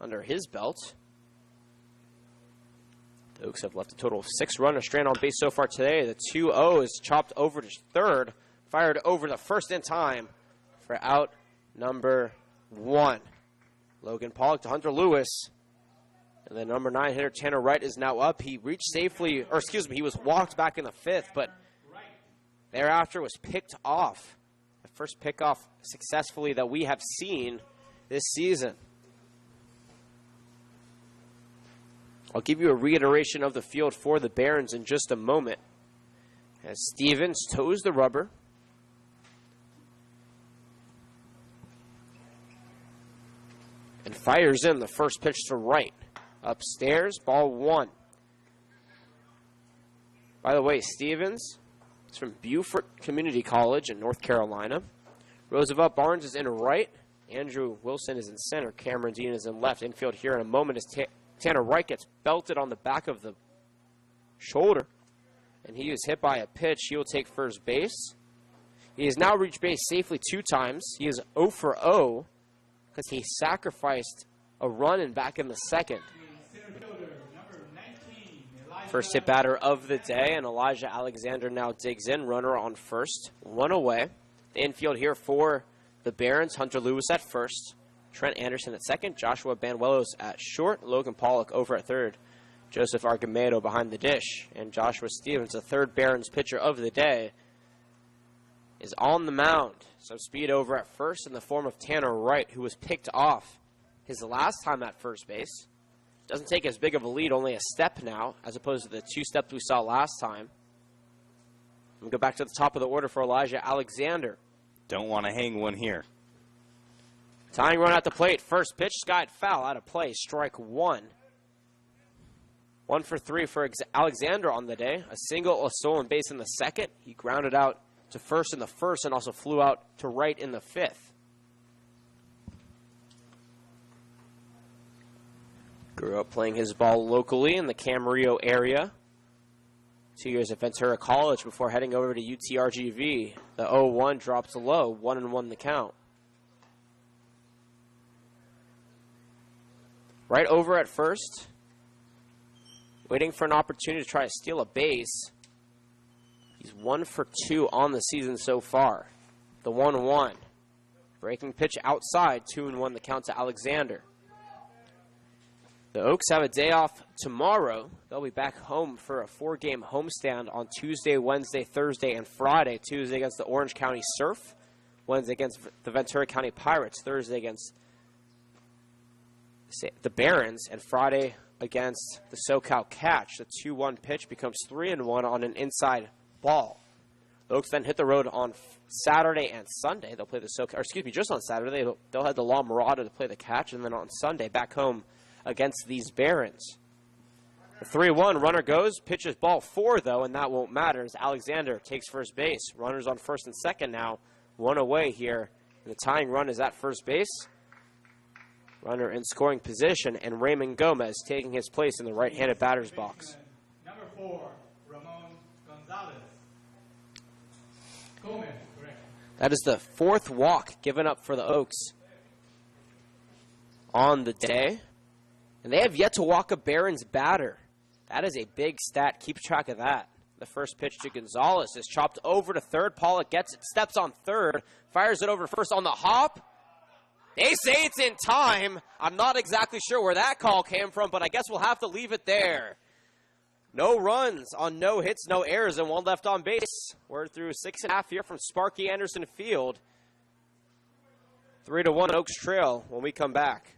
under his belt. The Oaks have left a total of 6 runners stranded on base so far today. The 2-0 is chopped over to third, fired over the first in time for out number 1. Logan Pollock to Hunter Lewis. And the number 9 hitter Tanner Wright is now up. He reached safely, or excuse me, he was walked back in the 5th, but thereafter was picked off. The first pickoff successfully that we have seen this season. I'll give you a reiteration of the field for the Barons in just a moment. As Stevens toes the rubber. And fires in the first pitch to right. Upstairs, ball 1. By the way, Stevens is from Beaufort Community College in North Carolina. Roosevelt Barnes is in right. Andrew Wilson is in center. Cameron Dean is in left. Infield here in a moment as Tanner Wright gets belted on the back of the shoulder. And he is hit by a pitch. He will take first base. He has now reached base safely 2 times. He is 0 for 0 because he sacrificed a run and back in the 2nd. First hit batter of the day, and Elijah Alexander now digs in. Runner on first, 1 away. The infield here for the Barons, Hunter Lewis at first, Trent Anderson at second, Joshua Banuelos at short, Logan Pollock over at third, Joseph Argumedo behind the dish, and Joshua Stevens, the third Barons pitcher of the day, is on the mound. So speed over at first in the form of Tanner Wright, who was picked off his last time at first base. Doesn't take as big of a lead, only a step now, as opposed to the 2 steps we saw last time. We'll go back to the top of the order for Elijah Alexander. Don't want to hang one here. Tying run at the plate. First pitch, skied foul, out of play. Strike 1. 1 for 3 for Alexander on the day. A single, a stolen base in the 2nd. He grounded out to first in the 1st and also flew out to right in the 5th. Grew up playing his ball locally in the Camarillo area. 2 years at Ventura College before heading over to UTRGV. The 0-1 drops low, 1-1 the count. Right over at first. Waiting for an opportunity to try to steal a base. He's 1 for 2 on the season so far. The 1-1. Breaking pitch outside, 2-1 the count to Alexander. The Oaks have a day off tomorrow. They'll be back home for a 4-game homestand on Tuesday, Wednesday, Thursday, and Friday. Tuesday against the Orange County Surf. Wednesday against the Ventura County Pirates. Thursday against the Barons. And Friday against the SoCal Catch. The 2-1 pitch becomes 3-1 on an inside ball. The Oaks then hit the road on Saturday and Sunday. They'll play the SoCal, or excuse me, just on Saturday. They'll head to La Mirada to play the Catch. And then on Sunday, back home against these Barons. The 3-1, runner goes, pitches ball 4, though, and that won't matter as Alexander takes first base. Runners on first and second now, 1 away here. And the tying run is at first base. Runner in scoring position, and Raymond Gomez taking his place in the right-handed batter's box. Number 4, Ramon Gonzalez. Gomez, correct. That is the 4th walk given up for the Oaks on the day. And they have yet to walk a Barons batter. That is a big stat. Keep track of that. The first pitch to Gonzalez is chopped over to third. Pollock gets it, steps on third, fires it over first on the hop. They say it's in time. I'm not exactly sure where that call came from, but I guess we'll have to leave it there. No runs on no hits, no errors, and one left on base. We're through 6.5 here from Sparky Anderson Field. 3-1 Oaks Trail when we come back.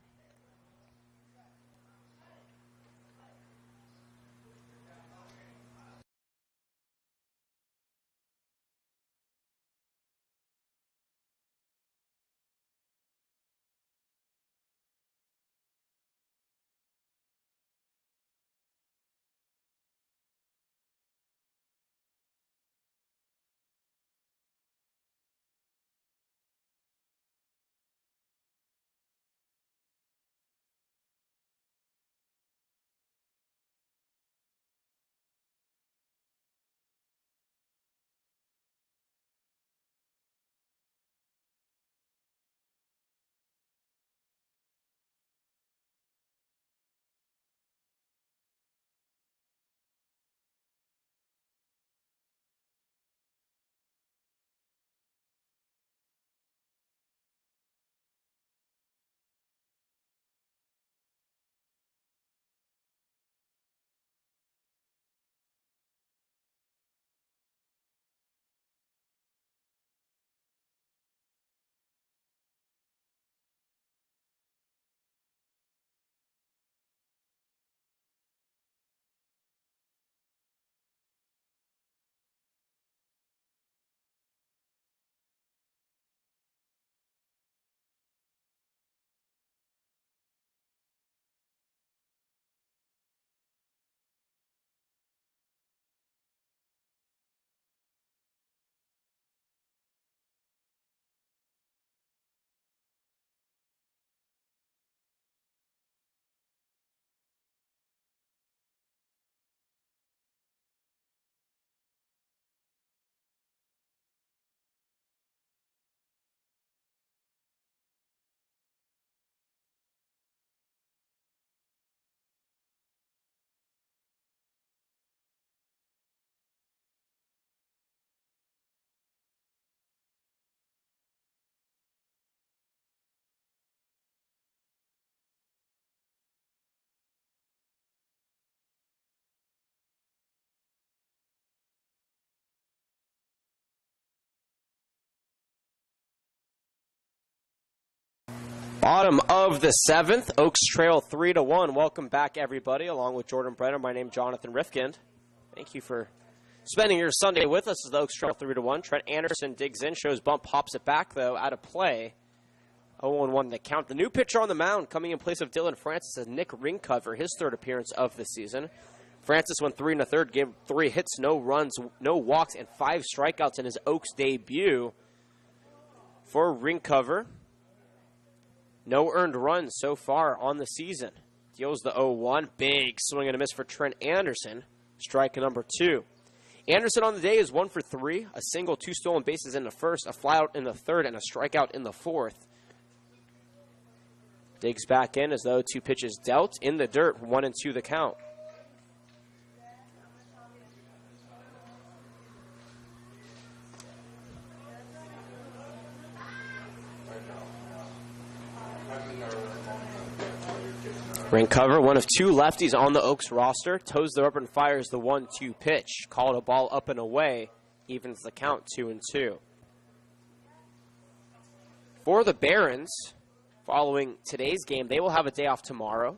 Bottom of the 7th, Oaks Trail 3-1. Welcome back, everybody, along with Jordan Brenner. My name's Jonathan Rifkind. Thank you for spending your Sunday with us as the Oaks Trail 3-1. Trent Anderson digs in, shows bump, pops it back, though, out of play. 0-1 to count. The new pitcher on the mound coming in place of Dylan Francis is Nick Ringcover, his third appearance of the season. Francis went 3 1/3, gave 3 hits, no runs, no walks, and 5 strikeouts in his Oaks debut. For Ringcover, no earned runs so far on the season. Deals the 0-1. Big swing and a miss for Trent Anderson. Strike number 2. Anderson on the day is 1 for 3. A single, 2 stolen bases in the first, a flyout in the third, and a strikeout in the fourth. Digs back in as though 2 pitches dealt. In the dirt, 1-2 the count. Ringcover, one of 2 lefties on the Oaks roster, toes the rubber and fires the 1-2 pitch. Called a ball up and away, evens the count 2-2. For the Barons, following today's game, they will have a day off tomorrow.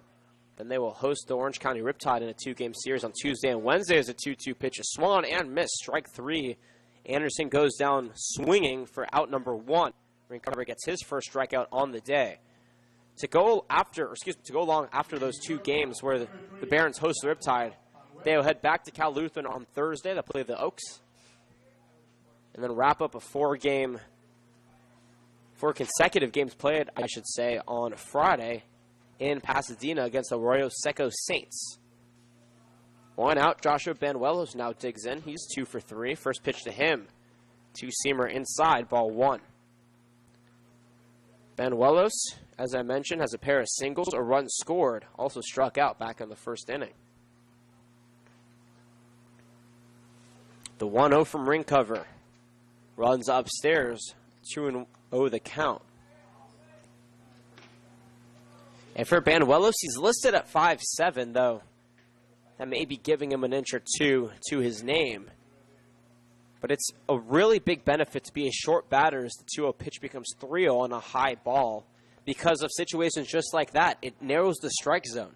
Then they will host the Orange County Riptide in a 2-game series on Tuesday and Wednesday as a 2-2 pitch. A swung on and missed, strike 3. Anderson goes down swinging for out number 1. Ringcover gets his first strikeout on the day. To go along after those 2 games where the Barons host the Riptide, they will head back to Cal Lutheran on Thursday. They'll play the Oaks. And then wrap up a 4 consecutive games played, I should say, on Friday in Pasadena against the Arroyo Seco Saints. 1 out, Joshua Banuelos now digs in. He's 2 for 3. First pitch to him. 2-seamer inside, ball 1. Banuelos, as I mentioned, has a pair of singles, a run scored, also struck out back in the first inning. The 1-0 from Ringcover. Runs upstairs, 2-0 the count. And for Banuelos, he's listed at 5'7", though. That may be giving him an inch or two to his name. But it's a really big benefit to be a short batter as the 2-0 pitch becomes 3-0 on a high ball. Because of situations just like that, it narrows the strike zone.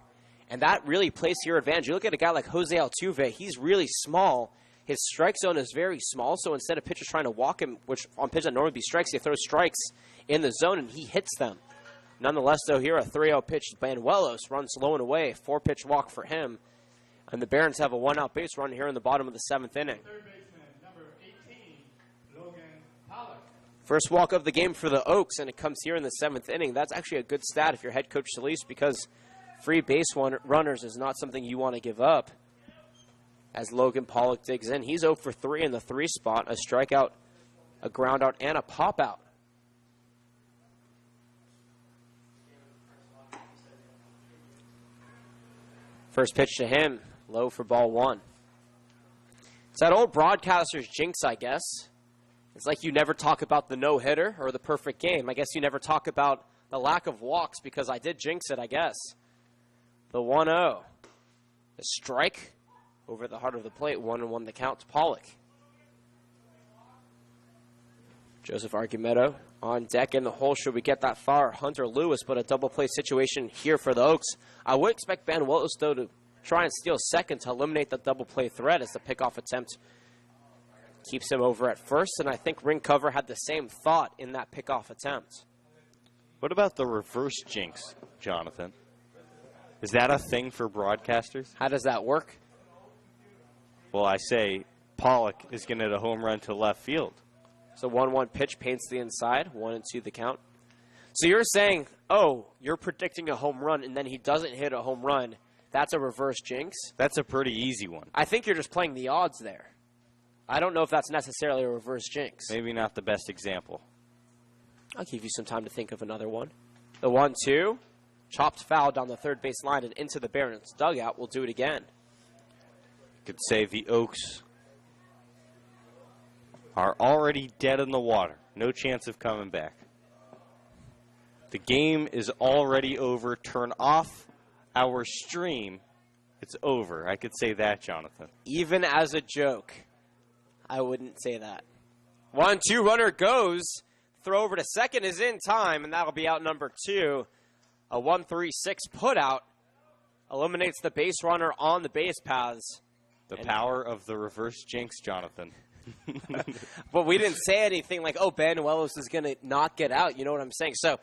And that really plays to your advantage. You look at a guy like Jose Altuve, he's really small. His strike zone is very small, so instead of pitchers trying to walk him, which on pitches that normally be strikes, he throws strikes in the zone, and he hits them. Nonetheless, though, here a 3-0 pitch. Banuelos runs low and away, 4-pitch walk for him. And the Barons have a 1-out base run here in the bottom of the 7th inning. Third baseman, number 18, Logan Pollock. First walk of the game for the Oaks, and it comes here in the 7th inning. That's actually a good stat if you're head coach Solis, because free base runners is not something you want to give up. As Logan Pollock digs in, he's 0 for 3 in the 3 spot, a strikeout, a ground out, and a pop out. First pitch to him, low for ball 1. It's that old broadcaster's jinx, I guess. It's like you never talk about the no-hitter or the perfect game. I guess you never talk about the lack of walks because I did jinx it, I guess. The 1-0. The strike over the heart of the plate, 1-1 the count to Pollock. Joseph Argumedo on deck in the hole. Should we get that far? Hunter Lewis, but a double play situation here for the Oaks. I would expect Banuelos, though, to try and steal second to eliminate the double play threat as the pickoff attempt keeps him over at first. And I think Ring Cover had the same thought in that pickoff attempt. What about the reverse jinx, Jonathan? Is that a thing for broadcasters? How does that work? Well, I say Pollock is going to hit a home run to left field. So 1-1 pitch paints the inside, 1-2 the count. So you're saying, oh, you're predicting a home run, and then he doesn't hit a home run. That's a reverse jinx? That's a pretty easy one. I think you're just playing the odds there. I don't know if that's necessarily a reverse jinx. Maybe not the best example. I'll give you some time to think of another one. The 1-2, chopped foul down the third base line and into the Barons dugout. We'll do it again. Could say the Oaks are already dead in the water. No chance of coming back. The game is already over. Turn off our stream. It's over. I could say that, Jonathan. Even as a joke, I wouldn't say that. 1-2 runner goes. Throw over to second is in time, and that'll be out number 2. A 1-3-6 put out eliminates the base runner on the base paths. The power of the reverse jinx, Jonathan. But we didn't say anything like, oh, Banuelos is going to not get out. You know what I'm saying? So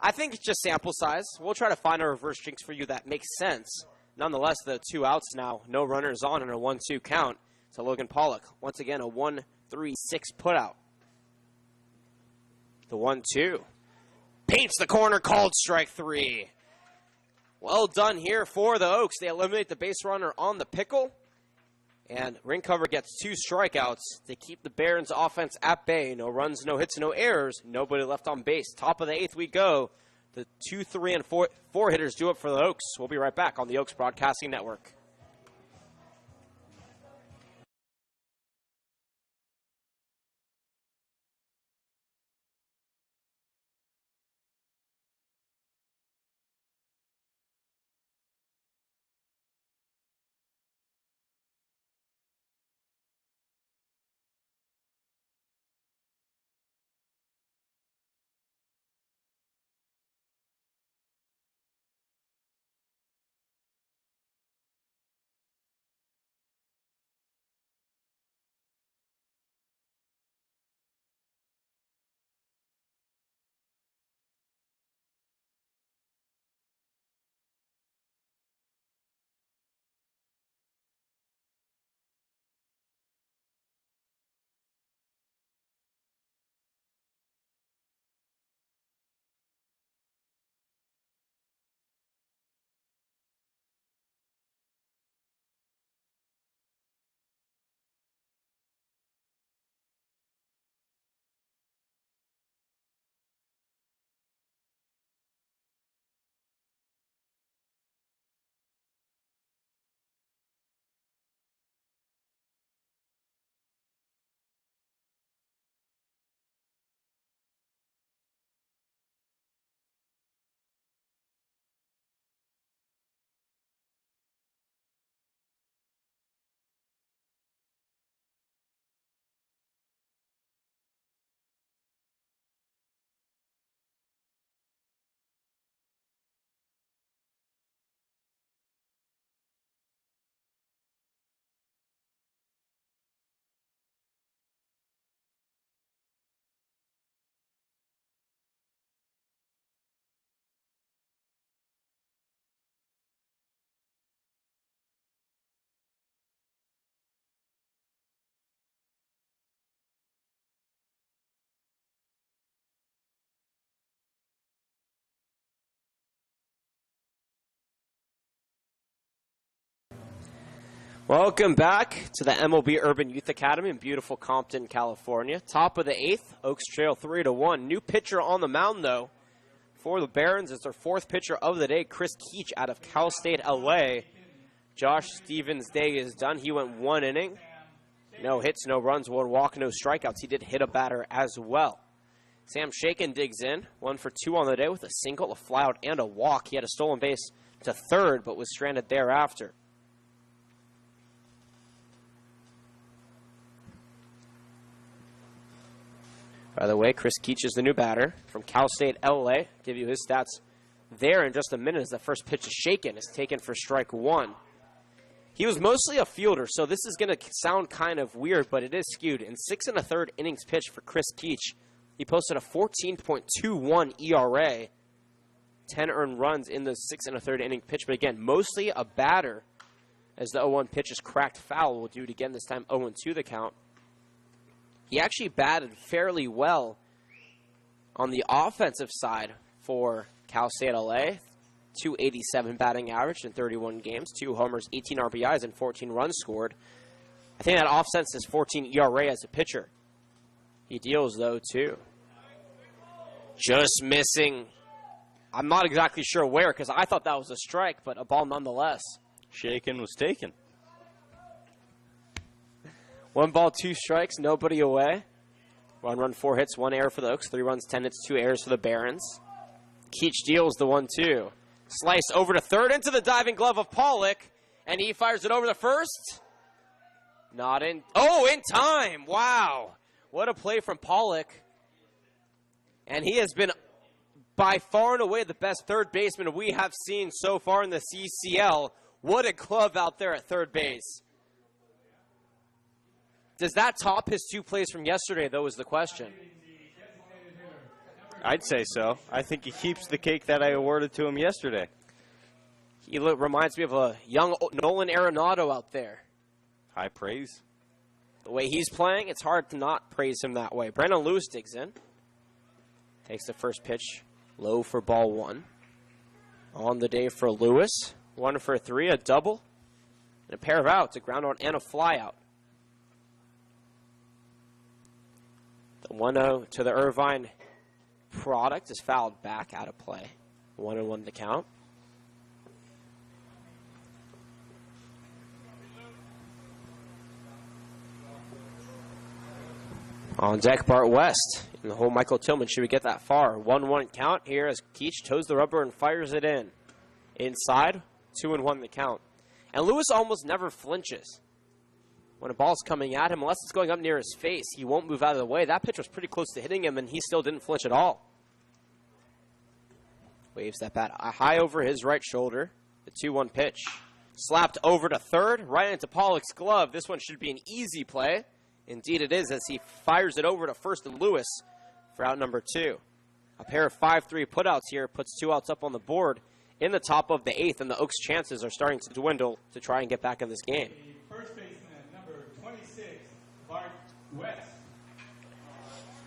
I think it's just sample size. We'll try to find a reverse jinx for you that makes sense. Nonetheless, the 2 outs now, no runners on and a 1-2 count to Logan Pollock. Once again, a 1-3-6 put out. The 1-2. Paints the corner, called strike 3. Well done here for the Oaks. They eliminate the base runner on the pickle. And Ring Cover gets 2 strikeouts to keep the Barons offense at bay. No runs, no hits, no errors. Nobody left on base. Top of the 8th we go. The 2, 3, and 4 hitters do it for the Oaks. We'll be right back on the Oaks Broadcasting Network. Welcome back to the MLB Urban Youth Academy in beautiful Compton, California. Top of the 8th, Oaks trail 3-1. New pitcher on the mound, though, for the Barons. It's their 4th pitcher of the day, Chris Keach out of Cal State LA. Josh Stevens' day is done. He went 1 inning. No hits, no runs, 1 walk, no strikeouts. He did hit a batter as well. Sam Shaken digs in, 1 for 2 on the day with a single, a flyout, and a walk. He had a stolen base to third, but was stranded thereafter. By the way, Chris Keach is the new batter from Cal State LA. Give you his stats there in just a minute as the first pitch is Shaken. Is taken for strike 1. He was mostly a fielder, so this is going to sound kind of weird, but it is skewed. In 6 1/3 innings pitched for Chris Keach, he posted a 14.21 ERA, 10 earned runs in the 6 1/3 inning pitch. But again, mostly a batter as the 0-1 pitch is cracked foul. We'll do it again, this time 0-2 the count. He actually batted fairly well on the offensive side for Cal State LA. 287 batting average in 31 games, 2 homers, 18 RBIs, and 14 runs scored. I think that offsets his 14 ERA as a pitcher. He deals, though, too. Just missing. I'm not exactly sure where because I thought that was a strike, but a ball nonetheless. Shaken was taken. 1 ball, 2 strikes, nobody away. 1 run, 4 hits, 1 error for the Oaks. 3 runs, 10 hits, 2 errors for the Barons. Keach deals the 1-2. Slice over to third into the diving glove of Pollock, and he fires it over to first. Not in. Oh, in time. Wow. What a play from Pollock. And he has been by far and away the best third baseman we have seen so far in the CCL. What a glove out there at third base. Does that top his 2 plays from yesterday, though, is the question. I'd say so. I think he keeps the cake that I awarded to him yesterday. He reminds me of a young Nolan Arenado out there. High praise. The way he's playing, it's hard to not praise him that way. Brandon Lewis digs in. Takes the first pitch, low for ball 1. On the day for Lewis, 1 for 3, a double, and a pair of outs, a ground out and a fly out. The 1-0 to the Irvine product is fouled back out of play. 1-1 to count. On deck, Bart West. In the hole, Michael Tillman. Should we get that far? 1-1 count here as Keach toes the rubber and fires it in. Inside, 2-1 the count. And Lewis almost never flinches. When a ball's coming at him, unless it's going up near his face, he won't move out of the way. That pitch was pretty close to hitting him, and he still didn't flinch at all. Waves that bat high over his right shoulder. The 2-1 pitch. Slapped over to third, right into Pollock's glove. This one should be an easy play. Indeed it is, as he fires it over to first and Lewis for out number 2. A pair of 5-3 putouts here puts 2 outs up on the board in the top of the 8th, and the Oaks' chances are starting to dwindle to try and get back in this game. The first baseman, number 26, Bart West.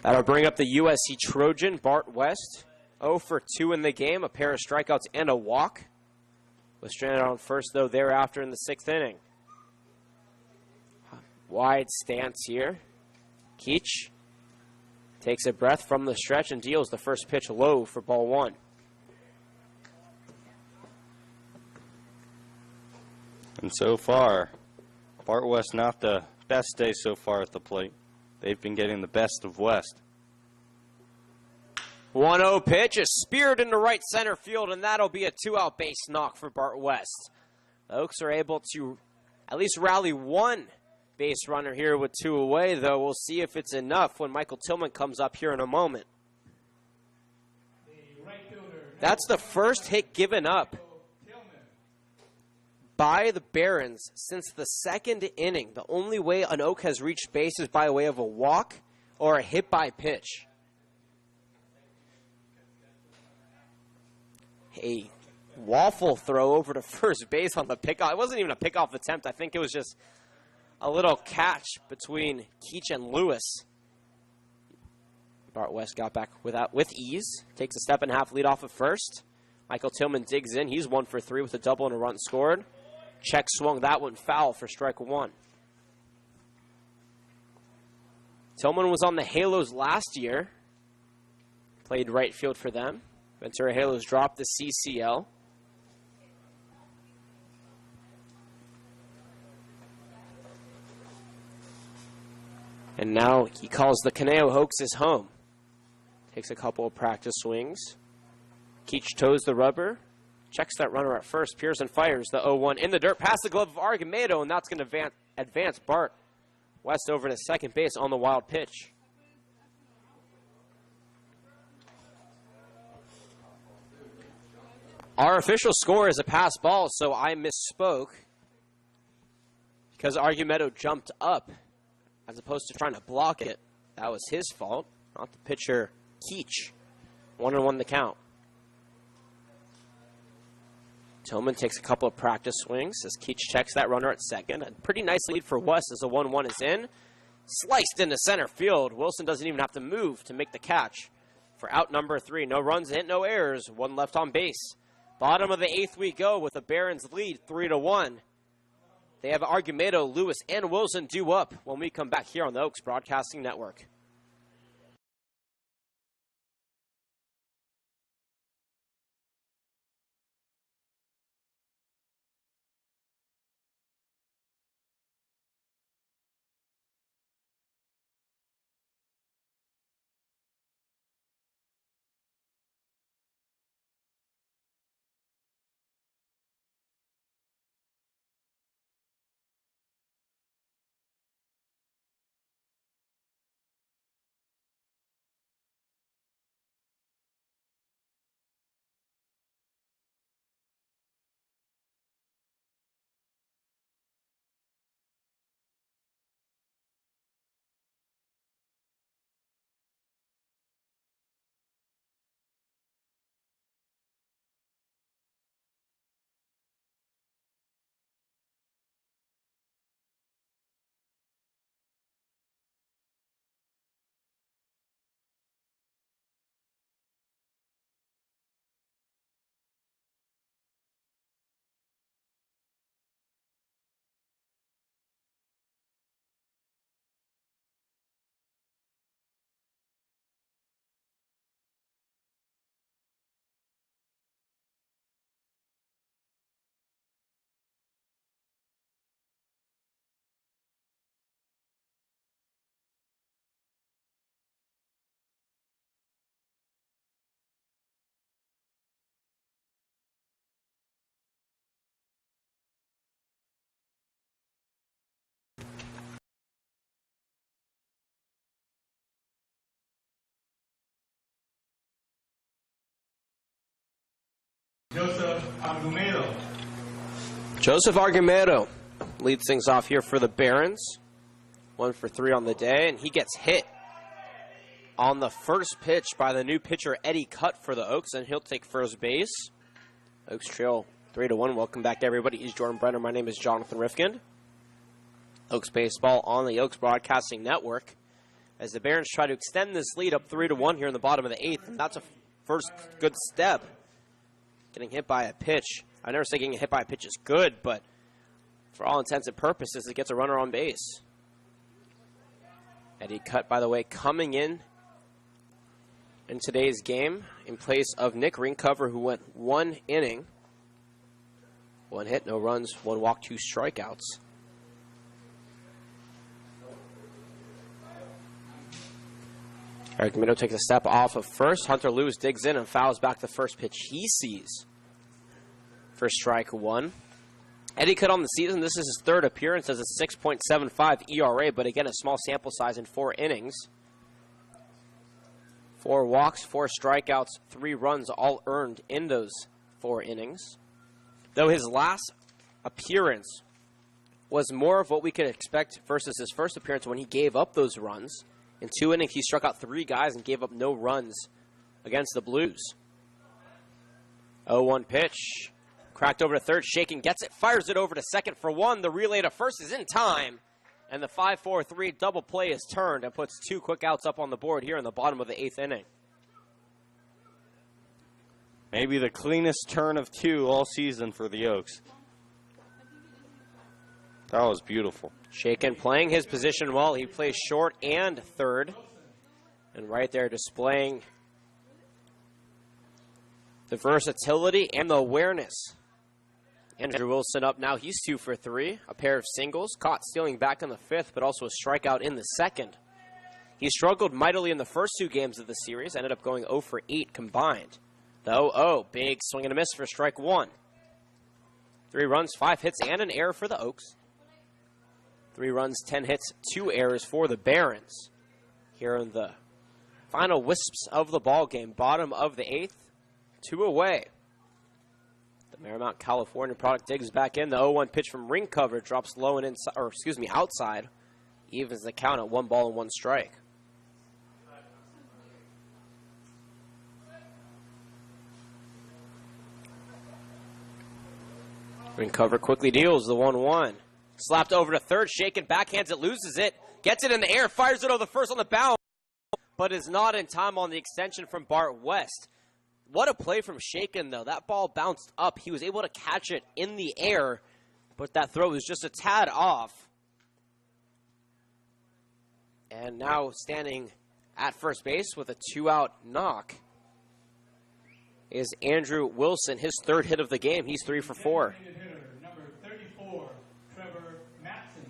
That'll bring up the USC Trojan, Bart West. 0 for 2 in the game, a pair of strikeouts and a walk. Was stranded on first, though, thereafter in the 6th inning. Wide stance here. Keach takes a breath from the stretch and deals the first pitch low for ball 1. And so far, Bart West not the best day so far at the plate. They've been getting the best of West. 1-0 pitch is speared into right center field, and that'll be a 2-out base knock for Bart West. The Oaks are able to at least rally 1 base runner here with 2 away, though. We'll see if it's enough when Michael Tillman comes up here in a moment. That's the first hit given up by the Barons since the 2nd inning. The only way an Oak has reached base is by way of a walk or a hit by pitch. A waffle throw over to first base on the pickoff. It wasn't even a pickoff attempt. I think it was just a little catch between Keach and Lewis. Bart West got back with ease. Takes a step and a half lead off of first. Michael Tillman digs in. He's 1 for 3 with a double and a run scored. Check swung that one foul for strike one. Tillman was on the Halos last year. Played right field for them. Ventura Halos dropped the CCL. And now he calls the Conejo Hoax his home. Takes a couple of practice swings. Keach toes the rubber. Checks that runner at first. Pearson fires the 0-1 in the dirt past the glove of Argumedo, and that's going to advance Bart West over to second base on the wild pitch. Our official score is a pass ball, so I misspoke because Argumedo jumped up as opposed to trying to block it. That was his fault, not the pitcher, Keach. 1-1 the count. Tillman takes a couple of practice swings as Keach checks that runner at second. A pretty nice lead for West as the 1-1 is in. Sliced into center field. Wilson doesn't even have to move to make the catch for out number 3. No runs hit, no errors. 1 left on base. Bottom of the 8th we go with the Barons lead 3-1. They have Argumedo, Lewis, and Wilson due up when we come back here on the Oaks Broadcasting Network. Joseph Argumedo. Joseph Argumedo leads things off here for the Barons. 1 for 3 on the day, and he gets hit on the first pitch by the new pitcher Eddie Cutt for the Oaks, and he'll take first base. Oaks trail 3-1. Welcome back, everybody. He's Jordan Brenner. My name is Jonathan Rifkind. Oaks baseball on the Oaks Broadcasting Network as the Barons try to extend this lead up 3-1 here in the bottom of the 8th, and that's a first good step. Getting hit by a pitch. I never say getting hit by a pitch is good, but for all intents and purposes, it gets a runner on base. Eddie Cutt, by the way, coming in today's game in place of Nick Ringcover, who went 1 inning. 1 hit, no runs, 1 walk, 2 strikeouts. Argumedo takes a step off of first. Hunter Lewis digs in and fouls back the first pitch he sees for strike 1. Eddie Cutt on the season, this is his 3rd appearance as a 6.75 ERA, but again, a small sample size in 4 innings. 4 walks, 4 strikeouts, 3 runs, all earned in those 4 innings. Though his last appearance was more of what we could expect versus his first appearance when he gave up those runs. In 2 innings, he struck out 3 guys and gave up no runs against the Blues. 0-1 pitch. Cracked over to third, shaking, gets it, fires it over to second for 1. The relay to first is in time. And the 5-4-3 double play is turned and puts 2 quick outs up on the board here in the bottom of the 8th inning. Maybe the cleanest turn of 2 all season for the Oaks. That was beautiful. Shaken playing his position well. He plays short and third. And right there displaying the versatility and the awareness. Andrew Wilson up now. He's 2 for 3. A pair of singles. Caught stealing back in the 5th, but also a strikeout in the 2nd. He struggled mightily in the first 2 games of the series. Ended up going 0 for 8 combined. The 0-0. Big swing and a miss for strike 1. 3 runs, 5 hits, and an error for the Oaks. 3 runs, 10 hits, 2 errors for the Barons. Here in the final wisps of the ball game. Bottom of the 8th. 2 away. The Marymount California product digs back in. The 0-1 pitch from ring cover drops low and inside, or excuse me, outside. Evens the count at 1 ball and 1 strike. Ring cover quickly deals the 1-1. Slapped over to third, Shaken backhands it, loses it, gets it in the air, fires it over the first on the bound, but is not in time on the extension from Bart West. What a play from Shaken, though. That ball bounced up. He was able to catch it in the air, but that throw was just a tad off. And now standing at first base with a 2-out knock is Andrew Wilson, his 3rd hit of the game. He's 3 for 4. Hitter, number 34, Trevor Matson.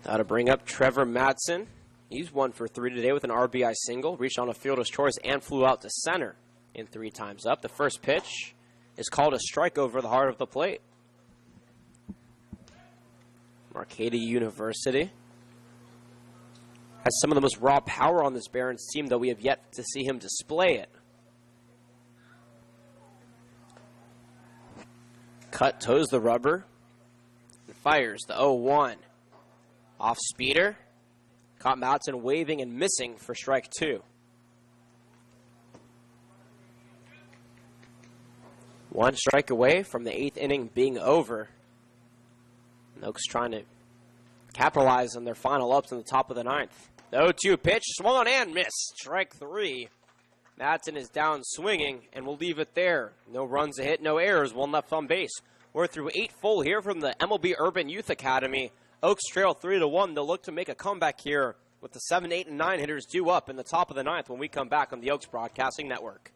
Now to bring up Trevor Matson. He's 1 for 3 today with an RBI single. Reached on a fielder's choice and flew out to center in 3 times up. The first pitch is called a strike over the heart of the plate. Arcadia University has some of the most raw power on this Barons team, though we have yet to see him display it. Cut, toes the rubber, and fires the 0-1. Off speeder. Caught Matson waving and missing for strike 2. 1 strike away from the 8th inning being over. And Oaks trying to capitalize on their final ups in the top of the 9th. The 0-2 pitch, swung on and missed. Strike 3. Matson is down swinging, and we'll leave it there. No runs a hit, no errors, 1 left on base. We're through 8 full here from the MLB Urban Youth Academy. Oaks trail 3-1. They'll look to make a comeback here with the 7, 8, and 9 hitters due up in the top of the 9th when we come back on the Oaks Broadcasting Network.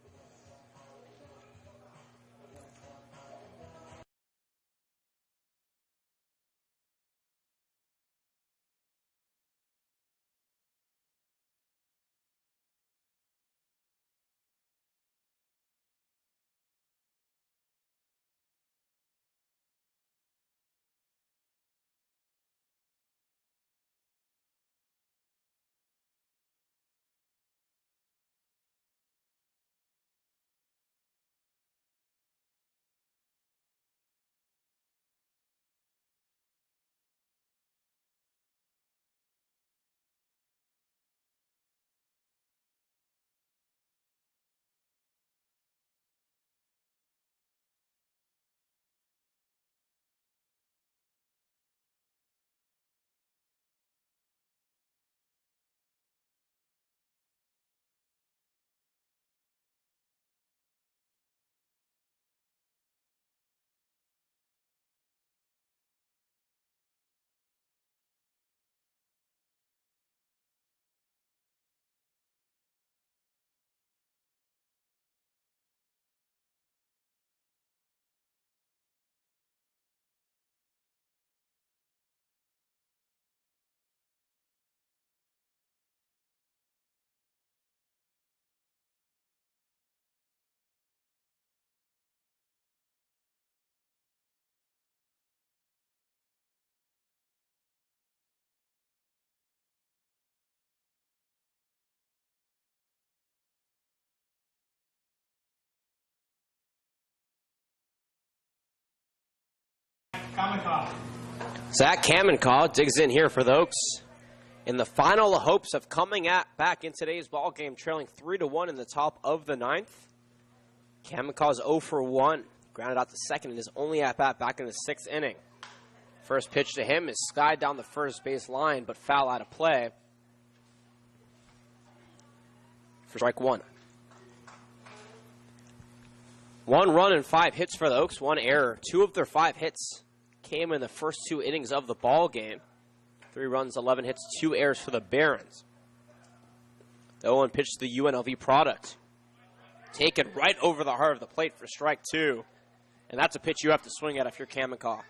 Kamenkov. Zach Kamenkov digs in here for the Oaks in the final hopes of coming back in today's ball game, trailing 3-1 in the top of the 9th. Kamenkov's 0 for 1, grounded out to second in his only at-bat back in the 6th inning. First pitch to him is skied down the first base line, but foul out of play for strike 1. 1 run and 5 hits for the Oaks, 1 error. 2 of their 5 hits came in the first 2 innings of the ball game. 3 runs, 11 hits, 2 errors for the Barons. The 0-1 pitch to the UNLV product. Taken right over the heart of the plate for strike 2. And that's a pitch you have to swing at if you're Kamenkaw.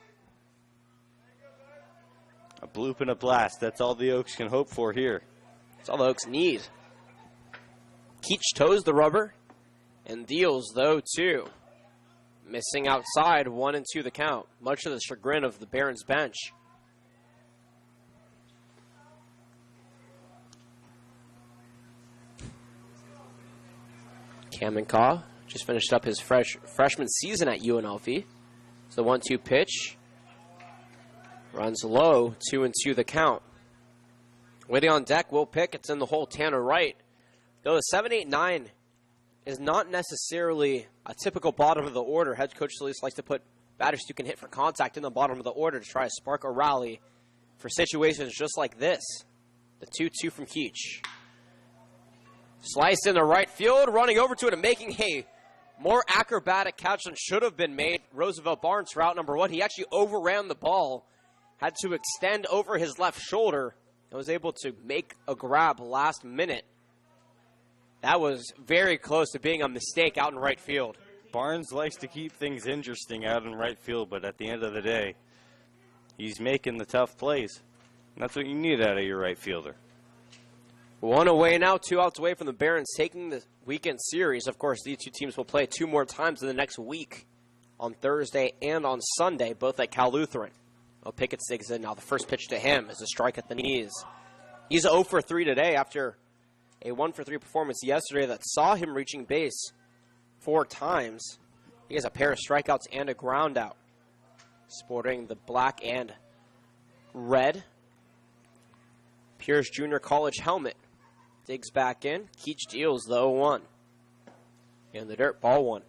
A bloop and a blast. That's all the Oaks can hope for here. That's all the Oaks need. Keach toes the rubber and deals, though, 2. Missing outside, 1-2 the count, much to the chagrin of the Barons bench. Kamenkaw just finished up his freshman season at UNLV. It's the 1-2 pitch. Runs low, 2-2 the count. Waiting on deck, Will Pickett's in the hole, Tanner Wright. Though the 7-8-9 is not necessarily a typical bottom of the order, head coach Solis likes to put batters who can hit for contact in the bottom of the order to try to spark a rally for situations just like this. The 2-2 from Keach. Sliced into right field, running over to it and making a more acrobatic catch than should have been made. Roosevelt Barnes for out number 1. He actually overran the ball, had to extend over his left shoulder, and was able to make a grab last minute. That was very close to being a mistake out in right field. Barnes likes to keep things interesting out in right field, but at the end of the day, he's making the tough plays. And that's what you need out of your right fielder. 1 away now, 2 outs away from the Barons taking the weekend series. Of course, these 2 teams will play 2 more times in the next week, on Thursday and on Sunday, both at Cal Lutheran. Well, Pickett digs in now. The first pitch to him is a strike at the knees. He's 0 for 3 today after a 1 for 3 performance yesterday that saw him reaching base 4 times. He has a pair of strikeouts and a ground out. Sporting the black and red Pierce Junior College helmet. Digs back in. Keach deals the 0-1. In the dirt, ball 1.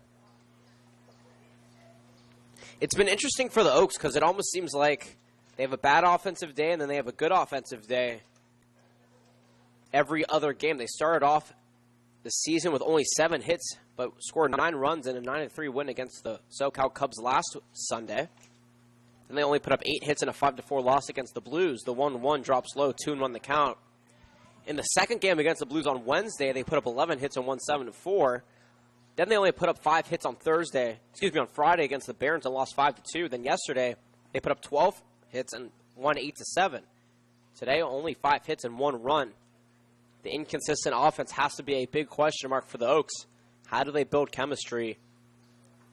It's been interesting for the Oaks because it almost seems like they have a bad offensive day and then they have a good offensive day every other game. They started off the season with only 7 hits, but scored 9 runs in a 9-3 win against the SoCal Cubs last Sunday. Then they only put up 8 hits in a 5-4 loss against the Blues. The 1-1 drops low, 2-1 the count. In the second game against the Blues on Wednesday, they put up 11 hits and won 7-4. Then they only put up 5 hits on on Friday against the Barons and lost 5-2. Then yesterday, they put up 12 hits and won 8-7. Today, only 5 hits and 1 run. The inconsistent offense has to be a big question mark for the Oaks. How do they build chemistry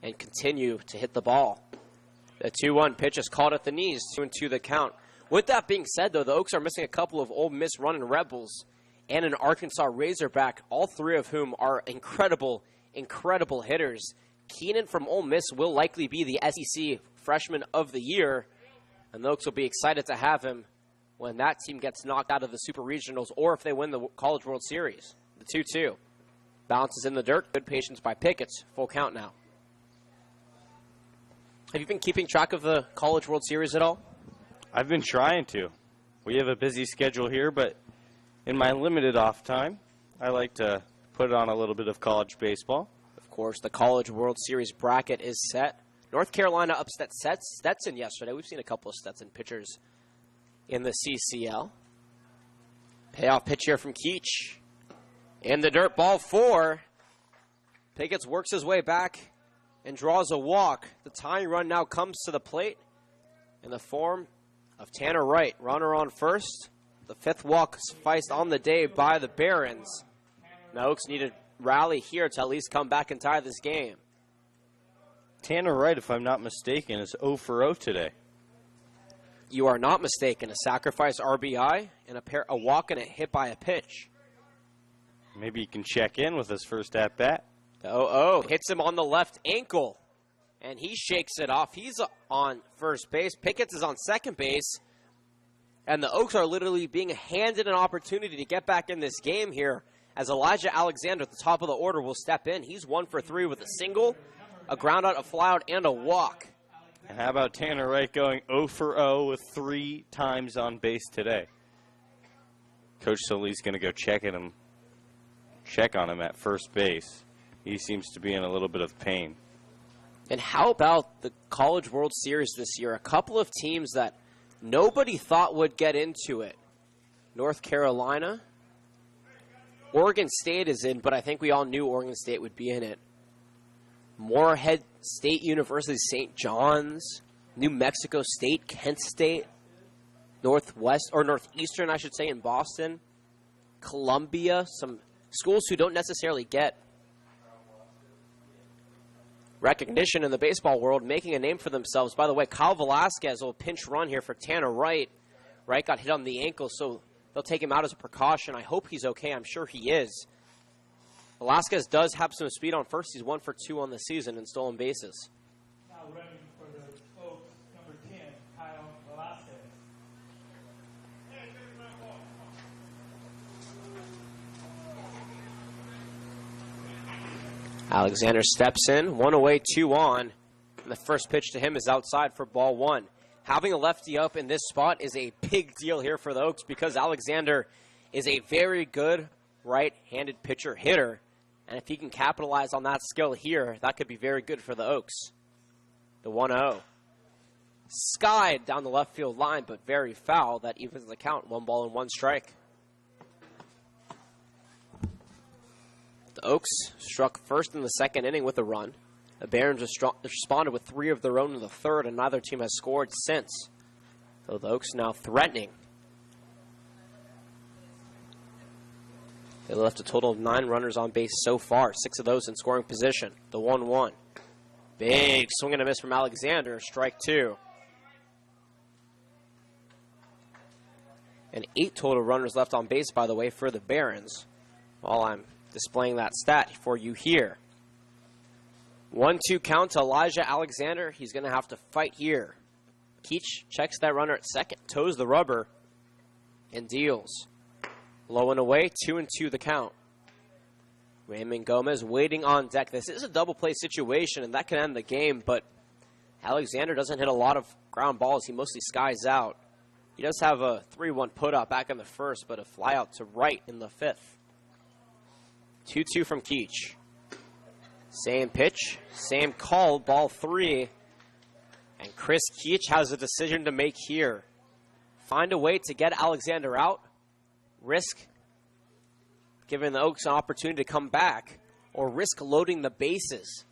and continue to hit the ball? The 2-1 pitch is called at the knees, 2-2 the count. With that being said, though, the Oaks are missing a couple of Ole Miss running Rebels and an Arkansas Razorback, all 3 of whom are incredible hitters. Keenan from Ole Miss will likely be the SEC Freshman of the Year, and the Oaks will be excited to have him when that team gets knocked out of the Super Regionals or if they win the College World Series. The 2-2. Bounces in the dirt. Good patience by Pickett's. Full count now. Have you been keeping track of the College World Series at all? I've been trying to. We have a busy schedule here, but in my limited off time, I like to put on a little bit of college baseball. Of course, the College World Series bracket is set. North Carolina upset Stetson yesterday. We've seen a couple of Stetson pitchers in the CCL. Payoff pitch here from Keach. In the dirt, ball 4. Pickett works his way back and draws a walk. The tying run now comes to the plate in the form of Tanner Wright. Runner on first. The 5th walk sufficed on the day by the Barons. The Oaks need a rally here to at least come back and tie this game. Tanner Wright, if I'm not mistaken, is 0 for 0 today. You are not mistaken. A sacrifice RBI and a walk and a hit by a pitch. Maybe he can check in with his first at-bat. The 0-0 hits him on the left ankle, and he shakes it off. He's on first base. Pickett is on second base, and the Oaks are literally being handed an opportunity to get back in this game here as Elijah Alexander at the top of the order will step in. He's 1 for 3 with a single, a ground out, a fly out, and a walk. And how about Tanner Wright going 0 for 0 with 3 times on base today? Coach Solis going to go check on him at first base. He seems to be in a little bit of pain. And how about the College World Series this year? A couple of teams that nobody thought would get into it. North Carolina. Oregon State is in, but I think we all knew Oregon State would be in it. Morehead State University, St. John's, New Mexico State, Kent State, Northeastern, I should say, in Boston, Columbia, some schools who don't necessarily get recognition in the baseball world, making a name for themselves. By the way, Kyle Velasquez will pinch run here for Tanner Wright. Wright got hit on the ankle, so they'll take him out as a precaution. I hope he's okay. I'm sure he is. Velasquez does have some speed on first. He's 1 for 2 on the season in stolen bases. Now running for the Oaks, number 10, Kyle Velasquez. Alexander steps in, 1 away, 2 on. And the first pitch to him is outside for ball 1. Having a lefty up in this spot is a big deal here for the Oaks because Alexander is a very good right-handed pitcher hitter. And if he can capitalize on that skill here, that could be very good for the Oaks. The 1-0. Skied down the left field line, but very foul. That evens the count. 1 ball and 1 strike. The Oaks struck first in the second inning with a run. The Barons responded with 3 of their own in the third, and neither team has scored since. So the Oaks now threatening. They left a total of 9 runners on base so far, 6 of those in scoring position. The 1-1. Big swing and a miss from Alexander, strike 2. And 8 total runners left on base, by the way, for the Barons. While I'm displaying that stat for you here. 1-2 count to Elijah Alexander. He's going to have to fight here. Keach checks that runner at second, toes the rubber, and deals. Low and away, 2-2 the count. Raymond Gomez waiting on deck. This is a double play situation, and that can end the game, but Alexander doesn't hit a lot of ground balls. He mostly skies out. He does have a 3-1 put-up back in the first, but a flyout to right in the 5th. 2-2 from Keach. Same pitch, same call, ball 3. And Chris Keach has a decision to make here. Find a way to get Alexander out, risk giving the Oaks an opportunity to come back, or risk loading the bases.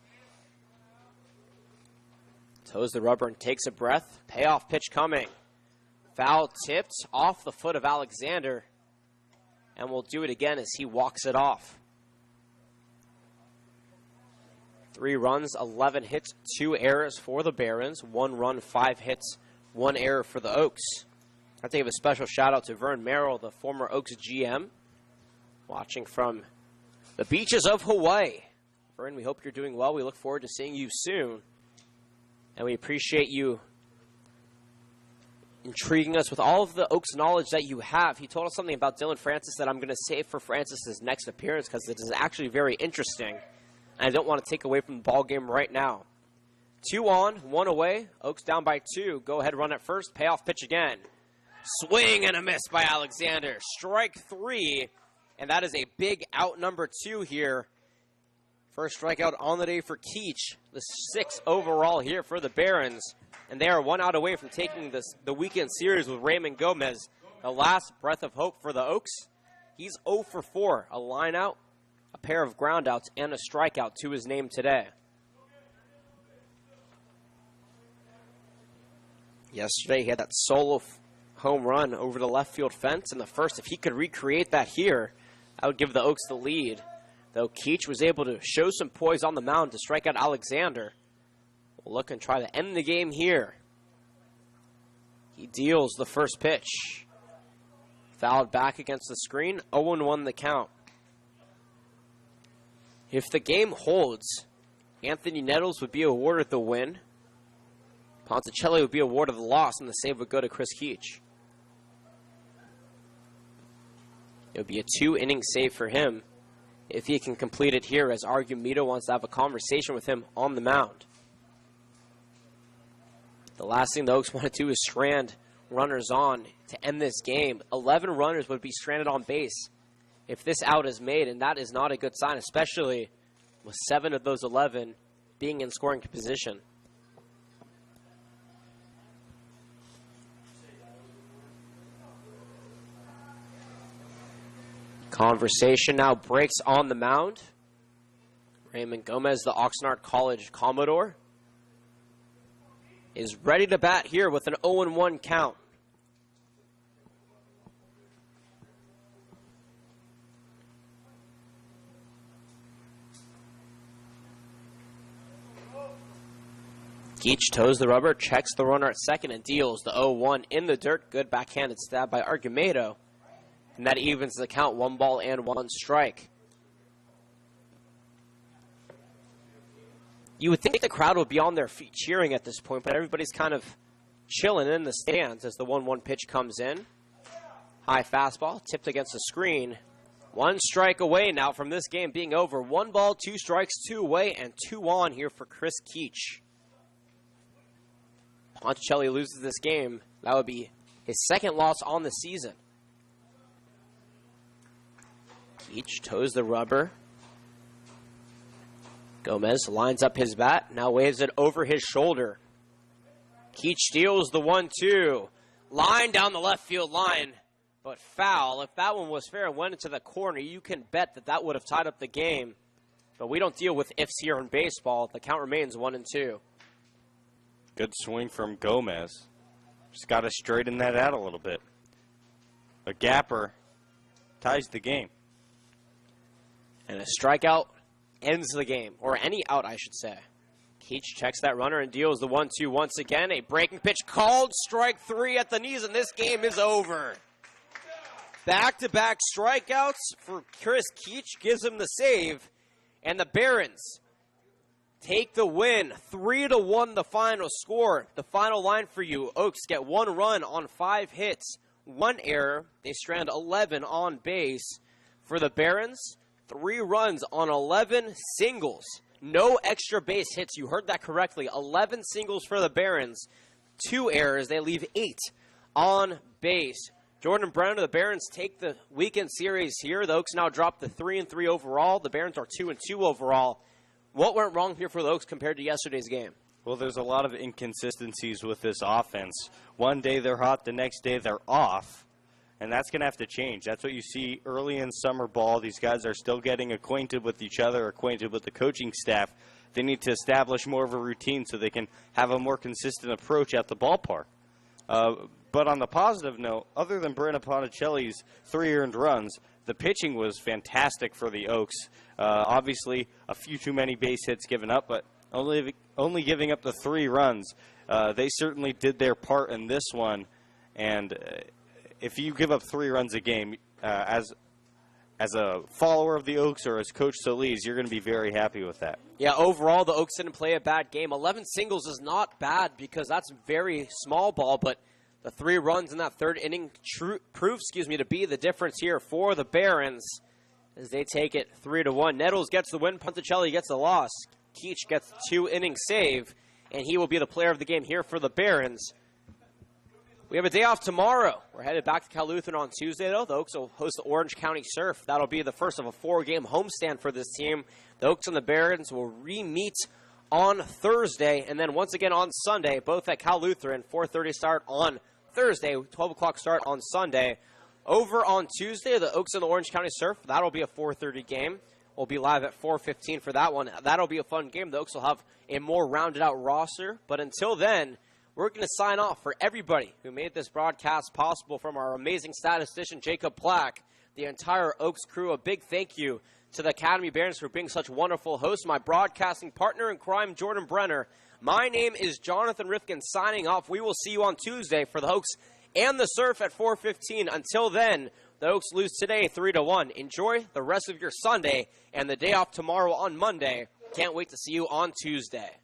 Toes the rubber and takes a breath. Payoff pitch coming. Foul tipped off the foot of Alexander, and we'll do it again as he walks it off. 3 runs, 11 hits, 2 errors for the Barons. 1 run, 5 hits, 1 error for the Oaks. I have to give a special shout out to Vern Merrill, the former Oaks GM, watching from the beaches of Hawaii. Vern, we hope you're doing well. We look forward to seeing you soon. And we appreciate you intriguing us with all of the Oaks knowledge that you have. He told us something about Dylan Francis that I'm going to save for Francis's next appearance because it is actually very interesting. And I don't want to take away from the ball game right now. 2 on, 1 away. Oaks down by 2. Go ahead, run at first. Payoff pitch again. Swing and a miss by Alexander. Strike 3. And that is a big out number 2 here. First strikeout on the day for Keach. The 6th overall here for the Barons. And they are 1 out away from taking the weekend series with Raymond Gomez. The last breath of hope for the Oaks. He's 0 for 4. A line out, a pair of groundouts, and a strikeout to his name today. Yesterday, he had that solo home run over the left field fence in the first. If he could recreate that here, that would give the Oaks the lead. Though Keach was able to show some poise on the mound to strike out Alexander. We'll look and try to end the game here. He deals the first pitch. Fouled back against the screen, 0-1 the count. If the game holds, Anthony Nettles would be awarded the win. Ponticelli would be awarded the loss, and the save would go to Chris Keach. It would be a 2-inning save for him if he can complete it here, as Argumedo wants to have a conversation with him on the mound. The last thing the Oaks want to do is strand runners on to end this game. 11 runners would be stranded on base if this out is made, and that is not a good sign, especially with 7 of those 11 being in scoring position. Conversation now breaks on the mound. Raymond Gomez, the Oxnard College Commodore, is ready to bat here with an 0-1 count. Geach toes the rubber, checks the runner at second, and deals the 0-1 in the dirt. Good backhanded stab by Argumedo. And that evens the count, 1 ball and 1 strike. You would think the crowd would be on their feet cheering at this point, but everybody's kind of chilling in the stands as the 1-1 pitch comes in. High fastball, tipped against the screen. 1 strike away now from this game being over. 1 ball, 2 strikes, 2 away, and 2 on here for Chris Keach. Ponticelli loses this game. That would be his second loss on the season. Keach toes the rubber. Gomez lines up his bat, now waves it over his shoulder. Keach steals the 1-2. Line down the left field line, but foul. If that one was fair and went into the corner, you can bet that that would have tied up the game. But we don't deal with ifs here in baseball. The count remains 1-2. Good swing from Gomez. Just got to straighten that out a little bit. A gapper ties the game. And a strikeout ends the game, or any out, I should say. Keach checks that runner and deals the 1-2 once again. A breaking pitch called, strike 3 at the knees, and this game is over. Back-to-back strikeouts for Chris Keach gives him the save, and the Barons take the win. 3-1 the final score. The final line for you. Oaks get 1 run on 5 hits, 1 error. They strand 11 on base. For the Barons, 3 runs on 11 singles. No extra base hits. You heard that correctly. 11 singles for the Barons. 2 errors. They leave 8 on base. Jordan Brown of the Barons take the weekend series here. The Oaks now drop the 3-3 overall. The Barons are 2-2 overall. What went wrong here for the Oaks compared to yesterday's game? Well, there's a lot of inconsistencies with this offense. One day they're hot, the next day they're off. And that's going to have to change. That's what you see early in summer ball. These guys are still getting acquainted with each other, acquainted with the coaching staff. They need to establish more of a routine so they can have a more consistent approach at the ballpark. But on the positive note, other than Brandon Ponticelli's 3 earned runs, the pitching was fantastic for the Oaks. Obviously, a few too many base hits given up, but only giving up the 3 runs. They certainly did their part in this one, and if you give up 3 runs a game, as a follower of the Oaks or as Coach Solis, you're going to be very happy with that. Yeah, overall, the Oaks didn't play a bad game. 11 singles is not bad because that's very small ball, but the 3 runs in that 3rd inning proves, to be the difference here for the Barons as they take it 3-1. Nettles gets the win. Ponticelli gets the loss. Keach gets the 2-inning save, and he will be the player of the game here for the Barons. We have a day off tomorrow. We're headed back to Cal Lutheran on Tuesday, though. The Oaks will host the Orange County Surf. That'll be the first of a 4-game homestand for this team. The Oaks and the Barons will re-meet on Thursday, and then once again on Sunday, both at Cal Lutheran. 4:30 start on Thursday, 12 o'clock start on Sunday. Over on Tuesday, the Oaks and the Orange County Surf. That'll be a 4:30 game. We'll be live at 4:15 for that one. That'll be a fun game. The Oaks will have a more rounded-out roster. But until then, we're going to sign off. For everybody who made this broadcast possible, from our amazing statistician, Jacob Plack, the entire Oaks crew, a big thank you to the Academy Barons for being such wonderful hosts, my broadcasting partner in crime, Jordan Brenner. My name is Jonathan Rifkin, signing off. We will see you on Tuesday for the Oaks and the Surf at 4:15. Until then, the Oaks lose today 3-1. Enjoy the rest of your Sunday and the day off tomorrow on Monday. Can't wait to see you on Tuesday.